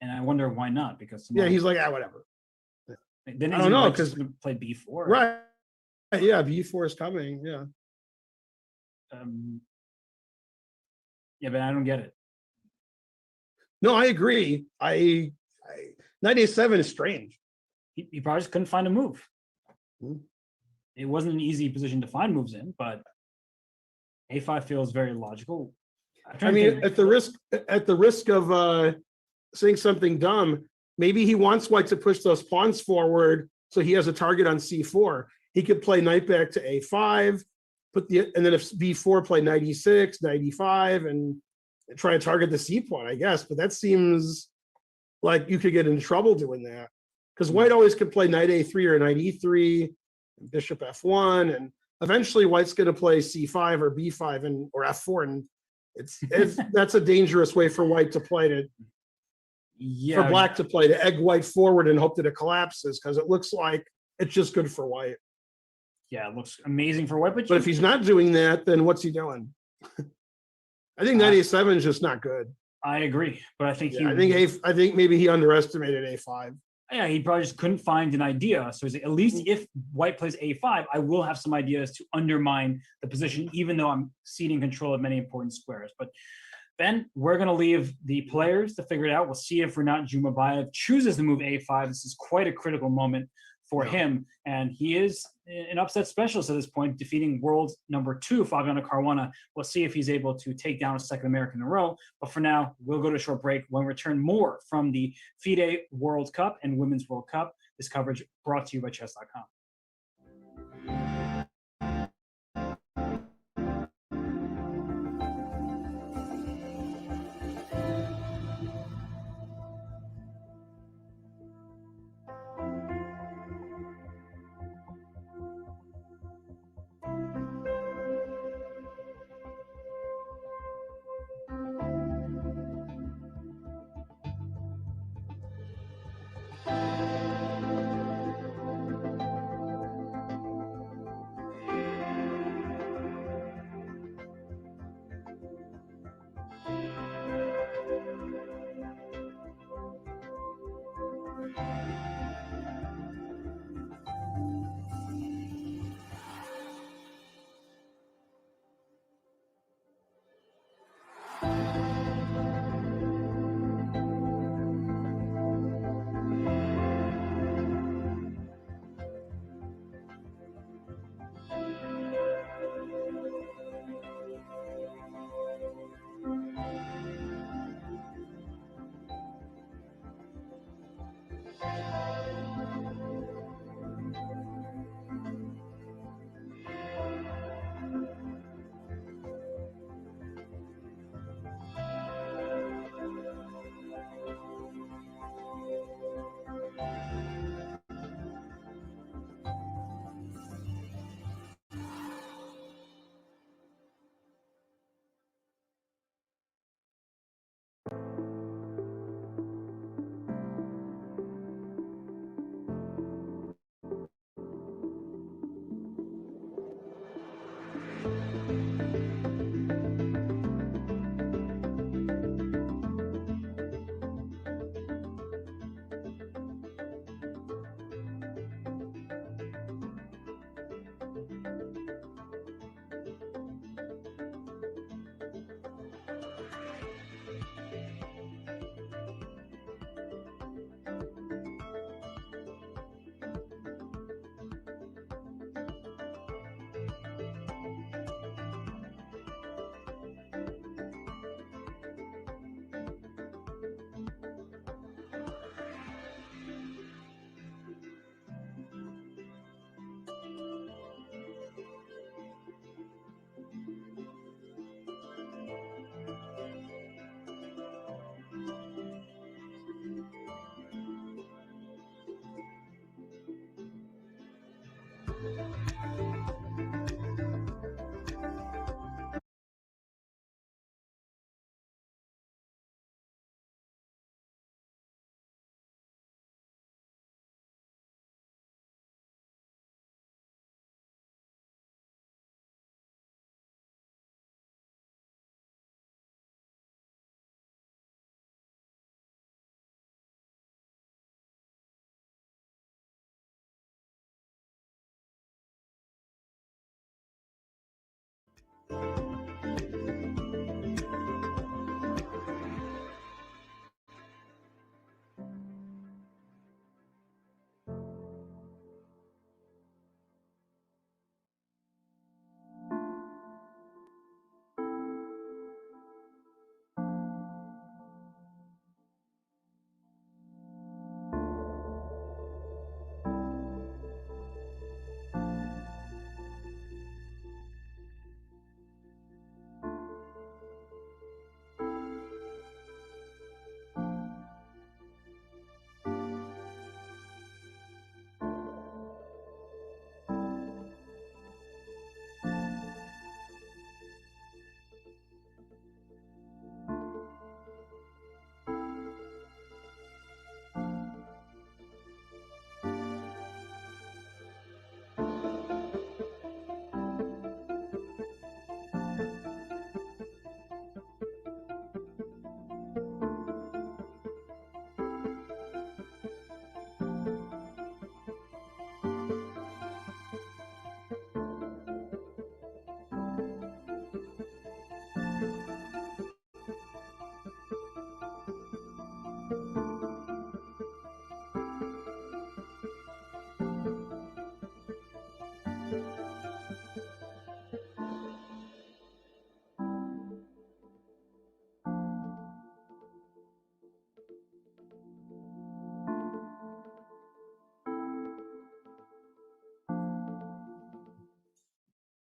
and I wonder why not, because Yeah, he's like, whatever. then I don't know, because play B4. Right. Yeah, B4 is coming. Yeah. Yeah, but I don't get it. No, I agree. Knight A7 is strange. He probably just couldn't find a move. Hmm. It wasn't an easy position to find moves in, but A5 feels very logical. I mean, at the risk of saying something dumb, maybe he wants white to push those pawns forward so he has a target on C4. He could play knight back to A5, and then if B4 play knight E6, knight E5, and try to target the C pawn, I guess. But that seems like you could get in trouble doing that, because white always could play knight A3 or knight E3, bishop F1, and eventually white's going to play C5 or B5 or F4, and that's a dangerous way for white to play for black to play, to egg white forward and hope that it collapses, because it looks like it's just good for white. Yeah, it looks amazing for white, but if he's not doing that, then what's he doing? I think knight A7 is just not good. I agree, but I think I think maybe he underestimated A5. Yeah, he probably just couldn't find an idea. So he's like, at least if white plays A5, I will have some ideas to undermine the position, even though I'm ceding control of many important squares. But Ben, we're going to leave the players to figure it out. We'll see if Rinat Jumabayev chooses to move A5. This is quite a critical moment for him. And he is an upset specialist at this point, defeating world number 2, Fabiano Caruana. We'll see if he's able to take down a second American in a row. But for now, we'll go to a short break. When we return, more from the FIDE World Cup and Women's World Cup. This coverage brought to you by chess.com.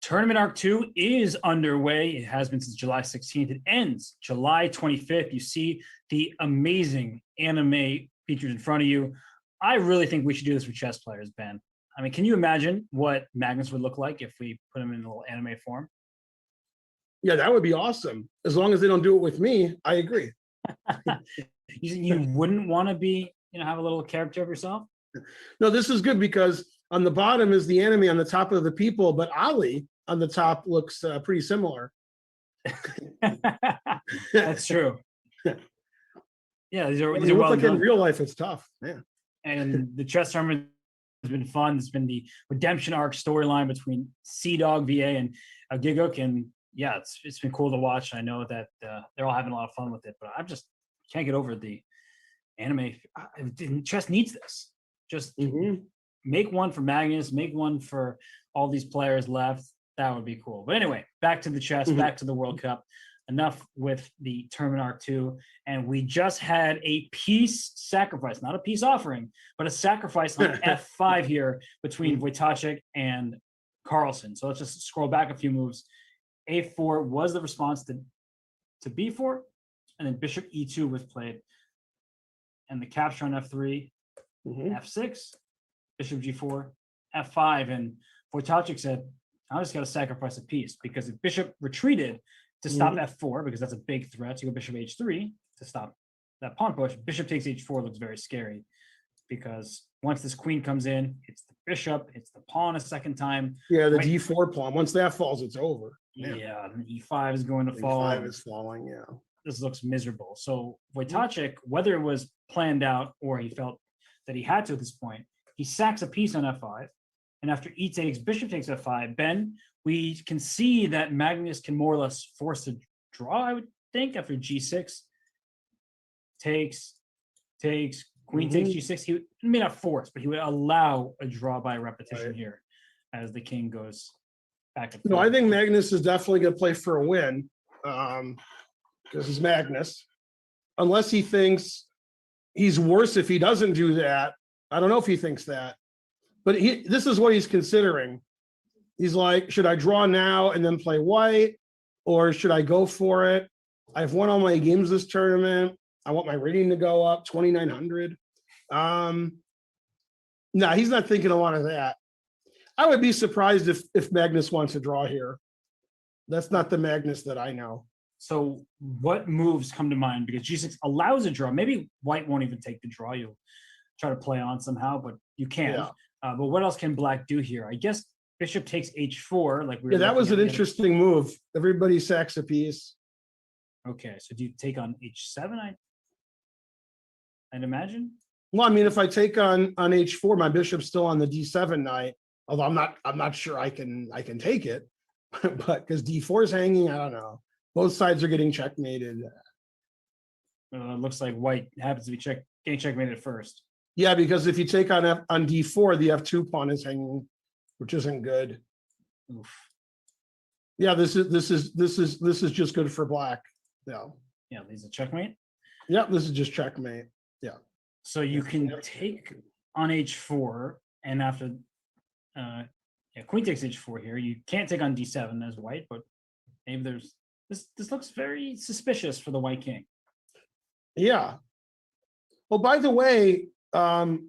Tournament Arc 2 is underway. It has been since July 16th. It ends July 25th. You see the amazing anime featured in front of you. I really think we should do this with chess players, Ben. I mean, can you imagine what Magnus would look like if we put him in a little anime form? Yeah, that would be awesome. As long as they don't do it with me, I agree. You wouldn't want to be, have a little character of yourself? No, this is good because on the bottom is the anime, on the top of the people, but Ali on the top looks pretty similar. That's true. Yeah, these are well like in real life. It's tough. Yeah. And the chess tournament has been fun. It's been the redemption arc storyline between Sea Dog VA and Giguk, and yeah, it's been cool to watch. I know that they're all having a lot of fun with it, but I just can't get over the anime. Chess needs this. Just make one for Magnus, make one for all these players left. That would be cool. But anyway, back to the chess, back to the World Cup. Enough with the Tournament Arc 2. And we just had a peace sacrifice, not a peace offering, but a sacrifice on F5 here between Wojtaszek and Carlsen. So let's just scroll back a few moves. A4 was the response to B4, and then Bishop E2 was played. And the capture on F3, F6, Bishop G4, F5, and Wojtaszek said, I just got to sacrifice a piece, because if Bishop retreated to stop F4, because that's a big threat, to go Bishop H3 to stop that pawn push, Bishop takes H4 looks very scary. because once this queen comes in, it's the bishop, it's the pawn a second time. Yeah, the White- D4 pawn. Once that falls, it's over. Yeah, and E5 is going to I think fall. 5 is falling. Yeah. This looks miserable. So Wojtaszek, whether it was planned out or he felt that he had to at this point, he sacks a piece on F5. And after E takes, bishop takes F5, Ben, we can see that Magnus can more or less force a draw, I would think, after G6. Takes, queen takes G6. He may not force, but he would allow a draw by repetition Right. here as the king goes back and No, forth. I think Magnus is definitely going to play for a win because he's Magnus. Unless he thinks he's worse if he doesn't do that. I don't know if he thinks that. But this is what he's considering. He's like, should I draw now and then play white? Or should I go for it? I've won all my games this tournament. I want my rating to go up 2,900. No, he's not thinking a lot of that. I would be surprised if Magnus wants to draw here. That's not the Magnus that I know. So what moves come to mind? Because G6 allows a draw. Maybe white won't even take the draw. You'll try to play on somehow, but you can't. Yeah. But what else can black do here? I guess bishop takes H4. Like we were Yeah, that looking was at an the other- interesting move. Everybody sacks a piece. Okay, so do you take on H7? I'd imagine. Well, I mean, if I take on H4, my bishop's still on the D7 knight. Although I'm not sure I can take it, but because D4 is hanging, I don't know. Both sides are getting checkmated. It looks like white happens to be getting checkmated first. Yeah, because if you take on D4, the F2 pawn is hanging, which isn't good. Oof. Yeah, this is just good for black. Yeah. Yeah, these a checkmate. Yep, this is just checkmate. So you can Yep. take on H4, and after queen takes H4 here. You can't take on D7 as white, but maybe there's this looks very suspicious for the white king. Yeah. Well, by the way, oh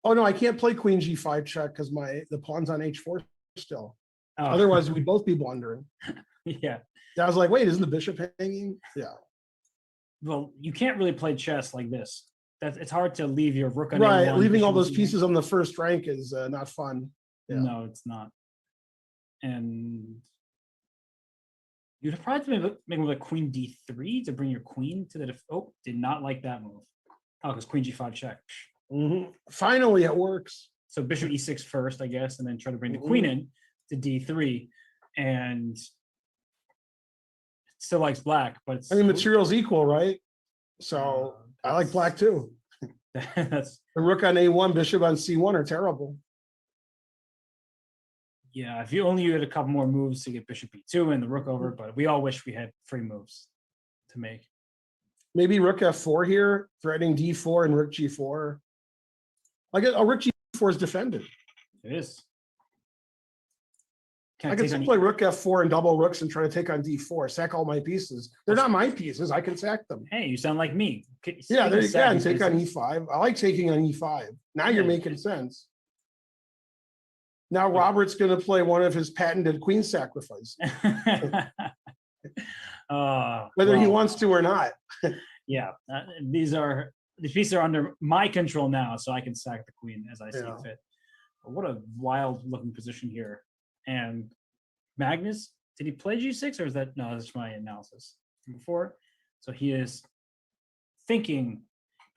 no, I can't play Queen G5 check because the pawn's on H4 still. Oh, Otherwise, we'd both be blundering. yeah. I was like, wait, isn't the bishop hanging? Yeah. Well, you can't really play chess like this. It's hard to leave your rook on Right. A1, Leaving all bishop those on C1. pieces on the first rank is not fun. Yeah. No, it's not. And you'd probably make move like Queen D3 to bring your queen to the oh, did not like that move. Oh, because Queen G5 check. Mhm. Finally, it works. So Bishop E6 first, I guess, and then try to bring the Mhm. queen in to D3, and still likes black, but it's I mean, material's equal, right? So I like black too. that's The rook on A1, bishop on C1 are terrible. yeah. If you only had a couple more moves to get Bishop E2 and the rook over, but we all wish we had free moves to make. Maybe rook F4 here, threatening D4 and rook G4. I get a rook G4 is defended. It is. I Can can take still on play rook F4 and double rooks and try to take on D4, sack all my pieces. They're not my pieces. I can sack them. Hey, you sound like me. Yeah, there you go. And Second take on pieces. E5. I like taking on E5. Now you're Yeah. making sense. Now Robert's going to play one of his patented queen sacrifices, whether he well, wants to or not. yeah, these pieces are under my control now, so I can sack the queen as I see Yeah. fit. But what a wild looking position here. And Magnus, did he play G6 or is that no? That's my analysis before. So he is thinking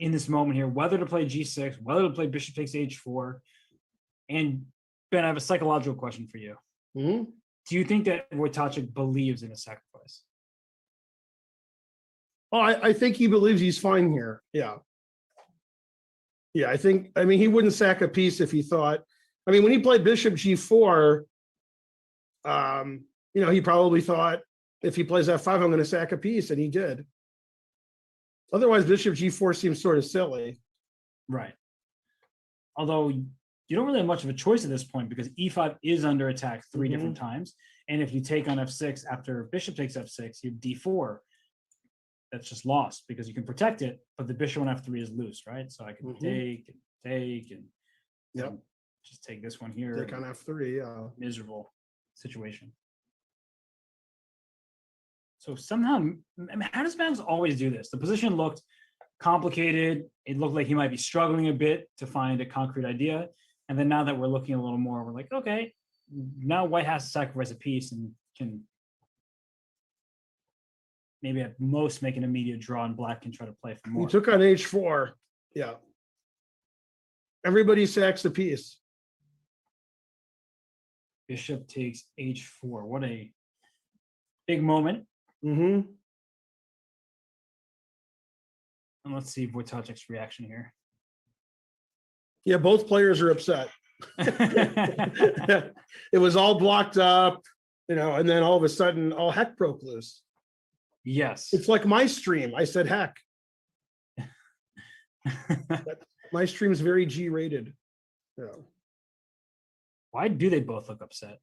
in this moment here whether to play G6, whether to play Bishop takes H4. And Ben, I have a psychological question for you. Mhm. Do you think that Wojtaszek believes in a sacrifice? Oh, I think he believes he's fine here. Yeah. Yeah, I mean, he wouldn't sack a piece if he thought, I mean, when he played Bishop G4, he probably thought if he plays F5, I'm going to sack a piece, and he did. Otherwise, Bishop G4 seems sort of silly. Right. Although you don't really have much of a choice at this point because E5 is under attack 3 different times. And if you take on F6 after Bishop takes F6, you have D4. That's just lost because you can protect it, but the Bishop on F3 is loose, right? So I can take and Yep. just take this one here. Take on F3, yeah. Miserable situation. So somehow, I mean, how does Magnus always do this? The position looked complicated. It looked like he might be struggling a bit to find a concrete idea. And then now that we're looking a little more, we're like, okay, now white has to sacrifice a piece and can maybe at most make an immediate draw, and black can try to play for He more. took on h4. Yeah. Everybody sacks the piece. Bishop takes h4. What a big moment. Mm-hmm. And let's see Wojtaszek's reaction here. Yeah, both players are upset. It was all blocked up, and then all of a sudden, all heck broke loose. Yes. It's like my stream. I said heck. My stream's very G-rated. Yeah. Why do they both look upset?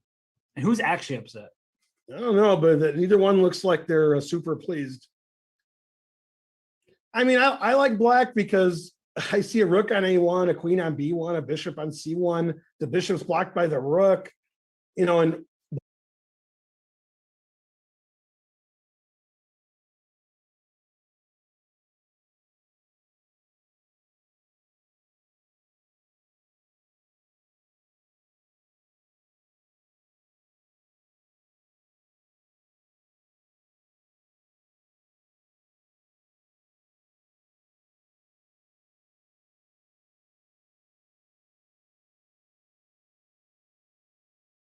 And who's actually upset? I don't know, but neither one looks like they're super pleased. I mean, I like black because I see a rook on A1, a queen on B1, a bishop on C1. The bishop's blocked by the rook, and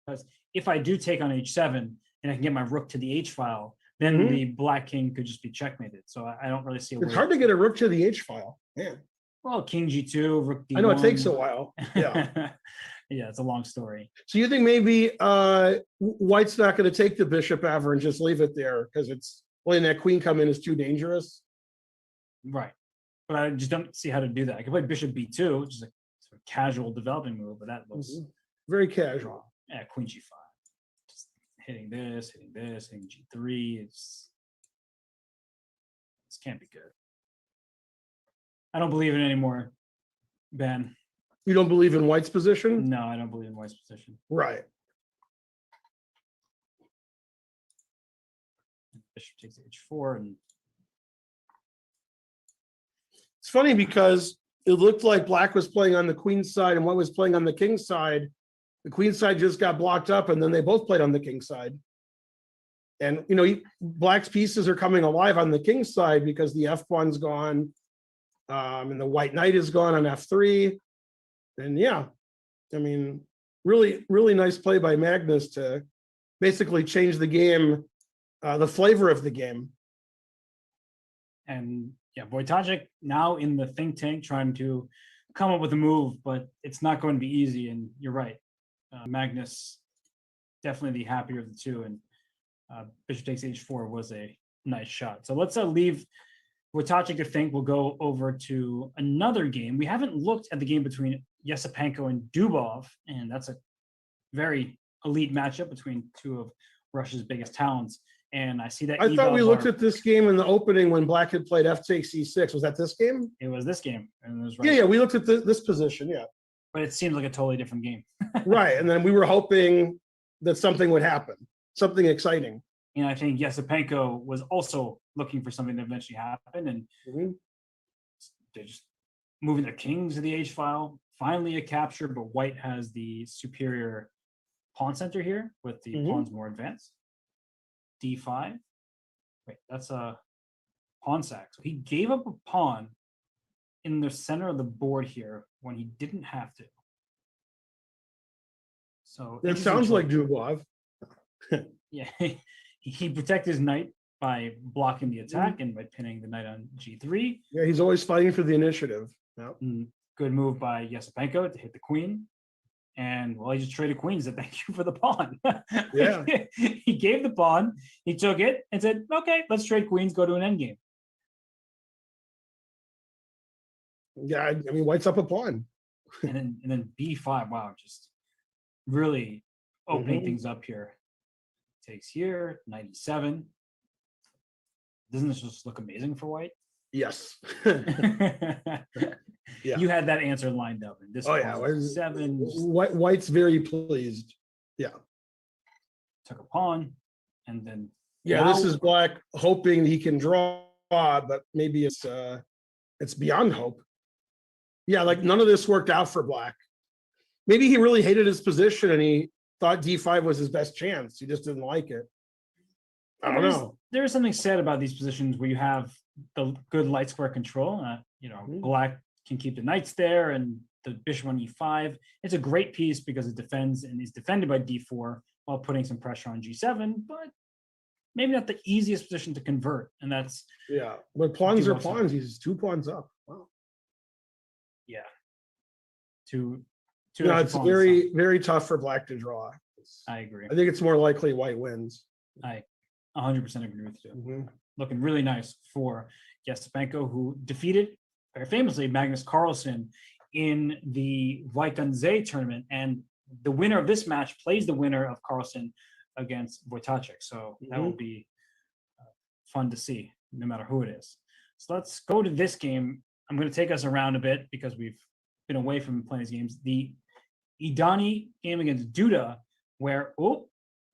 Because if I do take on h7 and I can get my rook to the h file, then Mhm. the black king could just be checkmated. So I don't really see a it's way. hard to get a rook to the H file. Man, Well, king g2, rook d1. I know it takes a while. Yeah. Yeah, it's a long story. So you think maybe White's not going to take the bishop ever and just leave it there because it's letting that queen come in is too dangerous? Right. But I just don't see how to do that. I could play bishop b2, which is a sort of casual developing move, but that looks Very casual. yeah, queen g5. Just hitting this, hitting g3. This can't be good. I don't believe it anymore, Ben. You don't believe in White's position? No, I don't believe in White's position. Right. Bishop takes h4, and It's funny because it looked like black was playing on the queen side and White was playing on the king side. The queen side just got blocked up and then they both played on the king side. And, black's pieces are coming alive on the king side because the f pawn's gone and the white knight is gone on f3. And yeah, I mean, really, really nice play by Magnus to basically change the game, the flavor of the game. And yeah, Wojtaszek now in the think tank trying to come up with a move, but it's not going to be easy. And you're right, Magnus definitely the happier of the two, and bishop takes h4 was a nice shot. So let's leave Wojtaszek to think. We'll go over to another game. We haven't looked at the game between Yasipenko and Dubov, and that's a very elite matchup between two of Russia's biggest talents. And I see that I thought we Evald looked are- at this game in the opening when black had played f takes e6. Was that this game? it was this game, and it was right. Yeah, we looked at this position. Yeah, But it seems like a totally different game. right. And then we were hoping that something would happen, something exciting. And I think Yasipenko was also looking for something to eventually happen, and Mhm. they're just moving their kings to the h file. Finally, a capture, but White has the superior pawn center here with the Mhm. pawns more advanced. d5. Wait, that's a pawn sack. So he gave up a pawn in the center of the board here when he didn't have to. So That interesting sounds choice. like Dubov. Yeah, he protected his knight by blocking the attack Mm-hmm. and by pinning the knight on g3. Yeah, he's always fighting for the initiative. Yeah. Good move by Yasipenko to hit the queen. And well, he just traded queens. And thank you for the pawn. Yeah. He gave the pawn, he took it and said, okay, let's trade queens, go to an endgame. Yeah, I mean, White's up a pawn. And then b5. Wow, just really opening Mhm. things up here. Takes here, 97. Doesn't this just look amazing for White? Yes. Yeah. You had that answer lined up. And this Oh, yeah. pawn is 7 just White's very pleased. took a pawn, and then Yeah, this now- is black hoping he can draw, but maybe it's it's beyond hope. Yeah, like none of this worked out for Black. Maybe he really hated his position and he thought D5 was his best chance. He just didn't like it. I don't know. There is something said about these positions where you have the good light square control. Black can keep the knights there and the bishop on E5. It's a great piece because it defends and is defended by D4 while putting some pressure on G7, but maybe not the easiest position to convert. And that's But pawns do are upside. pawns. He's 2 pawns up. Wow. two. It's very, very tough for Black to draw. I agree. I think it's more likely White wins. I 100% agree with you. Mhm. Looking really nice for Yastepenko, who defeated very famously Magnus Carlsen in the Vaikanze tournament. And the winner of this match plays the winner of Carlsen against Wojtaszek. So that will be fun to see, no matter who it is. So let's go to this game. I'm going to take us around a bit because we've been away from playing these games. The Idani game against Duda, where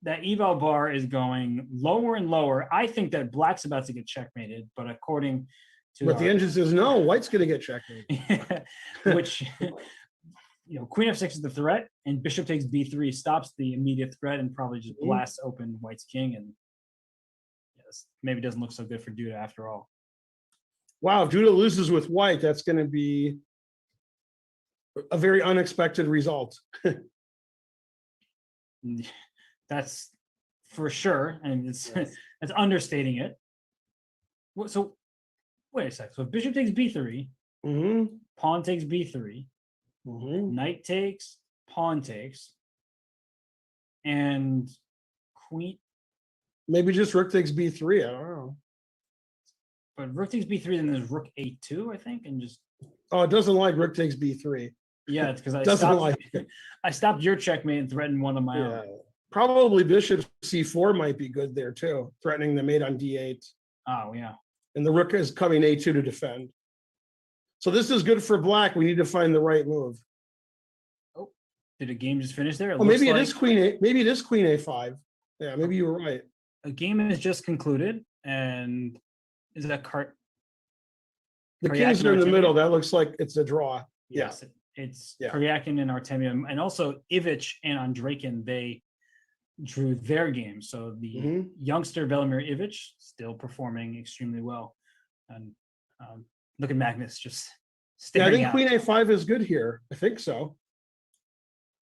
that eval bar is going lower and lower. I think that Black's about to get checkmated, but according to But the engine says no, White's going to get checkmated. which Queen F6 is the threat, and Bishop takes B3 stops the immediate threat and probably just blasts open White's king, and maybe doesn't look so good for Duda after all. Wow, if Duda loses with White, that's going to be a very unexpected result. That's for sure, and it's that's understating it. So wait a sec. So Bishop takes B3, pawn takes B3, knight takes, pawn takes, and queen. Maybe just Rook takes B3. I don't know. But Rook takes B3, then there's Rook A2, I think, and just. Oh, it doesn't like Rook takes B3. Yeah, it's because I I stopped your checkmate and threatened one of my own. Probably Bishop C4 might be good there too, threatening the mate on D8. Oh, yeah. And the Rook is coming A2 to defend. So this is good for Black. We need to find the right move. Oh, did a game just finish there? Maybe it is Queen A. Maybe it is Queen A5. Yeah, maybe you were right. A game has just concluded, and is that card? The kings are in the middle. That looks like it's a draw. Yes, it's Karyakin and Artemian, and also Ivic and Andreykin. They drew their game. So the youngster Velimir Ivic still performing extremely well, and look at Magnus just staring. I think out. Queen A5 is good here. I think so.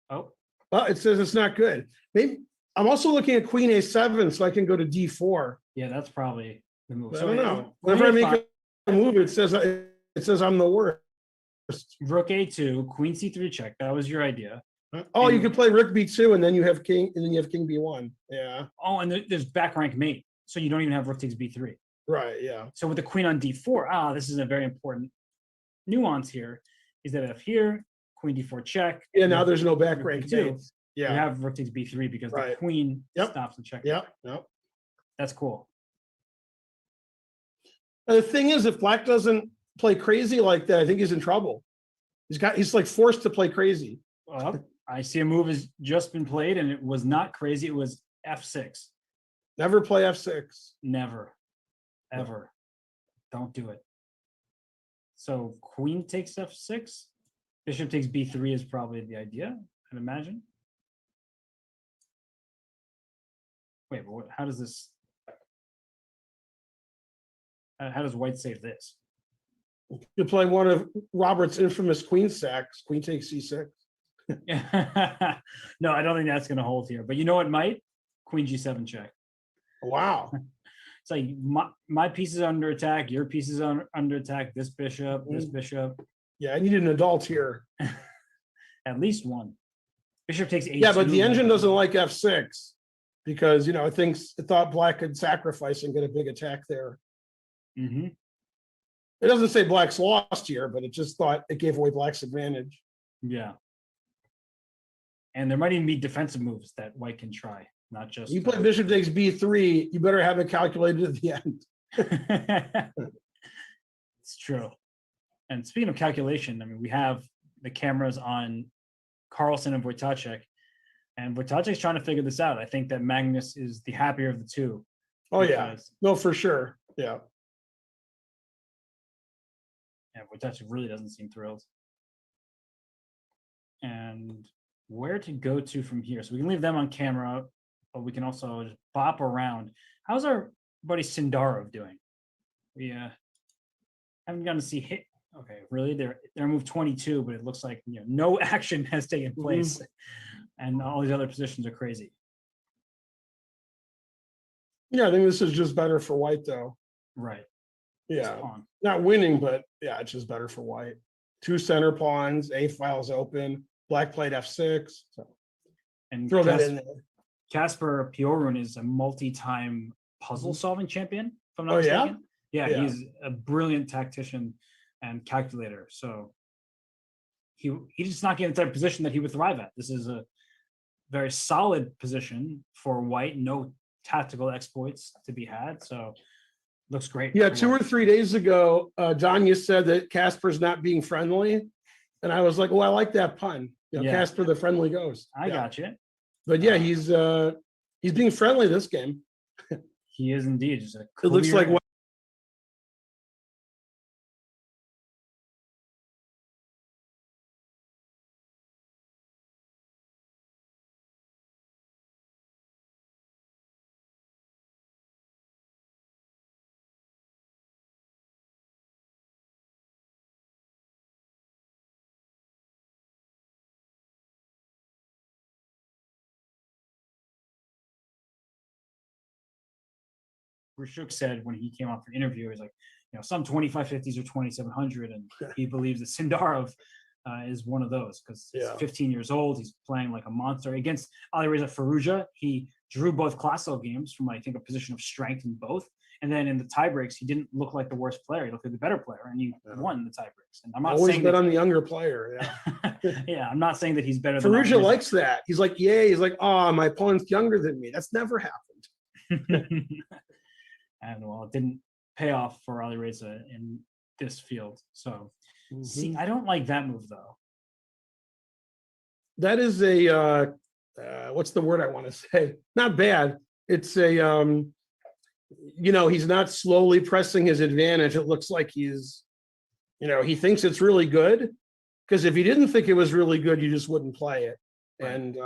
Oh, well, it says it's not good. Maybe I'm also looking at Queen A7, so I can go to D4. Yeah, that's probably the move. I don't know. Whenever I make a move, it says I'm the worst. Rook A2, Queen C3 check. That was your idea. Oh, and you could play Rook B2, and then you have King, and then you have King B1. Yeah. Oh, and there's back rank mate, so you don't even have Rook takes B3. Right. Yeah. So with the Queen on D4, this is a very important nuance here. Is that if here Queen D4 check. Yeah. Now there's no back rank mate. Yeah. You have Rook takes B3 because the Queen stops the check. Yep. Yep. That's cool. And the thing is, if Black doesn't play crazy like that, I think he's in trouble. He's like forced to play crazy. Well, I see a move has just been played, and it was not crazy. It was F6. Never play F6. Never, ever. Don't do it. So Queen takes F6. Bishop takes B3 is probably the idea, I'd imagine. Wait, but how does this? How does White save this? You play one of Robert's infamous queen sacks. Queen takes C6. No, I don't think that's going to hold here. But you know what might? Queen G7 check. Wow. It's like my piece is under attack. Your piece is under attack. This bishop, this bishop. Yeah, I need an adult here. At least one. Bishop takes A2. Yeah, but the engine doesn't like F6 because, it thought Black could sacrifice and get a big attack there. Mm-hmm. It doesn't say Black's lost here, but it just thought it gave away Black's advantage. Yeah. And there might even be defensive moves that White can try, not just. You play Bishop takes B3, you better have it calculated at the end. It's true. And speaking of calculation, I mean, we have the cameras on Carlsen and Wojtaszek, and Wojtaszek's trying to figure this out. I think that Magnus is the happier of the two. Oh, yeah. No, for sure. Yeah. Yeah, Wojtaszek really doesn't seem thrilled. And where to go to from here? So we can leave them on camera, but we can also just bop around. How's our buddy Sindarov doing? We haven't gotten to see hit. Okay, really? They're move 22, but it looks like no action has taken place, and all these other positions are crazy. Yeah, I think this is just better for white, though. Right. Yeah, Pawn. not winning, but yeah, it's just better for white. 2 center pawns, A file's open, black played F6. So And throw that in there. Casper Piorun is a multi-time puzzle-solving champion, if I'm not Oh, yeah? mistaken. Yeah, Yeah. he's a brilliant tactician and calculator. So he's just not getting into that position that he would thrive at. This is a very solid position for white. No tactical exploits to be had. So looks great. Yeah, for 2 or white. 3 days ago, Danya said that Casper's not being friendly. And I was like, well, I like that pun. Yeah. Casper the friendly ghost. I Yeah. got you. But yeah, he's being friendly this game. He is indeed just a It looks like clear- Rashuk said when he came off the interview, he was like, some 2550s or 2700, and he believes that Sindarov is one of those because he's Yeah. 15 years old. He's playing like a monster against Alireza Firouzja. He drew both Classical games from, I think, a position of strength in both. And then in the tie breaks, he didn't look like the worst player. He looked like the better player, and he won the tie breaks. And I'm not Always saying bet that, on the younger player. Yeah. yeah, I'm not saying that he's better than Firouzja Alireza. likes that. He's like, yay. He's like, oh, my opponent's younger than me. That's never happened. And well, it didn't pay off for Alireza in this field. So see, I don't like that move though. That is a what's the word I want to say? Not bad. It's a he's not slowly pressing his advantage. It looks like he's he thinks it's really good, because if he didn't think it was really good, you just wouldn't play it. Right. And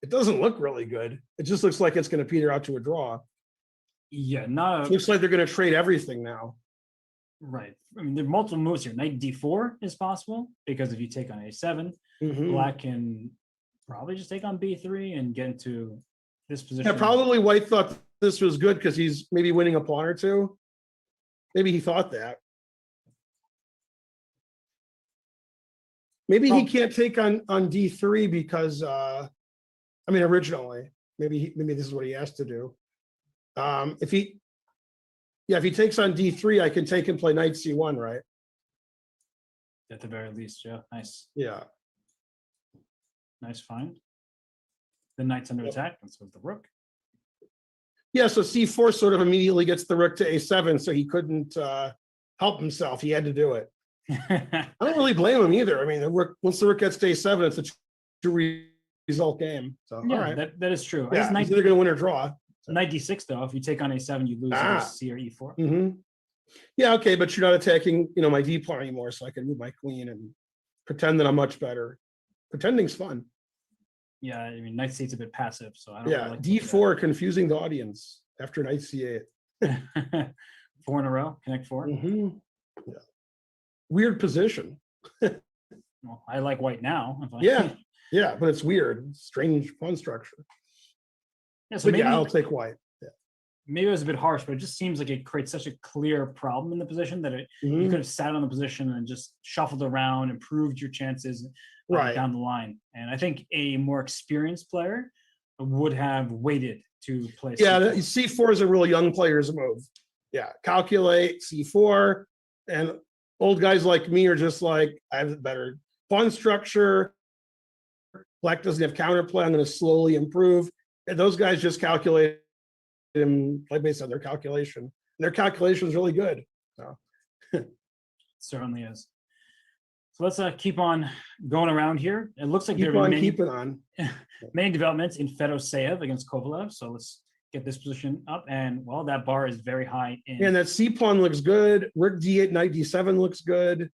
it doesn't look really good. It just looks like it's going to peter out to a draw. Yeah, It not a, looks like they're going to trade everything now. right. I mean, there are multiple moves here. Knight d4 is possible because if you take on a7, Mhm. black can probably just take on b3 and get into this position. Yeah, probably white thought this was good because he's maybe winning a pawn or two. Maybe he thought that. Maybe he can't take on d3 because originally maybe this is what he has to do. If he takes on d3, I can take and play knight c1, right? At the very least, yeah. Nice. Yeah. Nice find. The knight's under Yep. attack, and so is the rook. Yeah, so c4 sort of immediately gets the rook to a7, so he couldn't help himself. He had to do it. I don't really blame him either. I mean, once the rook gets to a7, it's a two-result game. So Yeah, all right. that is true. I Yeah, guess he's knight, either going to win or draw. knight d6 though. If you take on a7, you lose against c or e4. Hmm. Yeah, okay, but you're not attacking, my d pawn anymore, so I can move my queen and pretend that I'm much better. Pretending's fun. Yeah, I mean, knight c8's a bit passive, so I don't Yeah, really like d4 confusing the audience after knight c8. that. 4 in a row, connect 4. Mhm. Yeah. Weird position. Well, I like white now. if I- Yeah, yeah, but it's weird, strange pawn structure. yeah. So But maybe yeah, I'll take white. maybe it was a bit harsh, but it just seems like it creates such a clear problem in the position that you Mhm. could have sat on the position and just shuffled around, improved your chances Right. down the line. And I think a more experienced player would have waited to play. Yeah, C4. c4 is a real young player's move. Yeah, calculate c4, and old guys like me are just like, I have a better pawn structure. Black doesn't have counterplay. I'm going to slowly improve. And those guys just calculate and play based on their calculation. And their calculation is really good. So, Certainly is. So let's keep on going around here. It looks like there keep are on many, keeping on. many developments in Fedoseev against Kovalev. So let's get this position up. And well, that bar is very high in. And that C pawn looks good. Rook D8, knight D7 looks good.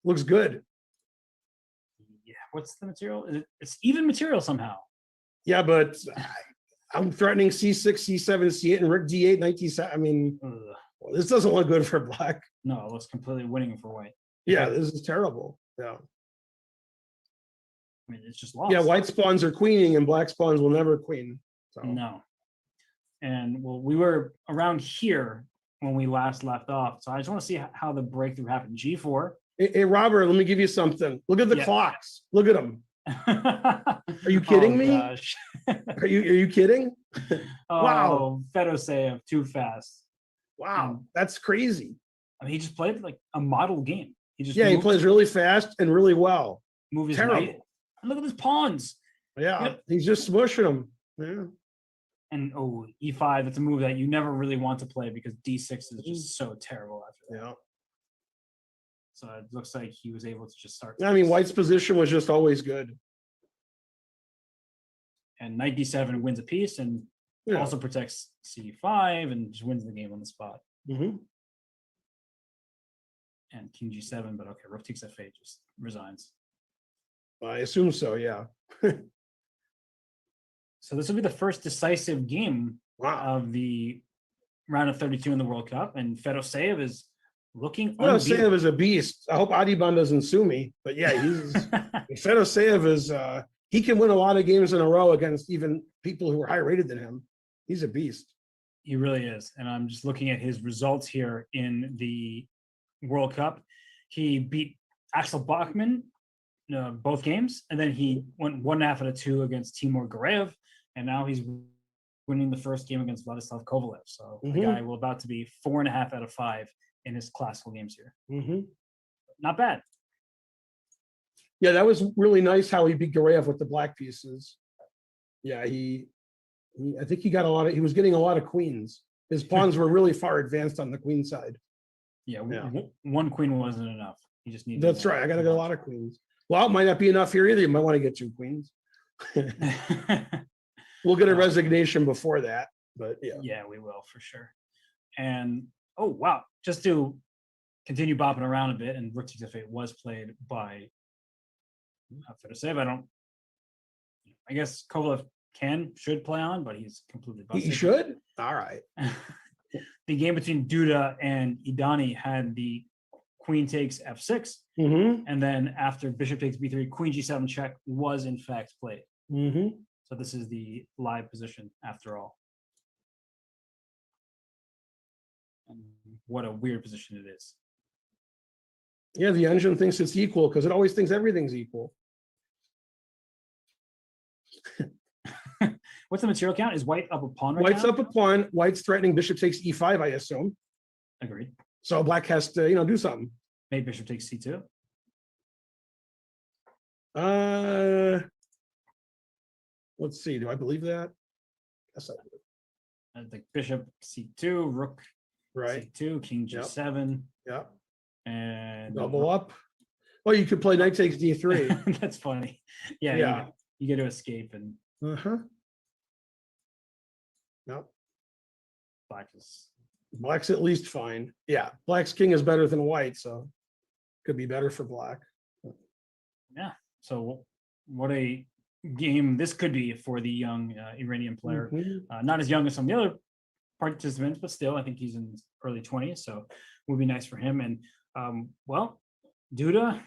Looks good. Yeah, what's the material? It's even material somehow. Yeah, but I'm threatening C6, C7, C8, and Rook D8, knight D7. I mean, this doesn't look good for black. No, it looks completely winning for white. Yeah, this is terrible. Yeah. I mean, it's just lost. Yeah, white spawns are queening and black spawns will never queen. So. No. And well, we were around here when we last left off. So I just want to see how the breakthrough happened. G4. Hey, Robert, let me give you something. Look at the clocks. Look at them. Are you kidding me? Gosh. Are you kidding? Wow. Fedoseev, too fast. Wow, that's crazy. I mean, he just played like a model game. He plays really fast and really well. Move his knight. And look at his pawns. Yeah, he's just smushing them. Yeah. And E5, that's a move that you never really want to play because D6 is just so terrible after that. Yeah. So it looks like he was able to just start. I mean, white's position was just always good. And knight D7 wins a piece and also protects C5 and just wins the game on the spot. Mm-hmm. And king G7, but okay, rook takes F8, just resigns. I assume so, yeah. So this will be the first decisive game of the round of 32 in the World Cup, and Fedoseev is looking. Fedoseev is a beast. I hope Adiban doesn't sue me, but yeah, Fedoseev is. He can win a lot of games in a row against even people who are higher rated than him. He's a beast. He really is, and I'm just looking at his results here in the World Cup. He beat Axel Bachmann both games, and then he went 1.5 out of 2 against Timur Gareev, and now he's winning the first game against Vladislav Kovalev. So the guy will about to be 4.5 out of 5 in his classical games here. Not bad. Yeah, that was really nice how he beat Gareev with the black pieces. Yeah, I think he got he was getting a lot of queens. His pawns were really far advanced on the queen side. Yeah. One queen wasn't enough. He just needed. That's right. I got to get a lot of queens. Well, it might not be enough here either. You might want to get 2 queens. We'll get a resignation before that, but yeah. Yeah, we will for sure. And wow, just to continue bopping around a bit, and Rook takes F8 was played by Fedoseev. I guess Kovalev should play on, but he's completely busted. He should? All right. The game between Duda and Idani had the queen takes F6, and then after bishop takes B3, queen G7 check was in fact played. So this is the live position after all. And what a weird position it is. Yeah, the engine thinks it's equal because it always thinks everything's equal. What's the material count? Is white up a pawn right White's now? up a pawn. White's threatening bishop takes E5, I assume. Agreed. So black has to, do something. Maybe bishop takes C2. Let's see. Do I believe that? Yes, I do. I think bishop C2, rook right. C2, king G7. Yep. And double up. Well, you could play knight takes D3. That's funny. Yeah. You get to escape and. Nope. Black's at least fine. Yeah, black's king is better than white, so could be better for black. Yeah. So what a game this could be for the young Iranian player. Not as young as some of the other participants, but still, I think he's in his early 20s, so it would be nice for him. And Duda,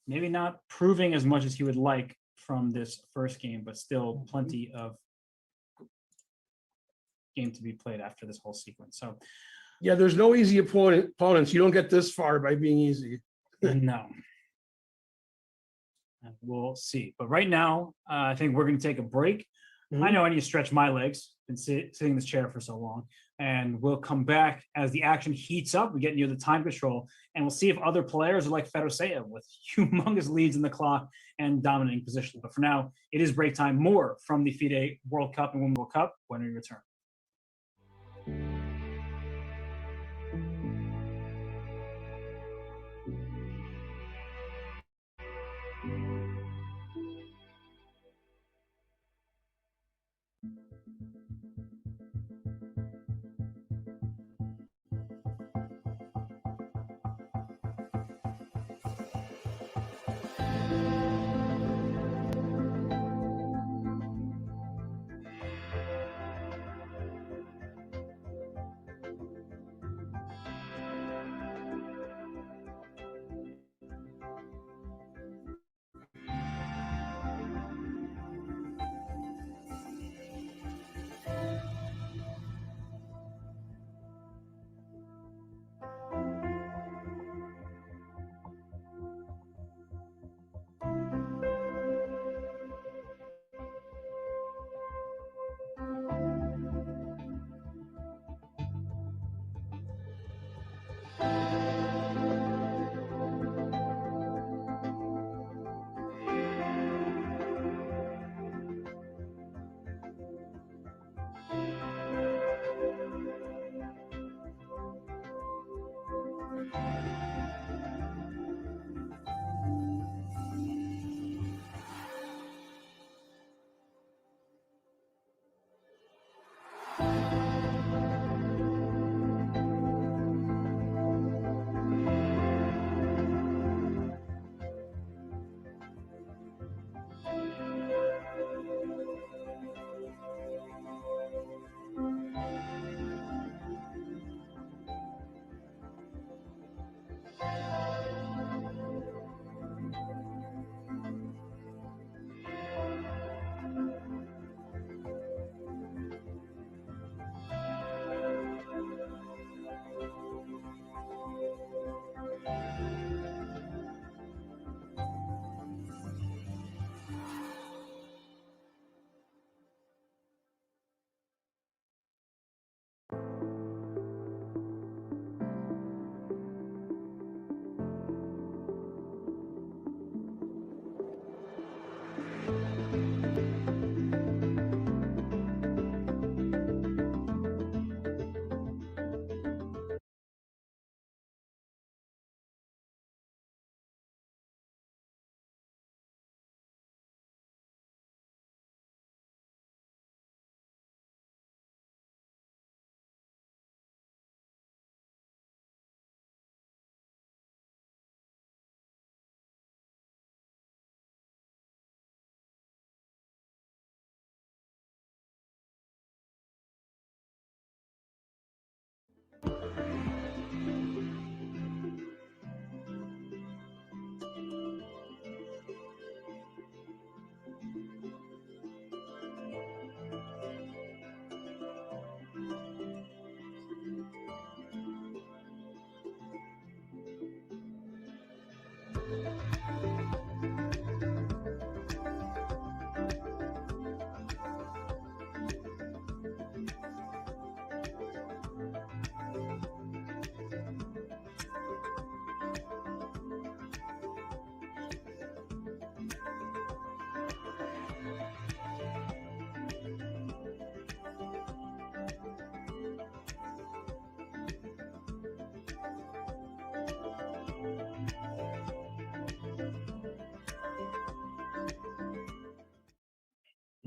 maybe not proving as much as he would like from this first game, but still plenty of game to be played after this whole sequence. So yeah, there's no easy opponents. You don't get this far by being easy. No. We'll see. But right now, I think we're going to take a break. I know I need to stretch my legs. Been sitting in this chair for so long. And we'll come back as the action heats up. We get near the time control, and we'll see if other players are like Fedoseev with humongous leads in the clock and dominating positions. But for now, it is break time. More from the FIDE World Cup and Women's World Cup when we return.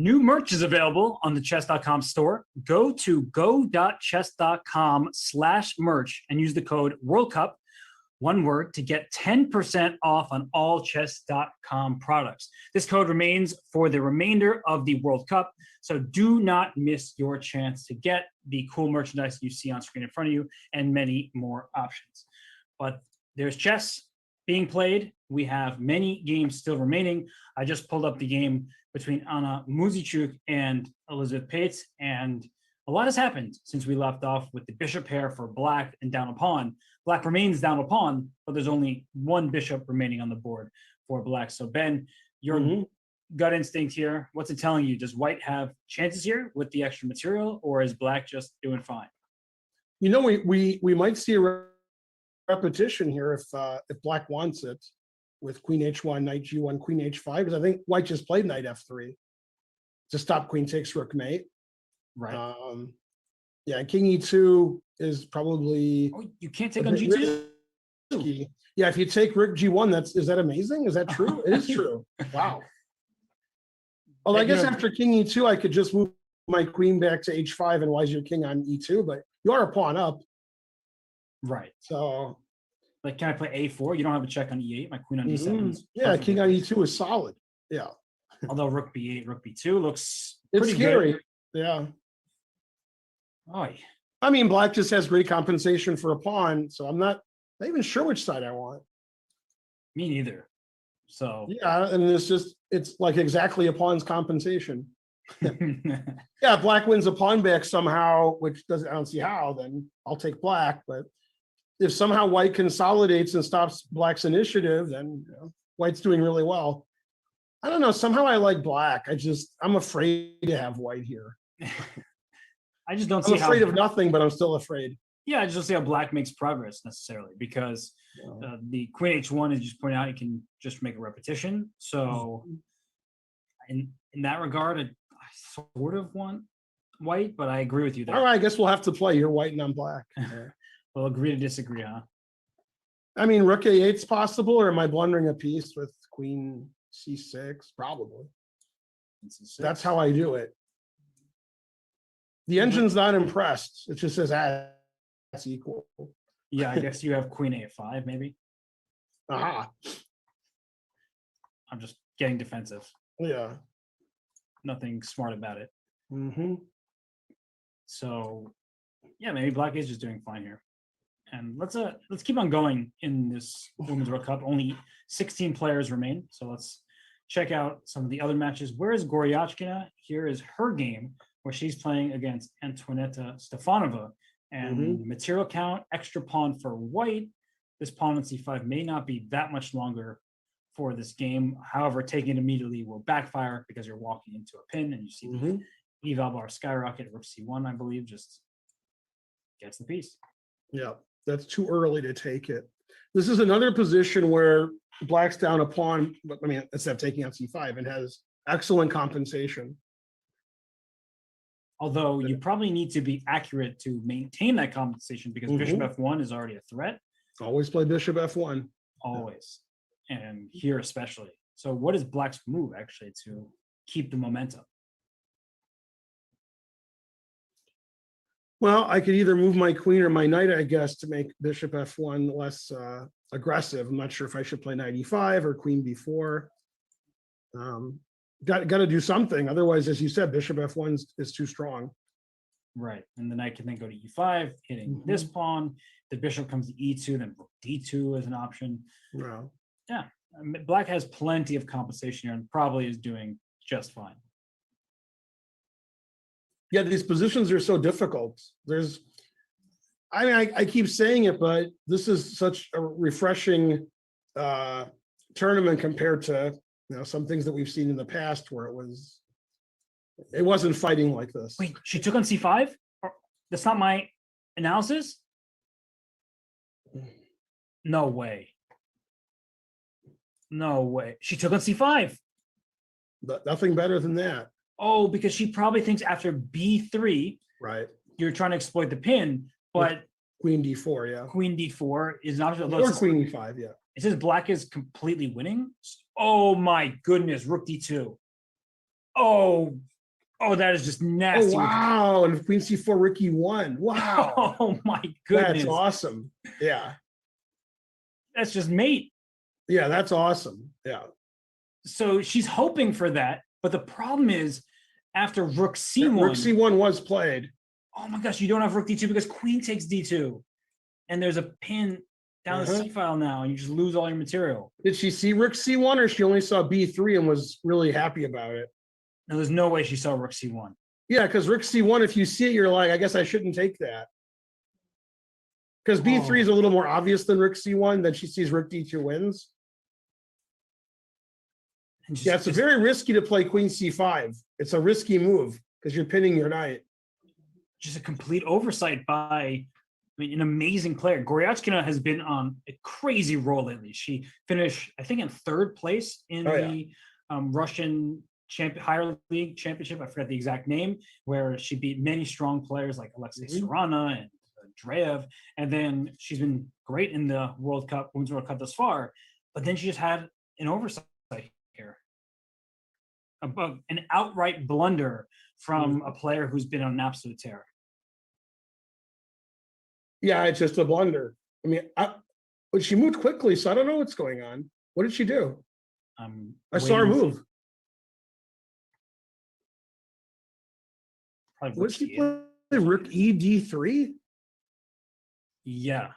New merch is available on the chess.com store. Go to go.chess.com/merch and use the code World Cup, one word, to get 10% off on all chess.com products. This code remains for the remainder of the World Cup, so do not miss your chance to get the cool merchandise you see on screen in front of you and many more options. But there's chess being played. We have many games still remaining. I just pulled up the game between Anna Muzichuk and Elizabeth Pates, and a lot has happened since we left off with the bishop pair for black and down a pawn. Black remains down a pawn, but there's only one bishop remaining on the board for black. So Ben, your gut instinct here, what's it telling you? Does white have chances here with the extra material, or is black just doing fine? You know, we might see a repetition here if black wants it, with queen h1, knight g1, queen h5, because I think white just played knight f3 to stop queen takes rook mate. Right. Yeah, king e2 is probably. Oh, you can't take on g2. Risky. Yeah, if you take rook g1, is that amazing? Is that true? It is true. Wow. Well, I guess after king e2, I could just move my queen back to h5 and why's your king on e2, but you are a pawn up. Right. So. Like, can I play a4? You don't have a check on e8. My queen on e7. Yeah, king on e2 is solid. Yeah. Although rook b8, rook b2 looks it's scary. Good. Yeah. Oh. I mean, black just has great compensation for a pawn, so I'm not even sure which side I want. Me neither. So yeah, and it's like exactly a pawn's compensation. Yeah, black wins a pawn back somehow, which I don't see how, then I'll take black, but if somehow white consolidates and stops black's initiative, then white's doing really well. I don't know. Somehow I like black. I'm afraid to have white here. I just don't see I'm afraid of nothing, but I'm still afraid. Yeah, I just don't see how black makes progress necessarily, because the queen h1, as you just pointed out, you can just make a repetition. So in that regard, I sort of want white, but I agree with you there. All right, I guess we'll have to play. You're white and I'm black. We'll agree to disagree, huh? I mean, rook a8's possible, or am I blundering a piece with queen c6? Probably. C6. That's how I do it. The engine's not impressed. It just says that's equal. Yeah, I guess you have queen a5, maybe. Aha. I'm just getting defensive. Yeah. Nothing smart about it. Mm-hmm. So, yeah, maybe black is just doing fine here. And let's keep on going in this Women's World Cup. Only 16 players remain, so let's check out some of the other matches. Where is Goryachkina? Here is her game, where she's playing against Antoaneta Stefanova. And material count, extra pawn for white. This pawn on c5 may not be that much longer for this game. However, taking it immediately will backfire because you're walking into a pin, and you see the eval bar skyrocket. Rook c1, I believe, just gets the piece. Yeah, that's too early to take it. This is another position where black's down a pawn, I mean, instead of taking on c5, and has excellent compensation. Although you probably need to be accurate to maintain that compensation, because bishop f1 is already a threat. Always play bishop f1. Always. And here especially. So what is black's move, actually, to keep the momentum? Well, I could either move my queen or my knight, I guess, to make bishop f1 less aggressive. I'm not sure if I should play knight e5 or queen b4. Got to do something. Otherwise, as you said, bishop f1 is too strong. Right. And the knight can then go to e5, hitting this pawn. The bishop comes to e2, then rook d2 is an option. Wow. Yeah. Black has plenty of compensation here and probably is doing just fine. Yeah, these positions are so difficult. I keep saying it, but this is such a refreshing tournament compared to some things that we've seen in the past where it wasn't fighting like this. Wait, she took on c5? That's not my analysis? No way. No way. She took on c5. But nothing better than that. Oh, because she probably thinks after b3, right, you're trying to exploit the pin, but queen d4, yeah. Queen d4 is an option. Or queen e5, yeah. It says black is completely winning. Oh my goodness, rook d2. Oh, oh, that is just Oh nasty. wow! And Queen C4, Rook E1. Wow, Oh my that's goodness. awesome. Yeah, That's just mate. yeah, that's awesome. Yeah. So she's hoping for that, but the problem is after Rook Rook C1, C1 was played. oh my gosh, you don't have Rook D2 because Queen takes D2. And there's a pin down the Uh-huh. C file now, and you just lose all your material. Did she see Rook C1 or she only saw B3 and was really happy about it? Now, there's no way she saw Rook C1. Yeah, because Rook C1, if you see it, you're like, I guess I shouldn't take that. Because B3 is a little more obvious than Rook C1, then she sees Rook D2 wins. And just, Yeah, it's very risky to play Queen C5. It's a risky move because you're pinning your knight. just a complete oversight by an amazing player. Goryachkina has been on a crazy roll lately. She finished, I think, in third place in the Russian higher league championship. I forgot the exact name, where she beat many strong players like Alexei Sorana and Andreev. And then she's been great in the World Cup, Women's World Cup thus far. But then she just had an oversight here. An outright blunder from a player who's been on an absolute tear. Yeah, it's just a blunder. I mean, but she moved quickly, so I don't know what's going on. What did she do? I saw her move. What did she play? Rook E D3? Yeah.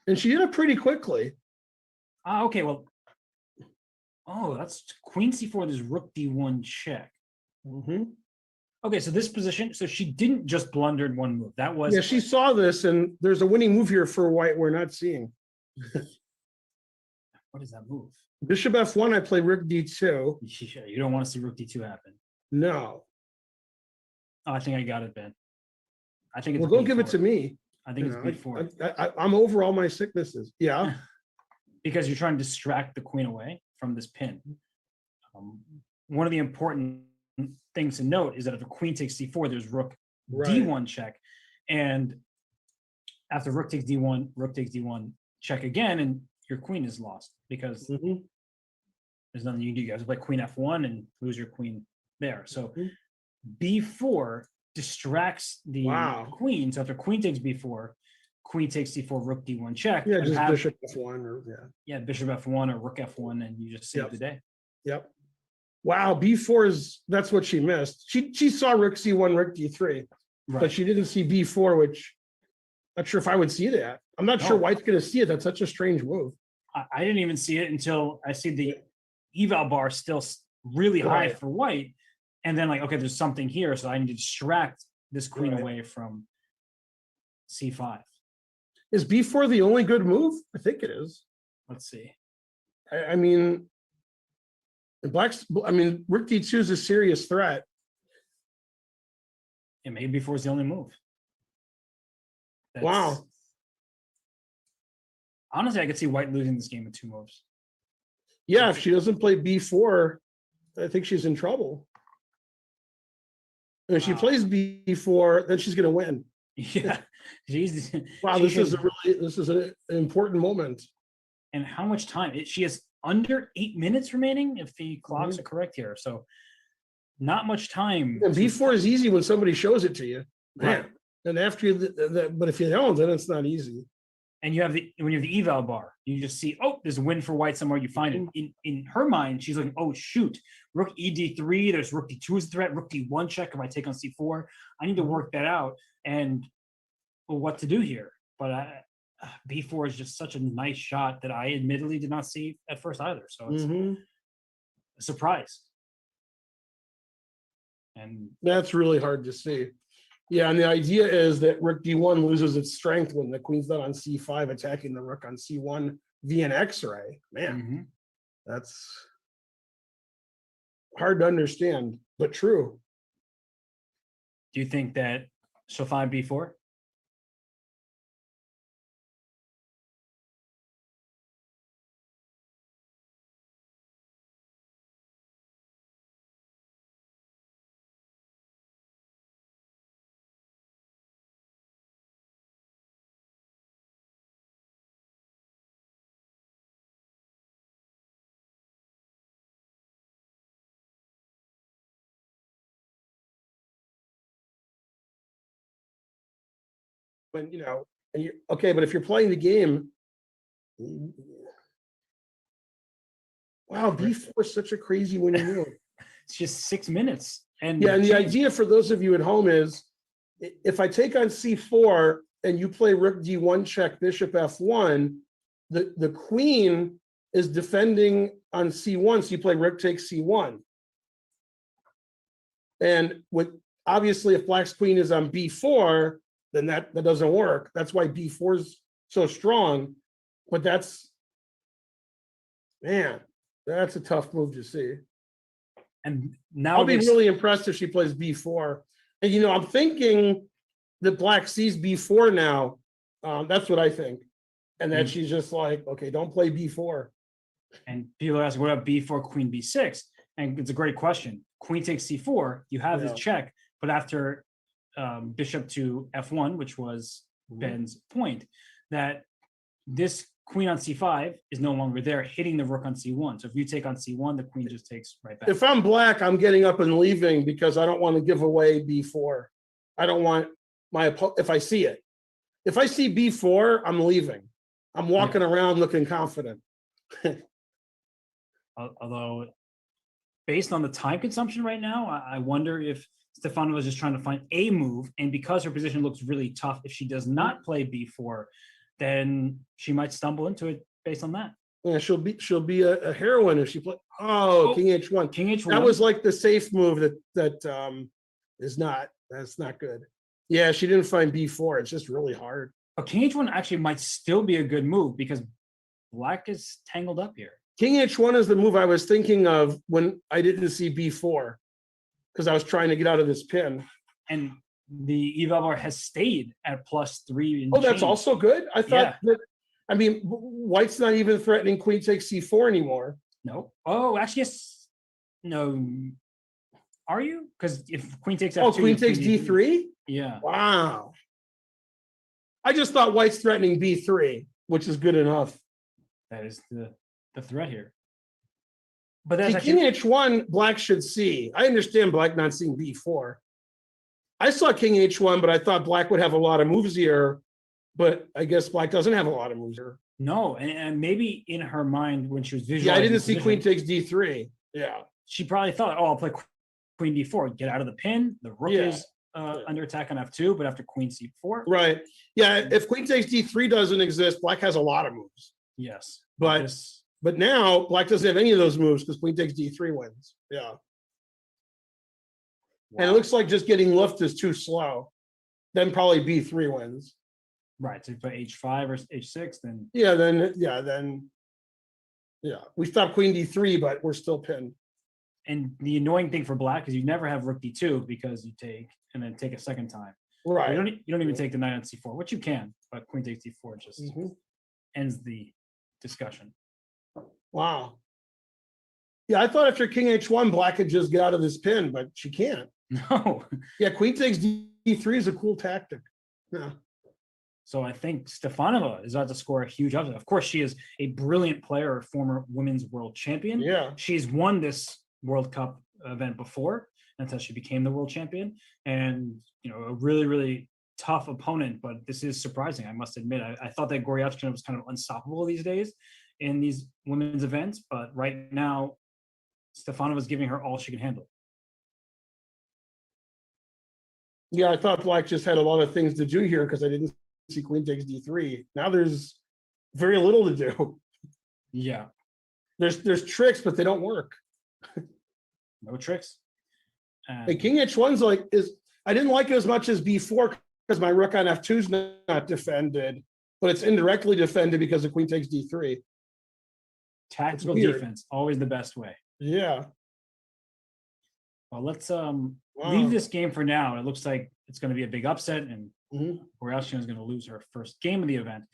And she did it pretty quickly. Okay, well. Oh, that's Queen C4. There's Rook D1 check. Okay, so this position, so she didn't just blunder in one move. That was she saw this, and there's a winning move here for white we're not seeing. What is that move? Bishop F1, I play Rook D2. Yeah, you don't want to see Rook D2 happen. No. Oh, I think I got it, Ben. I think it's well, go give it to me. I think it's B4. I'm over all my sicknesses. Yeah. Because you're trying to distract the queen away from this pin. One of the important things to note is that if a queen takes C4, there's Rook D1 check. And after Rook takes D1, Rook takes D1 check again, and your queen is lost because there's nothing you can do. You have to play Queen F1 and lose your queen there. So B4 distracts the queen. So after queen takes B4, queen takes C4, Rook D1 check. Yeah, just Bishop F1 or Bishop F1 or Rook F1, and you just save the day. Yep. Wow, B4 that's what she missed. She saw Rook C1, Rook D3, but she didn't see B4, which I'm not sure if I would see that. I'm not sure white's going to see it. That's such a strange move. I didn't even see it until I see the eval bar still really high for white. And then okay, there's something here. So I need to distract this queen away from C5. Is B4 the only good move? I think it is. Let's see. I mean, Rook D2 is a serious threat. And maybe B4 is the only move. Wow. Honestly, I could see white losing this game with two moves. Yeah, if she doesn't play B4, I think she's in trouble. And if she plays B4, then she's going to win. Yeah. Wow, this is an important moment. And how much time? She has under 8 minutes remaining, if the clocks are correct here. So not much time. And B4 is easy when somebody shows it to you. Right. And after but if you don't, then it's not easy. And when you have the eval bar, you just see, there's a win for white somewhere. You find it. In her mind, she's like, oh shoot, Rook ED3. There's Rook D2 is a threat. Rook D1 check if I take on C4. I need to work that out and what to do here. But B4 is just such a nice shot that I admittedly did not see at first either. So it's a surprise. And that's really hard to see. Yeah, and the idea is that Rook D1 loses its strength when the queen's not on C5 attacking the rook on C1 via an X-ray. Man, that's hard to understand, but true. Do you think that she'll find B4? when, and you okay, but if you're playing the game, wow, b4 is such a crazy winning move. It's just 6 minutes. And Yeah, and the change. idea for those of you at home is, if I take on c4 and you play rook d1 check, bishop f1, the queen is defending on c1, so you play rook takes c1. And obviously, if black's queen is on b4, then that doesn't work. That's why b4 is so strong. But man, that's a tough move to see. And now I'll be really impressed if she plays b4. And I'm thinking that black sees b4 now. That's what I think. And that she's just like, okay, don't play b4. And people are asking, what about b4, queen b6? And it's a great question. Queen takes c4, you have this check, but after bishop to f1, which was Ben's point, that this queen on c5 is no longer there, hitting the rook on c1. So if you take on c1, the queen just takes right back. If I'm black, I'm getting up and leaving because I don't want to give away b4. I don't want if I see it. If I see b4, I'm leaving. I'm walking around looking confident. Although, based on the time consumption right now, I wonder if Stefanova is just trying to find a move, and because her position looks really tough, if she does not play b4, then she might stumble into it based on that. Yeah, she'll be a heroine if she play. Oh, king h1. King h1. That was like the safe move that's not good. Yeah, she didn't find b4. It's just really hard. But king h1 actually might still be a good move because black is tangled up here. King h1 is the move I was thinking of when I didn't see b4, because I was trying to get out of this pin. And the eval has stayed at +3. Oh, that's also good. I thought that. I mean, white's not even threatening queen takes c4 anymore. No. Oh, actually, yes. No. Are you? Because if queen takes f2, queen takes d3. Yeah. Wow. I just thought white's threatening b3, which is good enough. That is the threat here. But that's king h1, black should see. I understand black not seeing b4. I saw king h1, but I thought black would have a lot of moves here. But I guess black doesn't have a lot of moves here. No, and maybe in her mind when she was visualizing. Yeah, I didn't see queen takes d3. Yeah. She probably thought, oh, I'll play queen d4, get out of the pin. The rook is under attack on f2, but after queen c4. Right. Yeah, if queen takes d3 doesn't exist, black has a lot of moves. Yes. But now black doesn't have any of those moves because queen takes d3 wins. Yeah. Wow. And it looks like just getting lift is too slow. Then probably b3 wins. Right. So if you play h5 or h6, then we stop queen d3, but we're still pinned. And the annoying thing for black is you never have rook d2 because you take and then take a second time. Right. You don't even take the knight on c4, which you can, but queen takes d4 just ends the discussion. Wow. Yeah, I thought after king h1, black could just get out of this pin, but she can't. No. Yeah, queen takes d3 is a cool tactic. Yeah. So I think Stefanova is about to score a huge upset. Of course, she is a brilliant player, former women's world champion. Yeah. She's won this World Cup event before until she became the world champion. And, a really, really tough opponent, but this is surprising, I must admit. I thought that Goryachkina was kind of unstoppable these days in these women's events, but right now, Stefanova is giving her all she can handle. Yeah, I thought black just had a lot of things to do here because I didn't see queen takes d3. Now there's very little to do. Yeah. There's tricks, but they don't work. No tricks. The king h1's I didn't like it as much as b4 because my rook on f2 is not defended, but it's indirectly defended because the queen takes d3. Tactical defense, always the best way. Yeah. Well, let's leave this game for now. It looks like it's going to be a big upset, and Goryachkina is going to lose her first game of the event.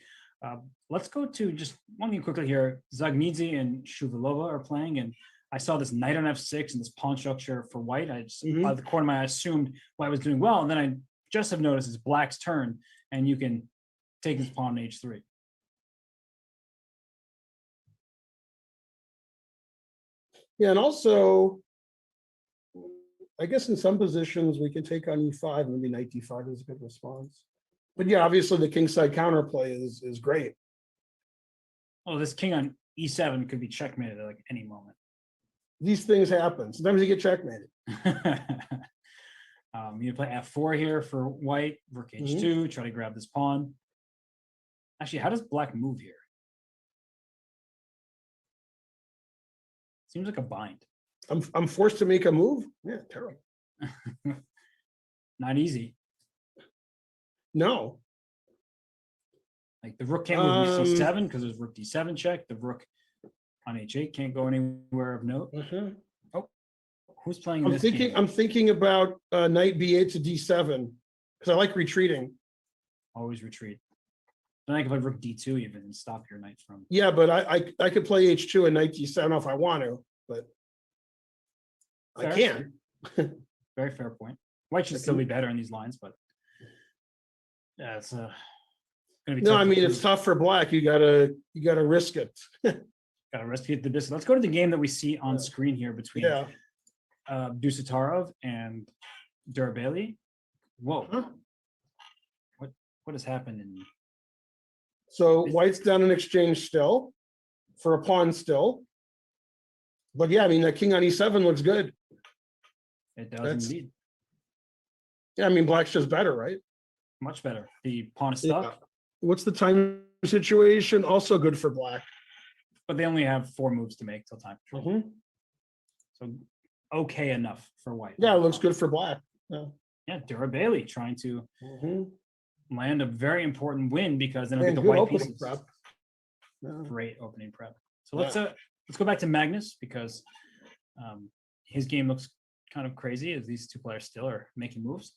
Let's go to just one game quickly here. Zagnidze and Shuvalova are playing, and I saw this knight on f6 and this pawn structure for white. I just, by the corner of my eye, assumed white was doing well, and then I just have noticed it's black's turn, and you can take his pawn on h3. Yeah, and also, I guess in some positions we can take on e5, maybe knight d5 is a good response. But yeah, obviously the kingside counterplay is great. Oh, this king on e7 could be checkmated at like any moment. These things happen. Sometimes you get checkmated. You play f4 here for white, rook h2, try to grab this pawn. Actually, how does black move here? Seems like a bind. I'm forced to make a move. Yeah, terrible. Not easy. No. Like the rook can't move c7 because there's rook d7 check. The rook on h8 can't go anywhere of note. Oh, who's playing this game? I'm thinking about knight b8 to d7 because I like retreating. Always retreat. Then I can play rook d2 even and stop your knight from. Yeah, but I could play h2 and knight d7 if I want to, but Fair. I can. Very fair point. White should still be better in these lines, but yeah, it's gonna be. No, I mean it's tough for black. You gotta risk it. Gotta rescue the bishop. Let's go to the game that we see on screen here between Dusatarov and Durabeli. Whoa. Huh? What has happened in So white's down an exchange still for a pawn still. But yeah, I mean that king on e7 looks good. it does indeed. Yeah, I mean black's just better, right? Much better. The pawn is stuck, Yeah. What's the time situation? Also good for black. but they only have 4 moves to make till time control. So okay enough for white. Yeah, it looks good for black. Yeah. Yeah, Durabeli trying to land a very important win because then Man, it'll get the good white opening pieces. prep. Yeah. Great opening prep. So let's go back to Magnus because his game looks kind of crazy as these two players still are making moves.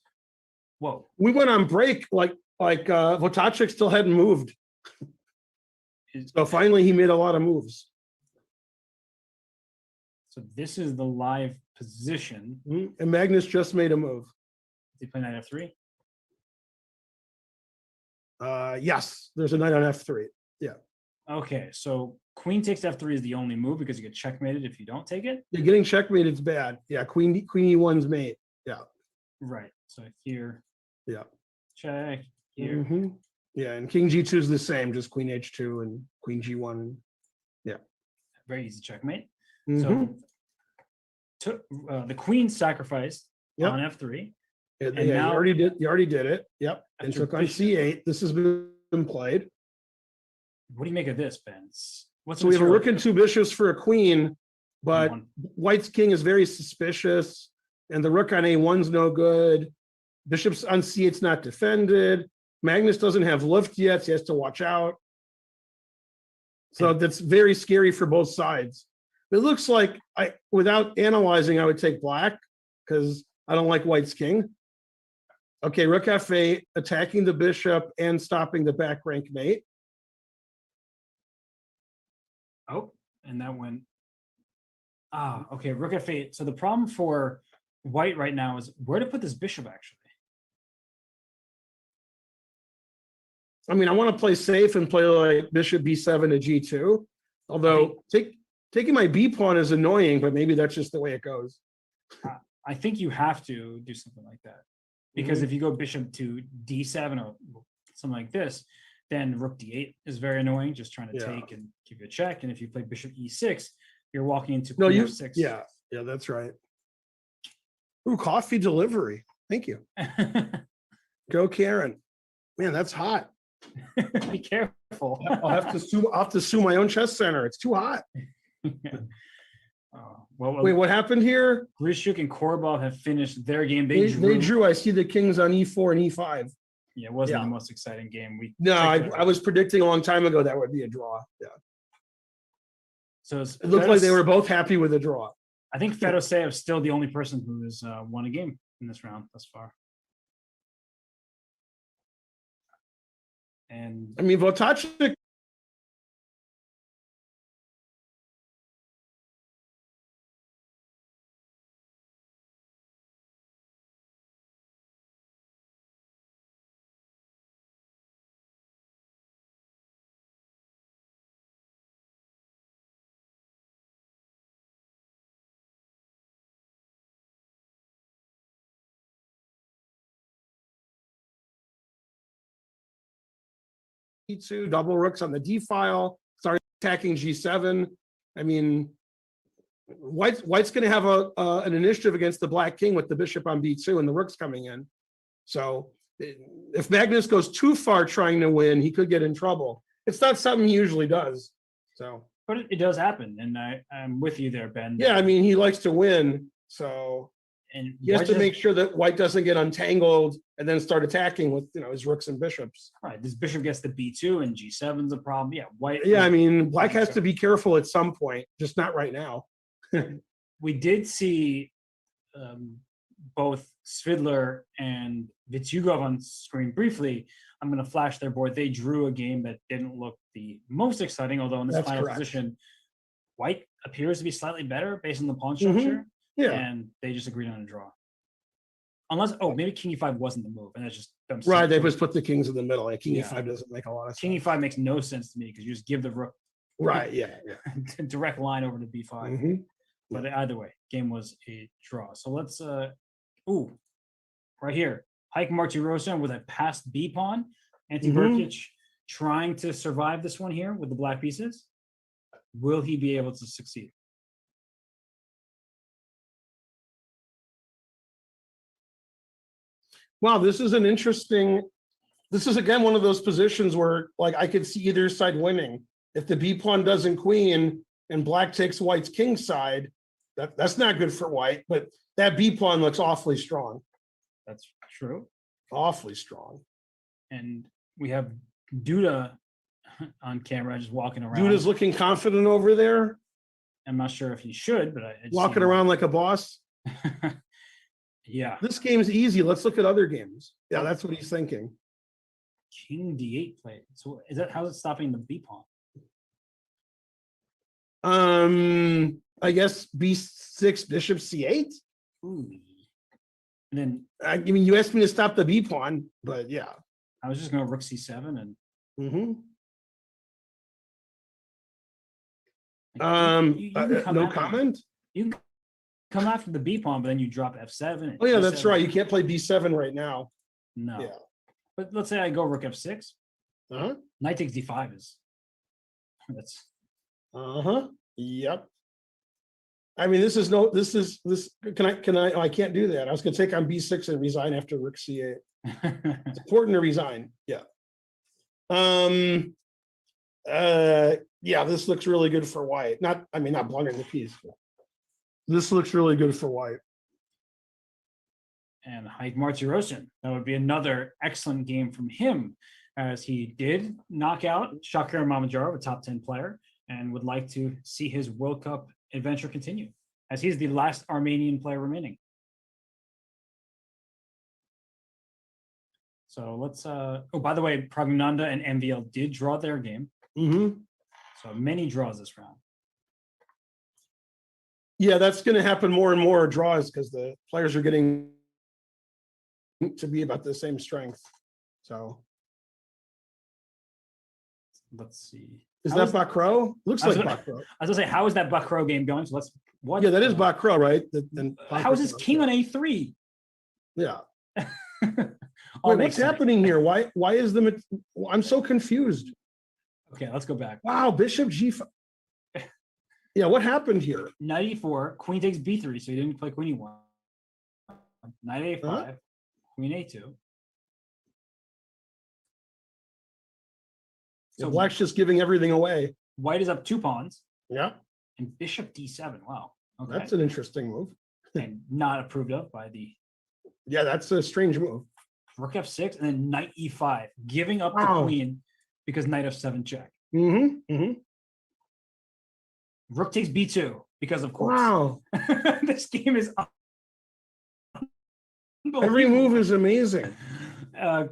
Whoa. We went on break like Votacek still hadn't moved. So finally he made a lot of moves. So this is the live position. And Magnus just made a move. Did he play knight f3? Yes, there's a knight on f3. Yeah. Okay, so queen takes f3 is the only move because you get checkmated if you don't take it. Yeah, getting checkmated is bad. Yeah, queen e1's mate. Yeah. Right. So here. Yeah. Check here. Yeah, and king g2 is the same, just queen h2 and queen g1. Yeah. Very easy checkmate. So the queen sacrificed on f3. And now you already did it. Yep. And took on c8. This has been played. What do you make of this, Ben? So we have a rook and 2 bishops for a queen, but white's king is very suspicious, and the rook on a1's no good. Bishops on c8's not defended. Magnus doesn't have lift yet, so he has to watch out. So that's very scary for both sides. It looks like without analyzing, I would take black because I don't like white's king. Okay, rook f8, attacking the bishop and stopping the back rank mate. Oh, and that went. Okay, rook f8. So the problem for white right now is where to put this bishop, actually. I mean, I want to play safe and play like bishop b7 to g2. Although taking my b pawn is annoying, but maybe that's just the way it goes. I think you have to do something like that. Because if you go bishop to d7 or something like this, then rook d8 is very annoying, just trying to take and give you a check. And if you play bishop e6, you're walking into queen f6. Yeah, that's right. Ooh, coffee delivery. Thank you. Go, Karen. Man, that's hot. Be careful. I'll have to sue my own chess center. It's too hot. Wait, what happened here? Grishuk and Korobov have finished their game. They drew. I see the kings on e4 and e5. Yeah, it wasn't the most exciting game. I was predicting a long time ago that would be a draw. Yeah. So it looked like they were both happy with a draw. I think Fedoseev is still the only person who has won a game in this round thus far. And I mean, Votacek E2, double rooks on the D file, start attacking G7. I mean, White's going to have an initiative against the black king with the bishop on B2 and the rooks coming in. So if Magnus goes too far trying to win, he could get in trouble. It's not something he usually does. So, but it does happen, and I'm with you there, Ben. yeah, I mean, he likes to win, so and he has to make sure that White doesn't get untangled and then start attacking with his rooks and bishops. Right, this bishop gets the B2 and G7's a problem. Yeah, White. Yeah, I mean, Black has to be careful at some point, just not right now. We did see both Svidler and Vitsugov on screen briefly. I'm going to flash their board. They drew a game that didn't look the most exciting, although in this That's final correct. position, White appears to be slightly better based on the pawn structure, Yeah, and they just agreed on a draw. Unless, maybe King E5 wasn't the move, and that's just them. right. They just put the kings in the middle. Like King Yeah. E5 doesn't make a lot of sense. King E5 makes no sense to me because you just give the rook Right, yeah. direct line over to B5. Mhm. But either way, game was a draw. So let's right here, Hike Martirosyan with a passed B pawn. Ante Brkic trying to survive this one here with the black pieces. Will he be able to succeed? Wow, this is again one of those positions where like I could see either side winning. If the B pawn doesn't queen and Black takes White's king side, that's not good for White, but that B pawn looks awfully strong. That's true. Awfully strong. And we have Duda on camera just walking around. Duda's looking confident over there, I'm not sure if he should, but I just walking see him. around like a boss. Yeah. This game's easy. Let's look at other games. Yeah, that's what he's thinking. King D8 played. So how's it stopping the B pawn? I guess B6, bishop C8. Ooh. And then I mean, you asked me to stop the B pawn, but yeah. I was just going to rook C7 and you can come no after- comment. You can come after the B pawn, but then you drop F7. and Oh yeah, that's G7. right. You can't play B7 right now. No. Yeah. But let's say I go rook F6. Uh-huh. Knight takes D5 is that's Uh-huh. Yep. I mean, this. Can I? Oh, I can't do that. I was going to take on B6 and resign after rook C8. It's important to resign. Yeah. Yeah, this looks really good for White. Not blundering the piece. But this looks really good for White. and Hike Martirosyan. That would be another excellent game from him, as he did knock out Shakir Mamedyarov, a top 10 player, and would like to see his World Cup adventure continue, as he's the last Armenian player remaining. So let's, oh, by the way, Pragnanda and MVL did draw their game. Mm-hmm. So many draws this round. Yeah, that's going to happen more and more draws because the players are getting to be about the same strength. So let's see. is How that Bakro? Looks I was like gonna- Bakro. I was gonna say, how is that Bakro game going? So let's what? Yeah, that is Bakro, right? Then How is this king on A3? Yeah. All Wait, makes what's happening here? Why is the? I'm so confused. Okay, let's go back. Wow, Bishop G5. Yeah, what happened here? Knight E4, queen takes B3, so he didn't play queen E1. Knight A5, Huh? queen A2. So Black's just giving everything away. White is up 2 pawns, Yeah, and bishop D7. Wow. Okay. that's an interesting move. And not approved of by the Yeah, that's a strange move. rook F6, and then knight E5, giving up the Wow. queen because knight F7 check. Mm-hmm. Mm-hmm. Rook takes B2 because of course. Wow. This game is Every move is amazing.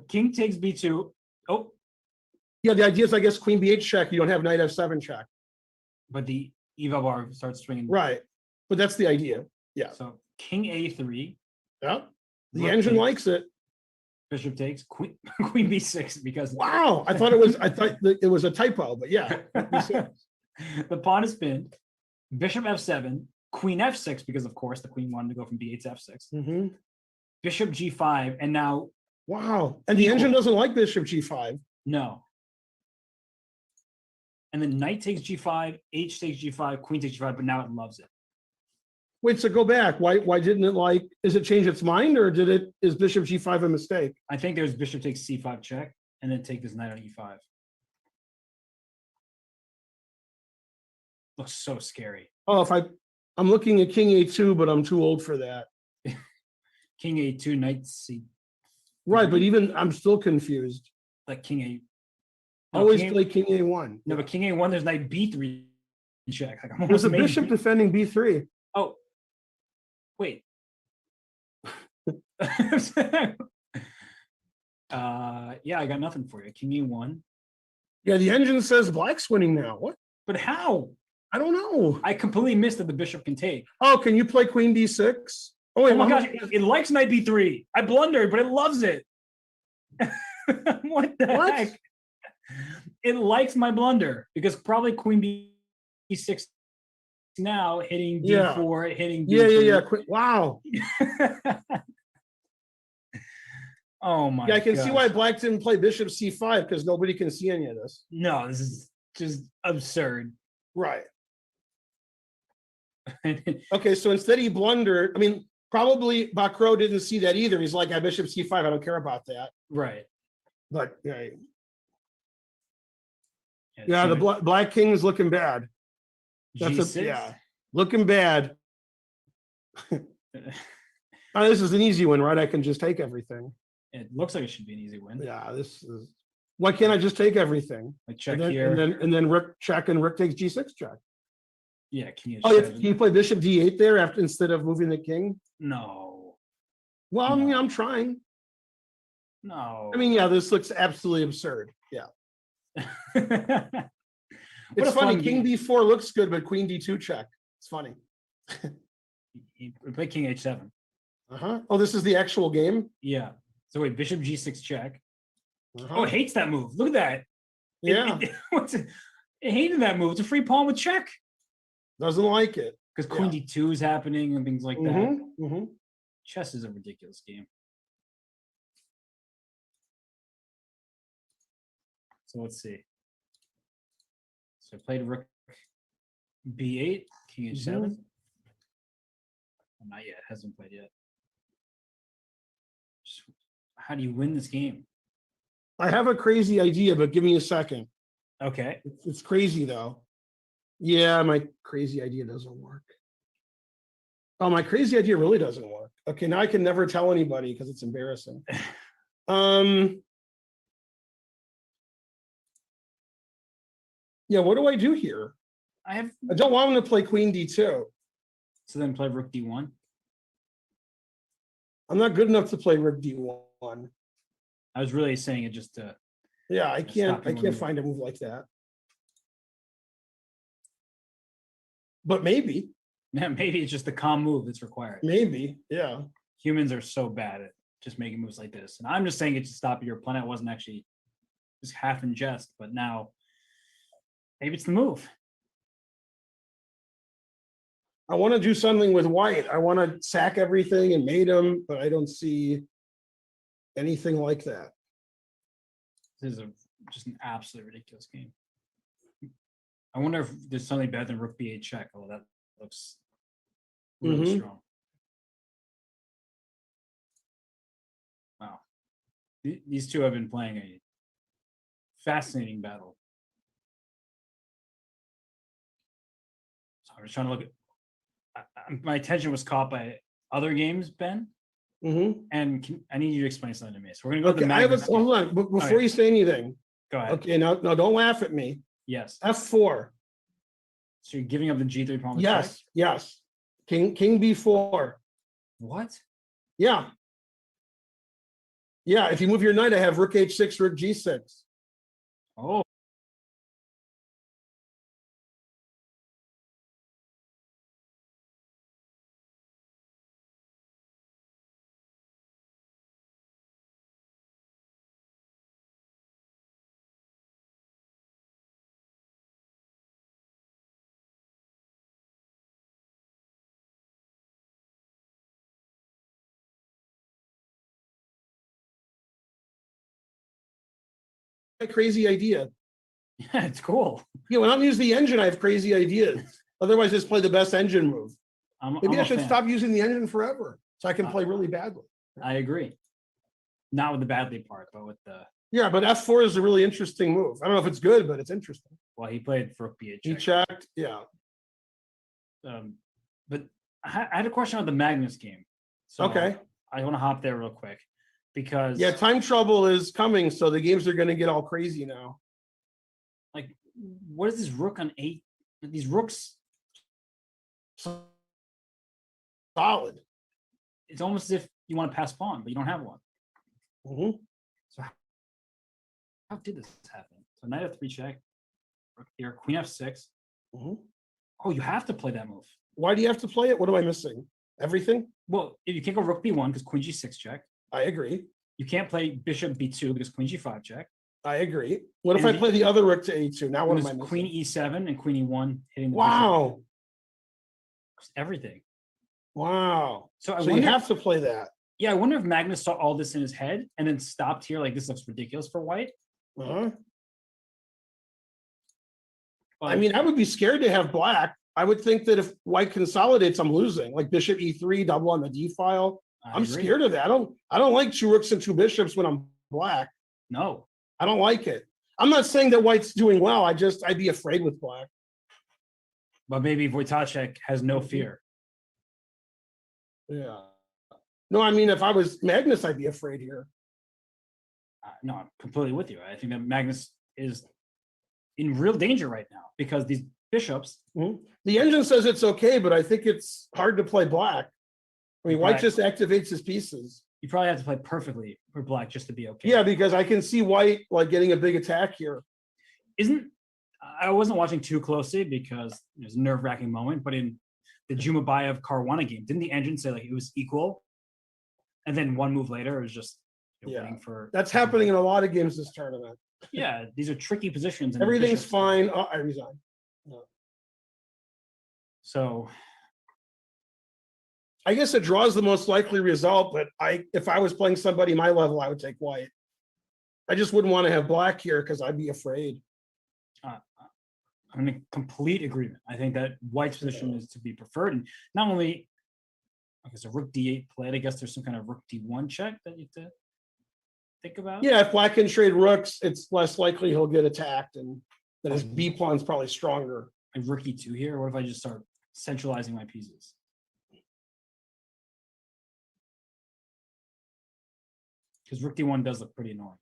King takes B2. Oh, Yeah, the idea is, I guess, Queen B8 check. You don't have Knight F7 check. but the Eva bar starts swinging. Right. But that's the idea. Yeah. So King A3, Yeah. The Rook engine takes. likes it. Bishop takes, Queen B6 because Wow. I thought that it was a typo, but yeah. the pawn is pinned. Bishop F7, Queen F6 because of course the queen wanted to go from B8 to F6. Mm-hmm. Bishop G5, and now Wow. And the engine doesn't like Bishop G5. no. and then knight takes g5, h takes g5, queen takes g5, but now it loves it. Wait, so go back. Why didn't it like, is it change its mind or is bishop g5 a mistake? I think there's bishop takes c5 check, and then take this knight on e5. Looks so scary. Oh, I'm looking at king a2, but I'm too old for that. King a2, knight c. Right, but even I'm still confused. Like king a. Always king play king a1. No, but king a1, there's knight b3 check. Like, I'm There's almost a made- bishop defending b3. Oh, wait. Yeah, I got nothing for you. King e1. Yeah, the engine says black's winning now. What? But how? I don't know. I completely missed that the bishop can take. Oh, can you play queen d6? Oh, wait, Oh my how gosh, much- it likes knight b3. I blundered, but it loves it. What the What? heck? It likes my blunder because probably queen b6 now hitting Yeah. d4, hitting Yeah, d3. Wow. Oh my Yeah, I can see gosh. why black didn't play bishop c5 because nobody can see any of this. No, this is just absurd. Right. Okay, so instead he blundered. I mean, probably Bakro didn't see that either. He's like, I bishop c5. I don't care about that. Right. But yeah, the black king is looking bad. That's G6. yeah, looking bad. Oh, this is an easy one, right? I can just take everything. It looks like it should be an easy win. Yeah, this is. Why can't I just take everything? Like check And then, here. and then Rook check and Rook takes g6 check. Yeah, king Oh, h7. can you play bishop d8 there after instead of moving the king? No. Well, I mean, No. I'm trying. No. I mean, yeah, this looks absolutely absurd. Yeah, What it's a funny. fun King game. d4 looks good, but queen d2 check. It's funny. He played king h7. Oh, this is the actual game. Yeah. So wait, bishop g6 check. Uh-huh. Oh, it hates that move. Look at that. Yeah, It hated that move. It's a free pawn with check. doesn't like it. Because queen d2 is happening and things like that. Mhm, mhm. Chess is a ridiculous game. So let's see. So I played rook b8, king h7. Oh, not yet. Hasn't played yet. How do you win this game? I have a crazy idea, but give me a second. Okay. It's crazy though. Yeah, my crazy idea doesn't work. Oh, my crazy idea really doesn't work. Okay, now I can never tell anybody because it's embarrassing. Yeah, what do I do here? I don't want him to play queen d2. So then play rook d1. I'm not good enough to play rook d1. I was really saying it just to. Yeah, I Stop can't you moving. find a move like that. But maybe, Yeah, maybe it's just the calm move that's required. yeah. Humans are so bad at just making moves like this. And I'm just saying it to stop your opponent. It wasn't actually just half in jest, but now maybe it's the move. I want to do something with white. I want to sack everything and mate him, but I don't see anything like that. This is just an absolutely ridiculous game. I wonder if there's something better than rook b8 check. Oh, that looks really Mhm. strong. Wow. These two have been playing a fascinating battle. So I was trying to look at. My attention was caught by other games, Ben, Mhm. and I need you to explain something to me. So we're gonna go to Okay, the I have a, Magnus. hold on, but before Okay. you say anything, Go ahead. okay, now don't laugh at me. Yes. F4, So you're giving up the G3 pawn with yes, check? yes. King B4, What? yeah. Yeah, if you move your knight, I have rook H6, rook G6. Oh. A crazy idea. Yeah, it's cool. Yeah, when I'm using the engine, I have crazy ideas. Otherwise, just play the best engine move. Maybe I'm I a should fan. stop using the engine forever so I can play really badly. I agree. Not with the badly part, but with the Yeah, but F4 is a really interesting move. I don't know if it's good, but it's interesting. well, he played for B8 He check. checked. Yeah. But I had a question about the Magnus game. So Okay. I want to hop there real quick because Yeah, time trouble is coming, so the games are going to get all crazy now. like, what is this rook on 8? These rooks, Solid. it's almost as if you want to pass pawn, but you don't have one. Mhm. So how did this happen? So knight f3 check, rook here, queen f6. Mhm. Oh, you have to play that move. Why do you have to play it? What am I missing? Everything? Well, if you can't go rook b1 because queen g6 check. I agree. You can't play bishop b2 because queen g5 check. I agree. What if And I play the other rook to a2? Now what am I There's missing? queen e7 and queen e1 hitting the Wow. bishop. Everything. Wow. So I So you wonder, have to play that. yeah, I wonder if Magnus saw all this in his head and then stopped here. Like, this looks ridiculous for white. Uh-huh. But I mean, I would be scared to have black. I would think that if white consolidates, I'm losing. Like bishop e3, double on the d file. I I'm agree. scared of that. I don't like 2 rooks and 2 bishops when I'm black. No, I don't like it. I'm not saying that white's doing well. I'd be afraid with black. but maybe Wojtaszek has no Mhm. fear. Yeah. No, I mean, if I was Magnus, I'd be afraid here. No, I'm completely with you. I think that Magnus is in real danger right now because these bishops. The engine says it's okay, but I think it's hard to play black. I mean, white Right. just activates his pieces. You probably have to play perfectly for black just to be okay. Yeah, because I can see white like getting a big attack here. I wasn't watching too closely because it was a nerve-wracking moment, but in the Jumabayev Caruana game, didn't the engine say like it was equal? And then one move later, it was just Yeah. waiting for. That's happening in a lot of games this tournament. Yeah, these are tricky positions. And the Everything's bishops- fine. Oh, I resign. So I guess a draw is the most likely result, but if I was playing somebody my level, I would take white. I just wouldn't want to have black here because I'd be afraid. I'm in complete agreement. I think that white's position is to be preferred, and not only. I guess a rook d8 played. I guess there's some kind of rook d1 check that you have to think about. Yeah, if black can trade rooks, it's less likely he'll get attacked, and then his B pawn's probably stronger. And rook e2 here. What if I just start centralizing my pieces? Because rook d1 does look pretty annoying.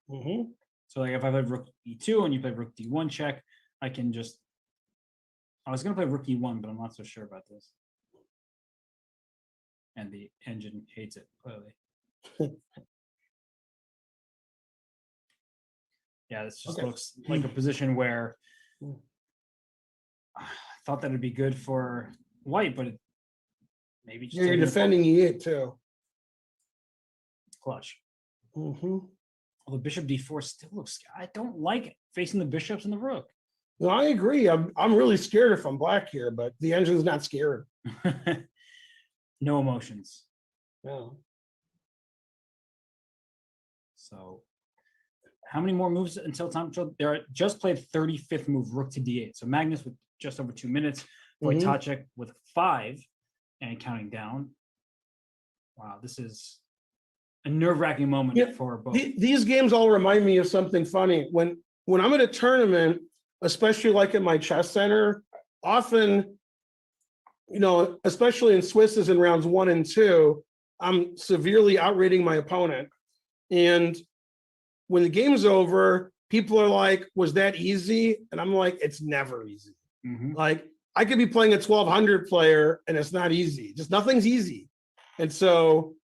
Mhm. So like if I play rook e2 and you play rook d1 check, I can just. I was gonna play rook e1, but I'm not so sure about this. And the engine hates it clearly. Yeah, this just Okay. looks like a position where Mm. I thought that would be good for white, but maybe just Yeah, you're taking a defending E8 too. clutch. Mhm. Although bishop d4 still looks. I don't like it facing the bishops and the rook. No, I agree. I'm really scared if I'm black here, but the engine's not scared. No emotions. No. So, how many more moves until time control? There are just played 35th move, rook to d8. So Magnus with just over 2 minutes, Mhm. Wojtaszek with 5, and counting down. Wow, this is a nerve-wracking moment Yeah, for both. These games all remind me of something funny. When I'm at a tournament, especially like at my chess center, often, especially in Swisses in rounds 1 and 2, I'm severely outrating my opponent. And when the game's over, people are like, was that easy? And I'm like, it's never easy. Mhm. Like, I could be playing a 1200 player and it's not easy. Just nothing's easy. And so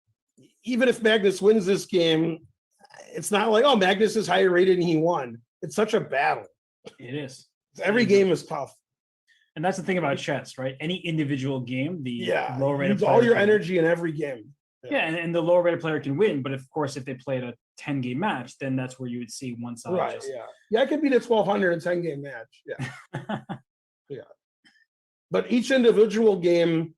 even if Magnus wins this game, it's not like, oh, Magnus is higher rated and he won. It's such a battle. It is. Every game is tough. And that's the thing about chess, right? Any individual game, the Yeah, lower rated use all player your can- energy in every game. Yeah, and the lower rated player can win, but of course, if they played a 10-game match, then that's where you would see one side. Right. just- Yeah. Yeah, I could beat a 1200 and 10-game match. Yeah. But each individual game,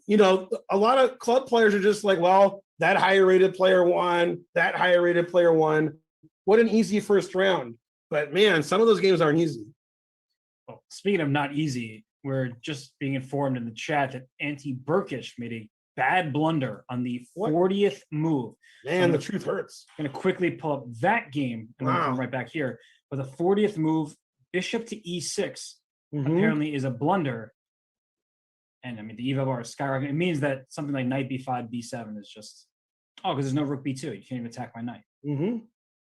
a lot of club players are just like, well, that higher rated player won, that higher rated player won. What an easy first round. But man, some of those games aren't easy. Well, speaking of not easy, we're just being informed in the chat that Antti Burkish made a bad blunder on the What? 40th move. Man, the truth hurts. I'm going to quickly pull up that game and we'll come Wow. right back here. But the 40th move, bishop to e6, Mhm. apparently is a blunder. And I mean, the EVA bar is skyrocketing. It means that something like knight b5, b7 is just, oh, because there's no rook b2. You can't even attack my knight. Mhm.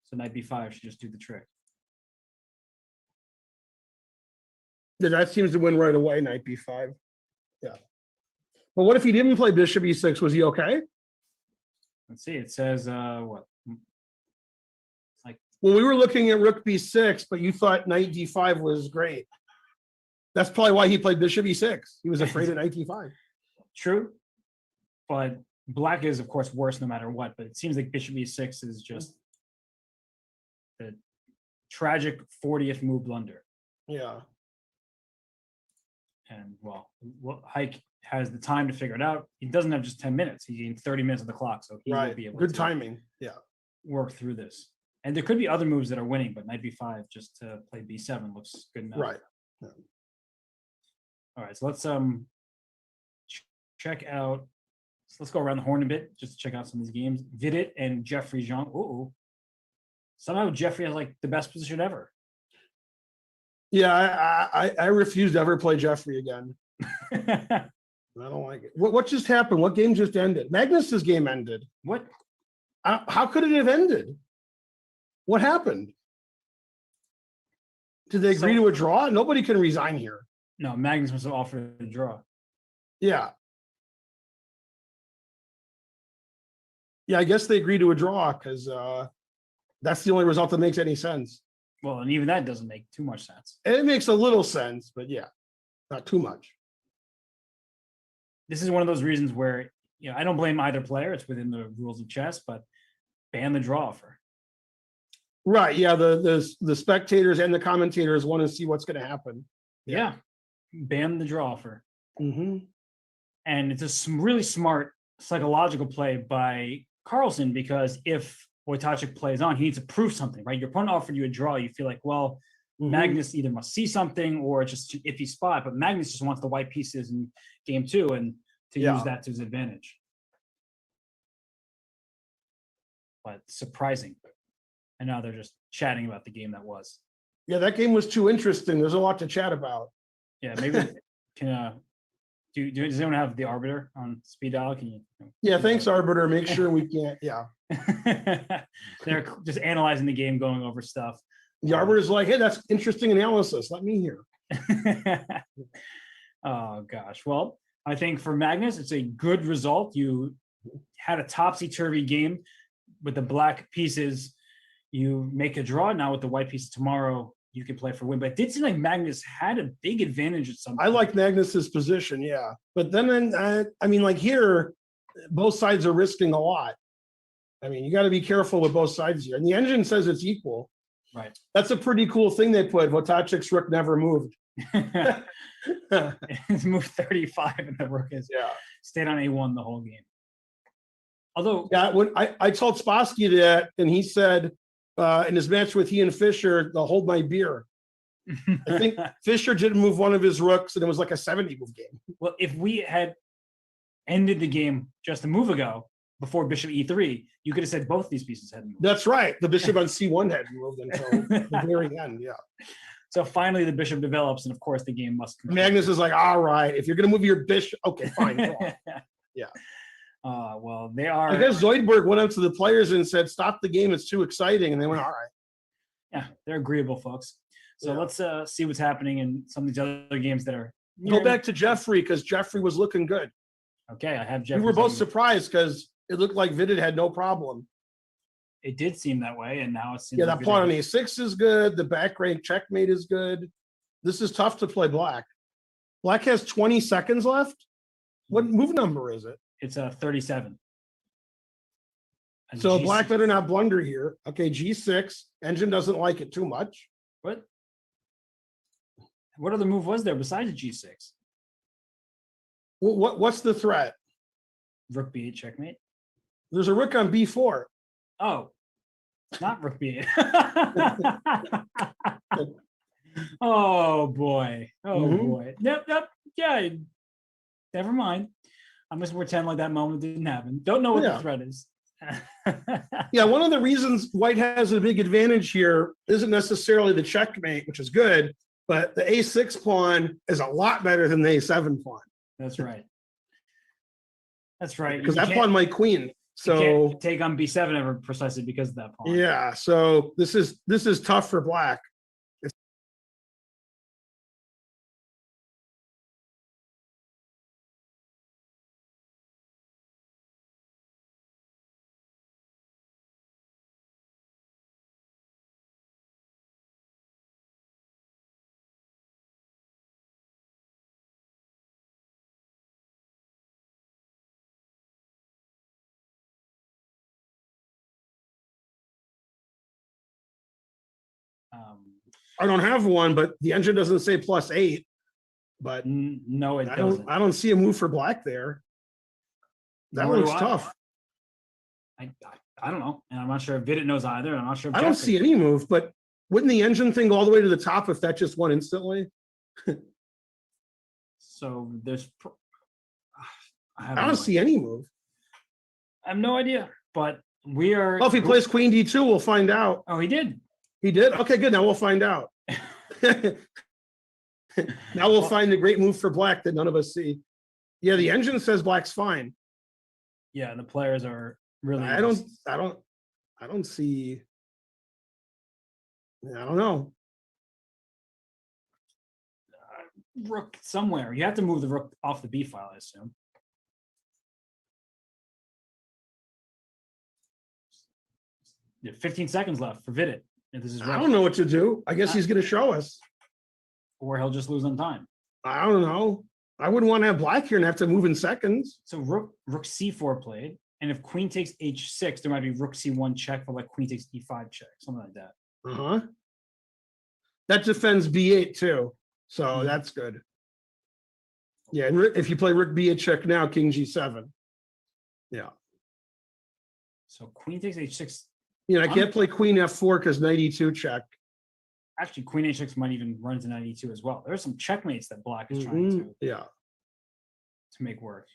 So knight b5 should just do the trick. Yeah, that seems to win right away, knight b5. Yeah. But what if he didn't play bishop e6? Was he okay? Let's see. It says, what? Well, we were looking at rook b6, but you thought knight d5 was great. That's probably why he played bishop e6. He was afraid of knight d5. True. But black is, of course, worse no matter what. But it seems like bishop e6 is just the tragic 40th move blunder. Yeah. And well, Hike has the time to figure it out. He doesn't have just 10 minutes. He's in 30 minutes on the clock, so he will Right. be able Good to timing. Yeah. work through this. And there could be other moves that are winning, but knight b5 just to play b7 looks good enough. Right. All right, so let's check out. So let's go around the horn a bit just to check out some of these games. Vidit and Jeffrey Jean. Ooh, somehow Jeffrey has like the best position ever. Yeah, I refuse to ever play Jeffrey again. I don't like it. What just happened? What game just ended? Magnus's game ended. What? How could it have ended? What happened? Did they agree to a draw? Nobody can resign here. No, Magnus must have offered a draw. Yeah. Yeah, I guess they agreed to a draw because that's the only result that makes any sense. Well, and even that doesn't make too much sense. And it makes a little sense, but yeah, not too much. This is one of those reasons where, you know, I don't blame either player. It's within the rules of chess, but ban the draw offer. Right. Yeah. The spectators and the commentators want to see what's going to happen. Yeah. Ban the draw offer. Mm-hmm. And it's a really smart psychological play by Carlsen, because if Wojtaszek plays on, he needs to prove something, right? Your opponent offered you a draw. You feel like, well, Magnus either must see something or it's just an iffy spot, but Magnus just wants the white pieces in game two and to use that to his advantage. But surprising. And now they're just chatting about the game that was. Yeah, that game was too interesting. There's a lot to chat about. Yeah, maybe can does anyone have the arbiter on speed dial? Can you? Yeah, thanks, Arbiter. Make sure we can't. Yeah. They're just analyzing the game, going over stuff. The Arbiter's like, hey, that's interesting analysis. Let me hear. Oh gosh. Well, I think for Magnus, it's a good result. You had a topsy-turvy game with the black pieces. You make a draw. Now with the white pieces tomorrow, you can play for win. But it did seem like Magnus had a big advantage at some point. I like Magnus's position, yeah. But then, I mean, like here, both sides are risking a lot. I mean, you got to be careful with both sides here. And the engine says it's equal. Right. That's a pretty cool thing they put. Wojtaszek's rook never moved. It's moved 35 and the rook has stayed on A1 the whole game. Although, yeah, when I told Spassky that, and he said in his match with Ian Fisher, they'll hold my beer. I think Fisher didn't move one of his rooks, and it was like a 70 move game. Well, if we had ended the game just a move ago before bishop e3, you could have said both these pieces hadn't moved. That's right. The bishop on c1 hadn't moved until the very end. Yeah. So finally, the bishop develops, and of course, the game must. Magnus is like, all right, if you're going to move your bishop, okay, fine. Yeah. Well, they are. I guess Zoidberg went up to the players and said, "Stop the game; it's too exciting." And they went, "All right." Yeah, they're agreeable folks. So let's see what's happening in some of these other games that are. Go back to Jeffrey because Jeffrey was looking good. Okay, I have Jeffrey. We were both surprised because it looked like Vidit had no problem. It did seem that way, and now it seems. Yeah, that pawn on a6 is good. The back rank checkmate is good. This is tough to play black. Black has 20 seconds left. What move number is it? It's a 37. And So G6. black better not blunder here. Okay, G6. Engine doesn't like it too much. What other move was there besides a G6? What's the threat? Rook B8 checkmate. There's a rook on B4. Oh, Not rook b8. Oh boy. Oh Mhm. boy. Yep. Yeah. Never mind. I'm just pretend like that moment didn't happen. Don't know what Yeah. the threat is. Yeah, one of the reasons white has a big advantage here isn't necessarily the checkmate, which is good, but the a6 pawn is a lot better than the a7 pawn That's right. That's right. because You that can't- pawn might queen. you So can't take on b7 ever precisely because of that pawn. yeah, so this is tough for black. I don't have one, but the engine doesn't say +8. But No, it doesn't. I don't see a move for black there. That Nor do looks I. tough. I don't know, and I'm not sure if Vidit knows either. I'm not sure. If I don't Jeffrey- see any move, but wouldn't the engine thing go all the way to the top if that just won instantly? So there's. I don't see any move. I have no idea, but we are. Oh, if he plays queen d2, we'll find out. Oh, he did. He did? Okay, good. Now we'll find out. Now we'll find the great move for black that none of us see. Yeah, the engine says black's fine. Yeah, the players are really. I don't see. I don't know. Rook somewhere. You have to move the rook off the b file, I assume. Yeah, 15 seconds left for Vidit. If this is I right, don't know what to do. I guess he's going to show us. or he'll just lose on time. I don't know. I wouldn't want to have black here and have to move in seconds. So rook c4 played, and if queen takes h6, there might be rook c1 check for like queen takes e5 check, something like that. Uh-huh. That defends b8 too. So Mhm. that's good. Yeah, and if you play rook b8 check now, king g7. Yeah. So queen takes h6. You know, I can't play queen f4 because knight e2 check. Actually, queen h6 might even run to knight e2 as well. There's some checkmates that black is trying Mhm. Yeah. to make work.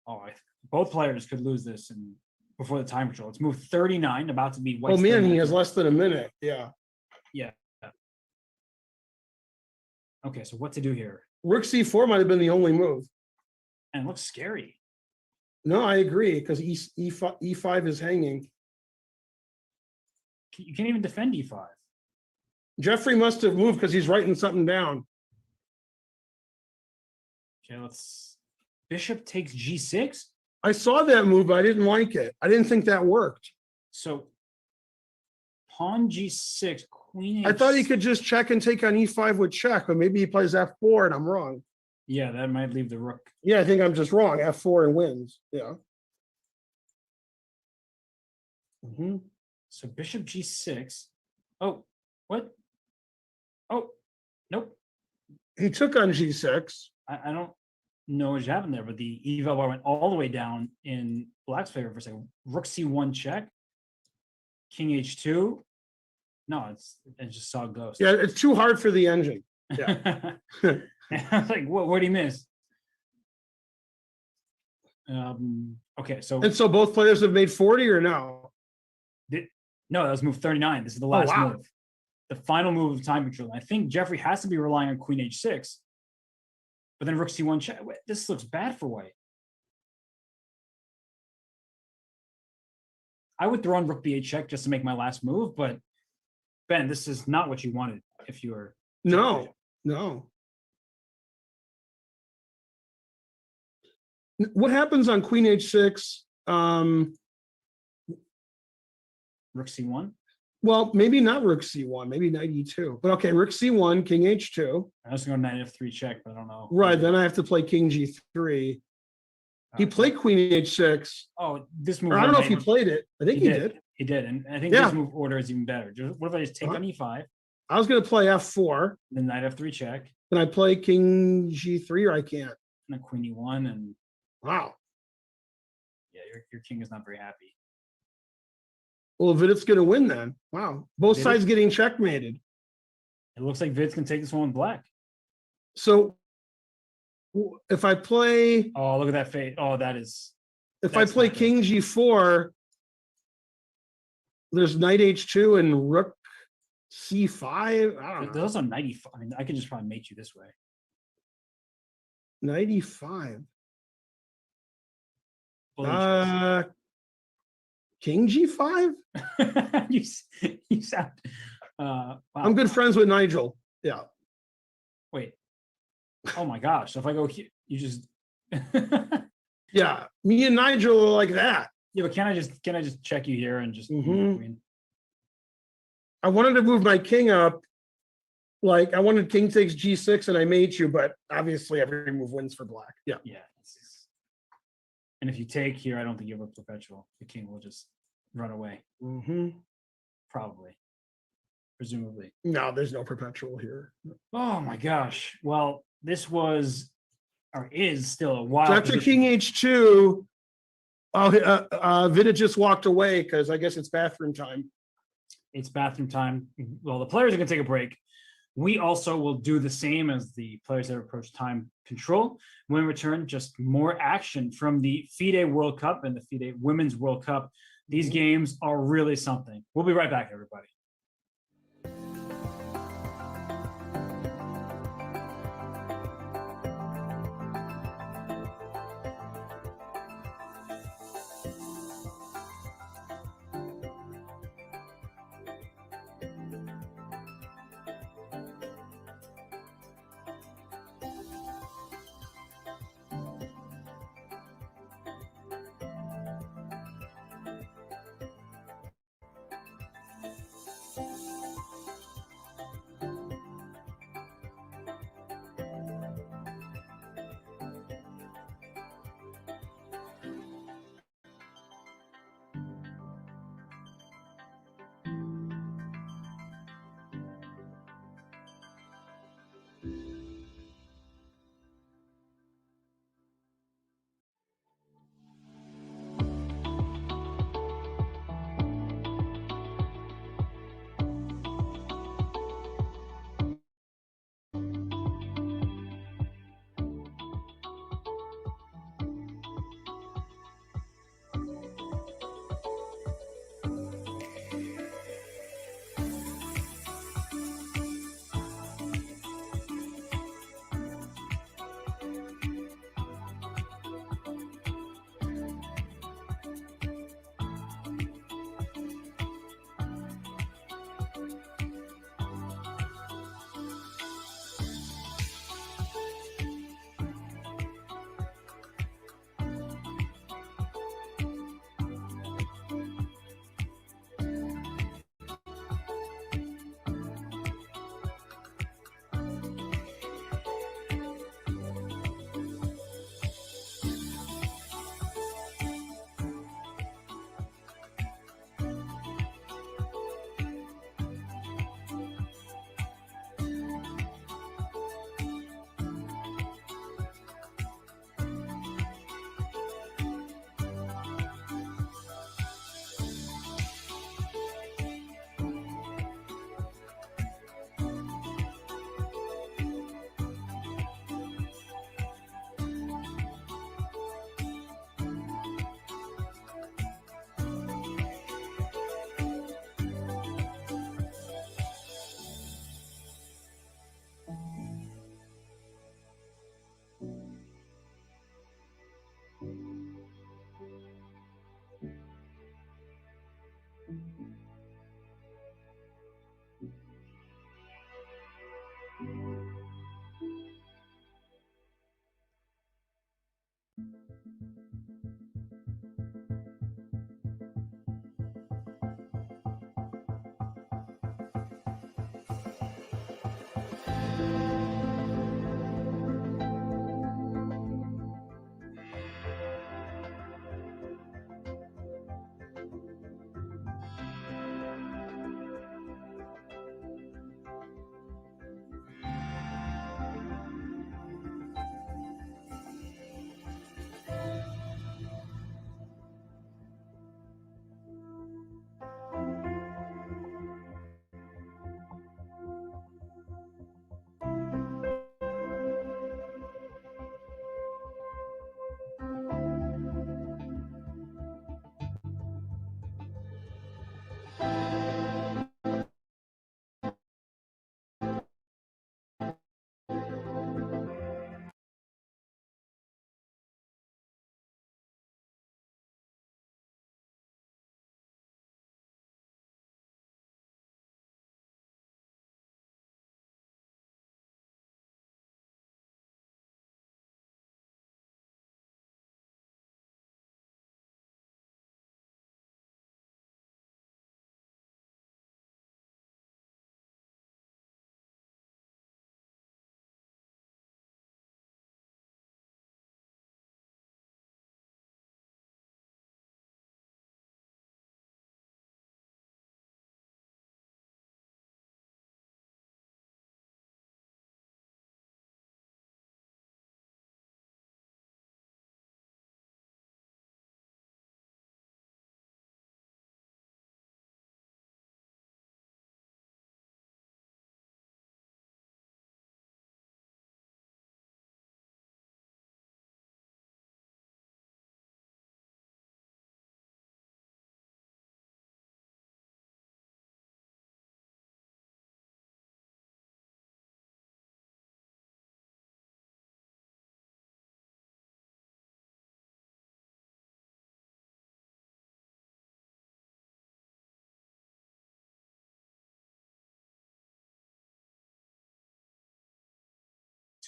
Oh, both players could lose this and before the time control. It's move 39, about to be white. Oh man, he has less than a minute. Yeah. Okay, so what to do here? Rook c4 might have been the only move. And it looks scary. No, I agree because e5 is hanging. You can't even defend e5. Jeffrey must have moved because he's writing something down. Okay, let's. Bishop takes g6. I saw that move, but I didn't like it. I didn't think that worked. So pawn g6, queen. I thought he could just check and take on e5 with check, but maybe he plays f4 and I'm wrong. Yeah, that might leave the rook. Yeah, I think I'm just wrong. f4 and wins. Yeah. Mhm. So bishop g6. Oh, what? Oh, nope. He took on g6. I don't know what happened there, but the eval bar went all the way down in black's favor for a second. Rook c1 check. King h2. No, it just saw a ghost. Yeah, it's too hard for the engine. I was like, what did he miss? Okay, so And so both players have made 40 or no? no, that was move 39. This is the last wow. move. The final move of time control. I think Jeffrey has to be relying on queen h6. But then rook c1 check. Wait, this looks bad for white. I would throw on rook b8 check just to make my last move, but Ben, this is not what you wanted if you were. No, no. What happens on queen h6? Rook c1. Well, maybe not rook c1, maybe knight e2. But okay, rook c1, king h2. I was going to go knight f3 check, but I don't know. Right, then I have to play king g3. He played queen h6. Oh, this move. Or I don't know if he played it. I think he did. He did, and I think Yeah. this move order is even better. What if I just take on e5, I was going to play f4. then knight f3 check, Can I play king g3 or I can't? and a queen e1, and Wow. yeah, your king is not very happy. Well, Vidit's going to win then. Wow. Both Vidit- sides getting checkmated. It looks like Vid's can take this one with black. So if I play, Oh, look at that fate. Oh, that is. if I That's play not good. King G4, there's Knight H2 and Rook C5. I don't There's know. also 95. I mean, I could just probably mate you this way. 95. Bully King G5? choice. you sound. Wow. I'm good friends with Nigel. Yeah. Wait. Oh my gosh. So if I go here, you just. Yeah. Me and Nigel are like that. Yeah, but can I just check you here and just Mhm. queen? I wanted to move my king up. Like I wanted king takes G6 and I mate you, but obviously every move wins for black. Yeah. Yeah. And if you take here, I don't think you have a perpetual. The king will just run away, hmm probably, presumably. No, there's no perpetual here. Oh my gosh. Well, this was or is still a wild. So after position. king H2, Vida just walked away because I guess it's bathroom time. It's bathroom time. Well, the players are going to take a break. We also will do the same as the players that approach time control. When we return, just more action from the FIDE World Cup and the FIDE Women's World Cup. These games are really something. We'll be right back, everybody.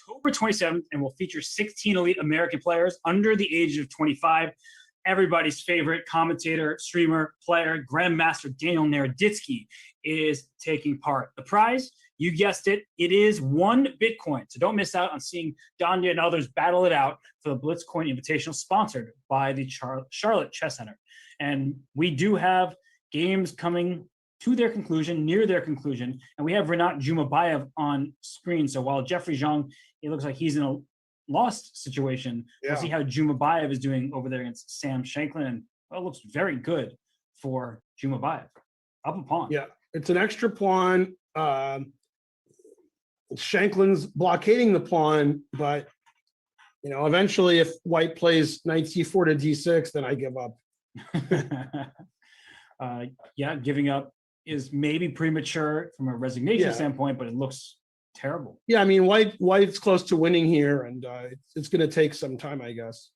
October 27th and will feature 16 elite American players under the age of 25. Everybody's favorite commentator, streamer, player, Grandmaster Daniel Naroditsky is taking part. The prize, you guessed it, it is 1 Bitcoin. So don't miss out on seeing Danya and others battle it out for the Blitzcoin Invitational sponsored by the Charlotte Chess Center. And we do have games coming to their conclusion, near their conclusion, and we have Rinat Jumabayev on screen. So while Jeffrey Zhang, it looks like he's in a lost situation, we'll see how Jumabayev is doing over there against Sam Shanklin, and it looks very good for Jumabayev. Up a pawn. Yeah, it's an extra pawn. Shanklin's blockading the pawn, but eventually if white plays knight c4 to d6, then I give up. Yeah, giving up is maybe premature from a resignation standpoint, but it looks terrible. Yeah, I mean, white's close to winning here, and it's going to take some time, I guess.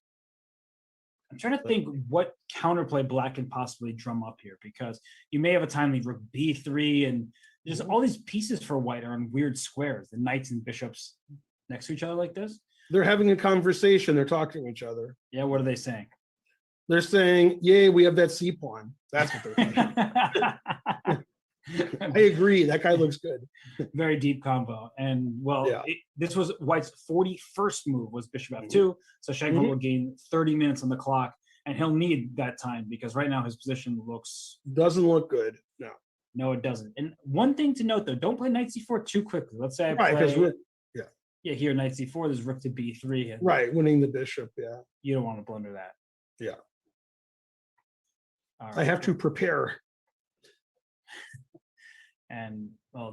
I'm trying to think what counterplay black can possibly drum up here, because you may have a timely rook b3, and there's all these pieces for white are on weird squares, the knights and bishops next to each other like this. They're having a conversation. They're talking to each other. Yeah, what are they saying? They're saying, yay, we have that c pawn. That's what they're saying. I agree. That guy looks good. Very deep combo. And this was white's 41st move was bishop f2. So Shanklin will gain 30 minutes on the clock, and he'll need that time because right now his position doesn't look good. No, it doesn't. And one thing to note though, don't play knight c4 too quickly. Let's say I play here knight c4, there's rook to b3. Right, winning the bishop. Yeah. You don't want to blunder that. Yeah. Right. I have to prepare. And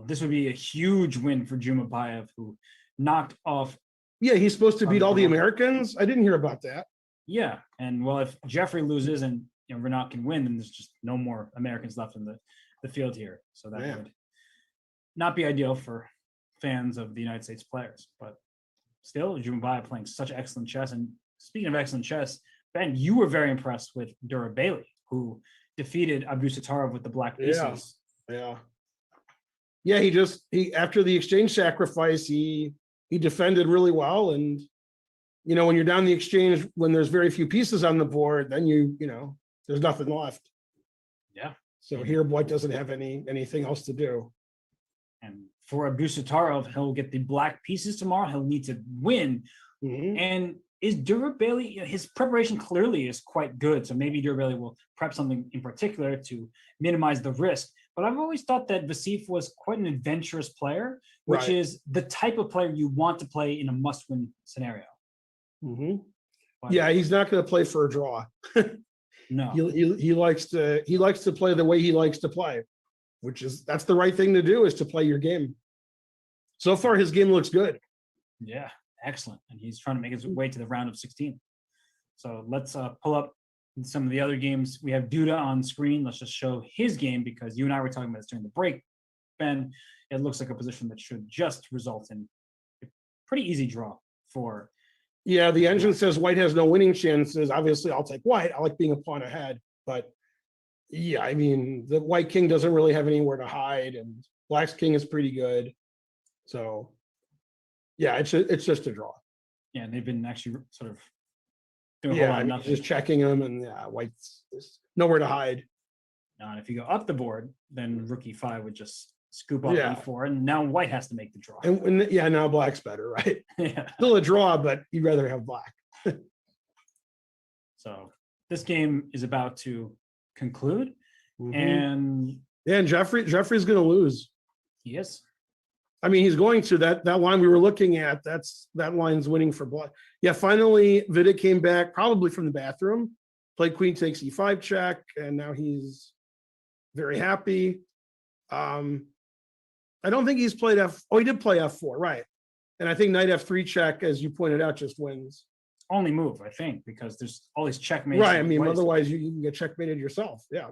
this would be a huge win for Jumabayev, who knocked off. Yeah, he's supposed to beat all the Americans. I didn't hear about that. Yeah, and if Jeffrey loses and Rinat can win, then there's just no more Americans left in the field here. So that would not be ideal for fans of the United States players. But still, Jumabayev playing such excellent chess. And speaking of excellent chess, Ben, you were very impressed with Dura Bailey, who defeated Abdusattorov with the black pieces. Yeah, he after the exchange sacrifice, he defended really well. And when you're down the exchange, when there's very few pieces on the board, then there's nothing left. Yeah. So here white doesn't have anything else to do. And for Abdusattorov, he'll get the black pieces tomorrow. He'll need to win. And is Dura Bailey, his preparation clearly is quite good. So maybe Dura Bailey will prep something in particular to minimize the risk. But I've always thought that Vasif was quite an adventurous player, which is the type of player you want to play in a must-win scenario. Yeah, he's not going to play for a draw. No, he likes to play the way he likes to play, that's the right thing to do, is to play your game. So far, his game looks good. Yeah, excellent, and he's trying to make his way to the round of 16. So let's pull up some of the other games. We have Duda on screen. Let's just show his game because you and I were talking about this during the break, Ben. It looks like a position that should just result in a pretty easy draw for. Yeah, the engine says white has no winning chances. Obviously, I'll take white. I like being a pawn ahead, but yeah, I mean, the white king doesn't really have anywhere to hide, and black's king is pretty good. So, yeah, it's just a draw. Yeah, and they've been actually sort of doing a whole lot of nothing. Just checking them, and white's nowhere to hide. And if you go up the board, then rook e5 would just scoop up e4, and now white has to make the draw. And now black's better, right? Yeah, still a draw, but you'd rather have black. So this game is about to conclude, and Jeffrey's going to lose. He is. I mean, he's going to that line we were looking at. That line's winning for black. Yeah, finally, Vidic came back, probably from the bathroom, played queen takes e5 check, and now he's very happy. I don't think he's played he did play f4, right? And I think knight f3 check, as you pointed out, just wins. Only move, I think, because there's all these checkmates. Right. I mean, otherwise you can get checkmated yourself. Yeah.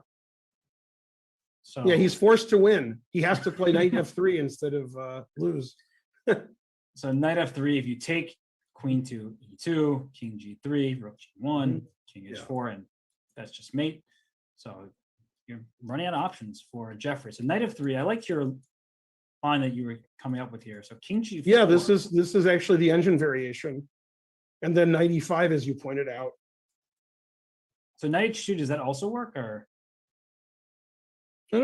So yeah, he's forced to win. He has to play knight f3 instead of lose. So knight f3, if you take queen to e2, king g3, rook g1, king h4, and that's just mate. So you're running out of options for Jeffrey. So knight f3, I like your line that you were coming up with here. So king g4. Yeah, this is actually the engine variation. And then knight e5, as you pointed out. So knight h2, does that also work, or?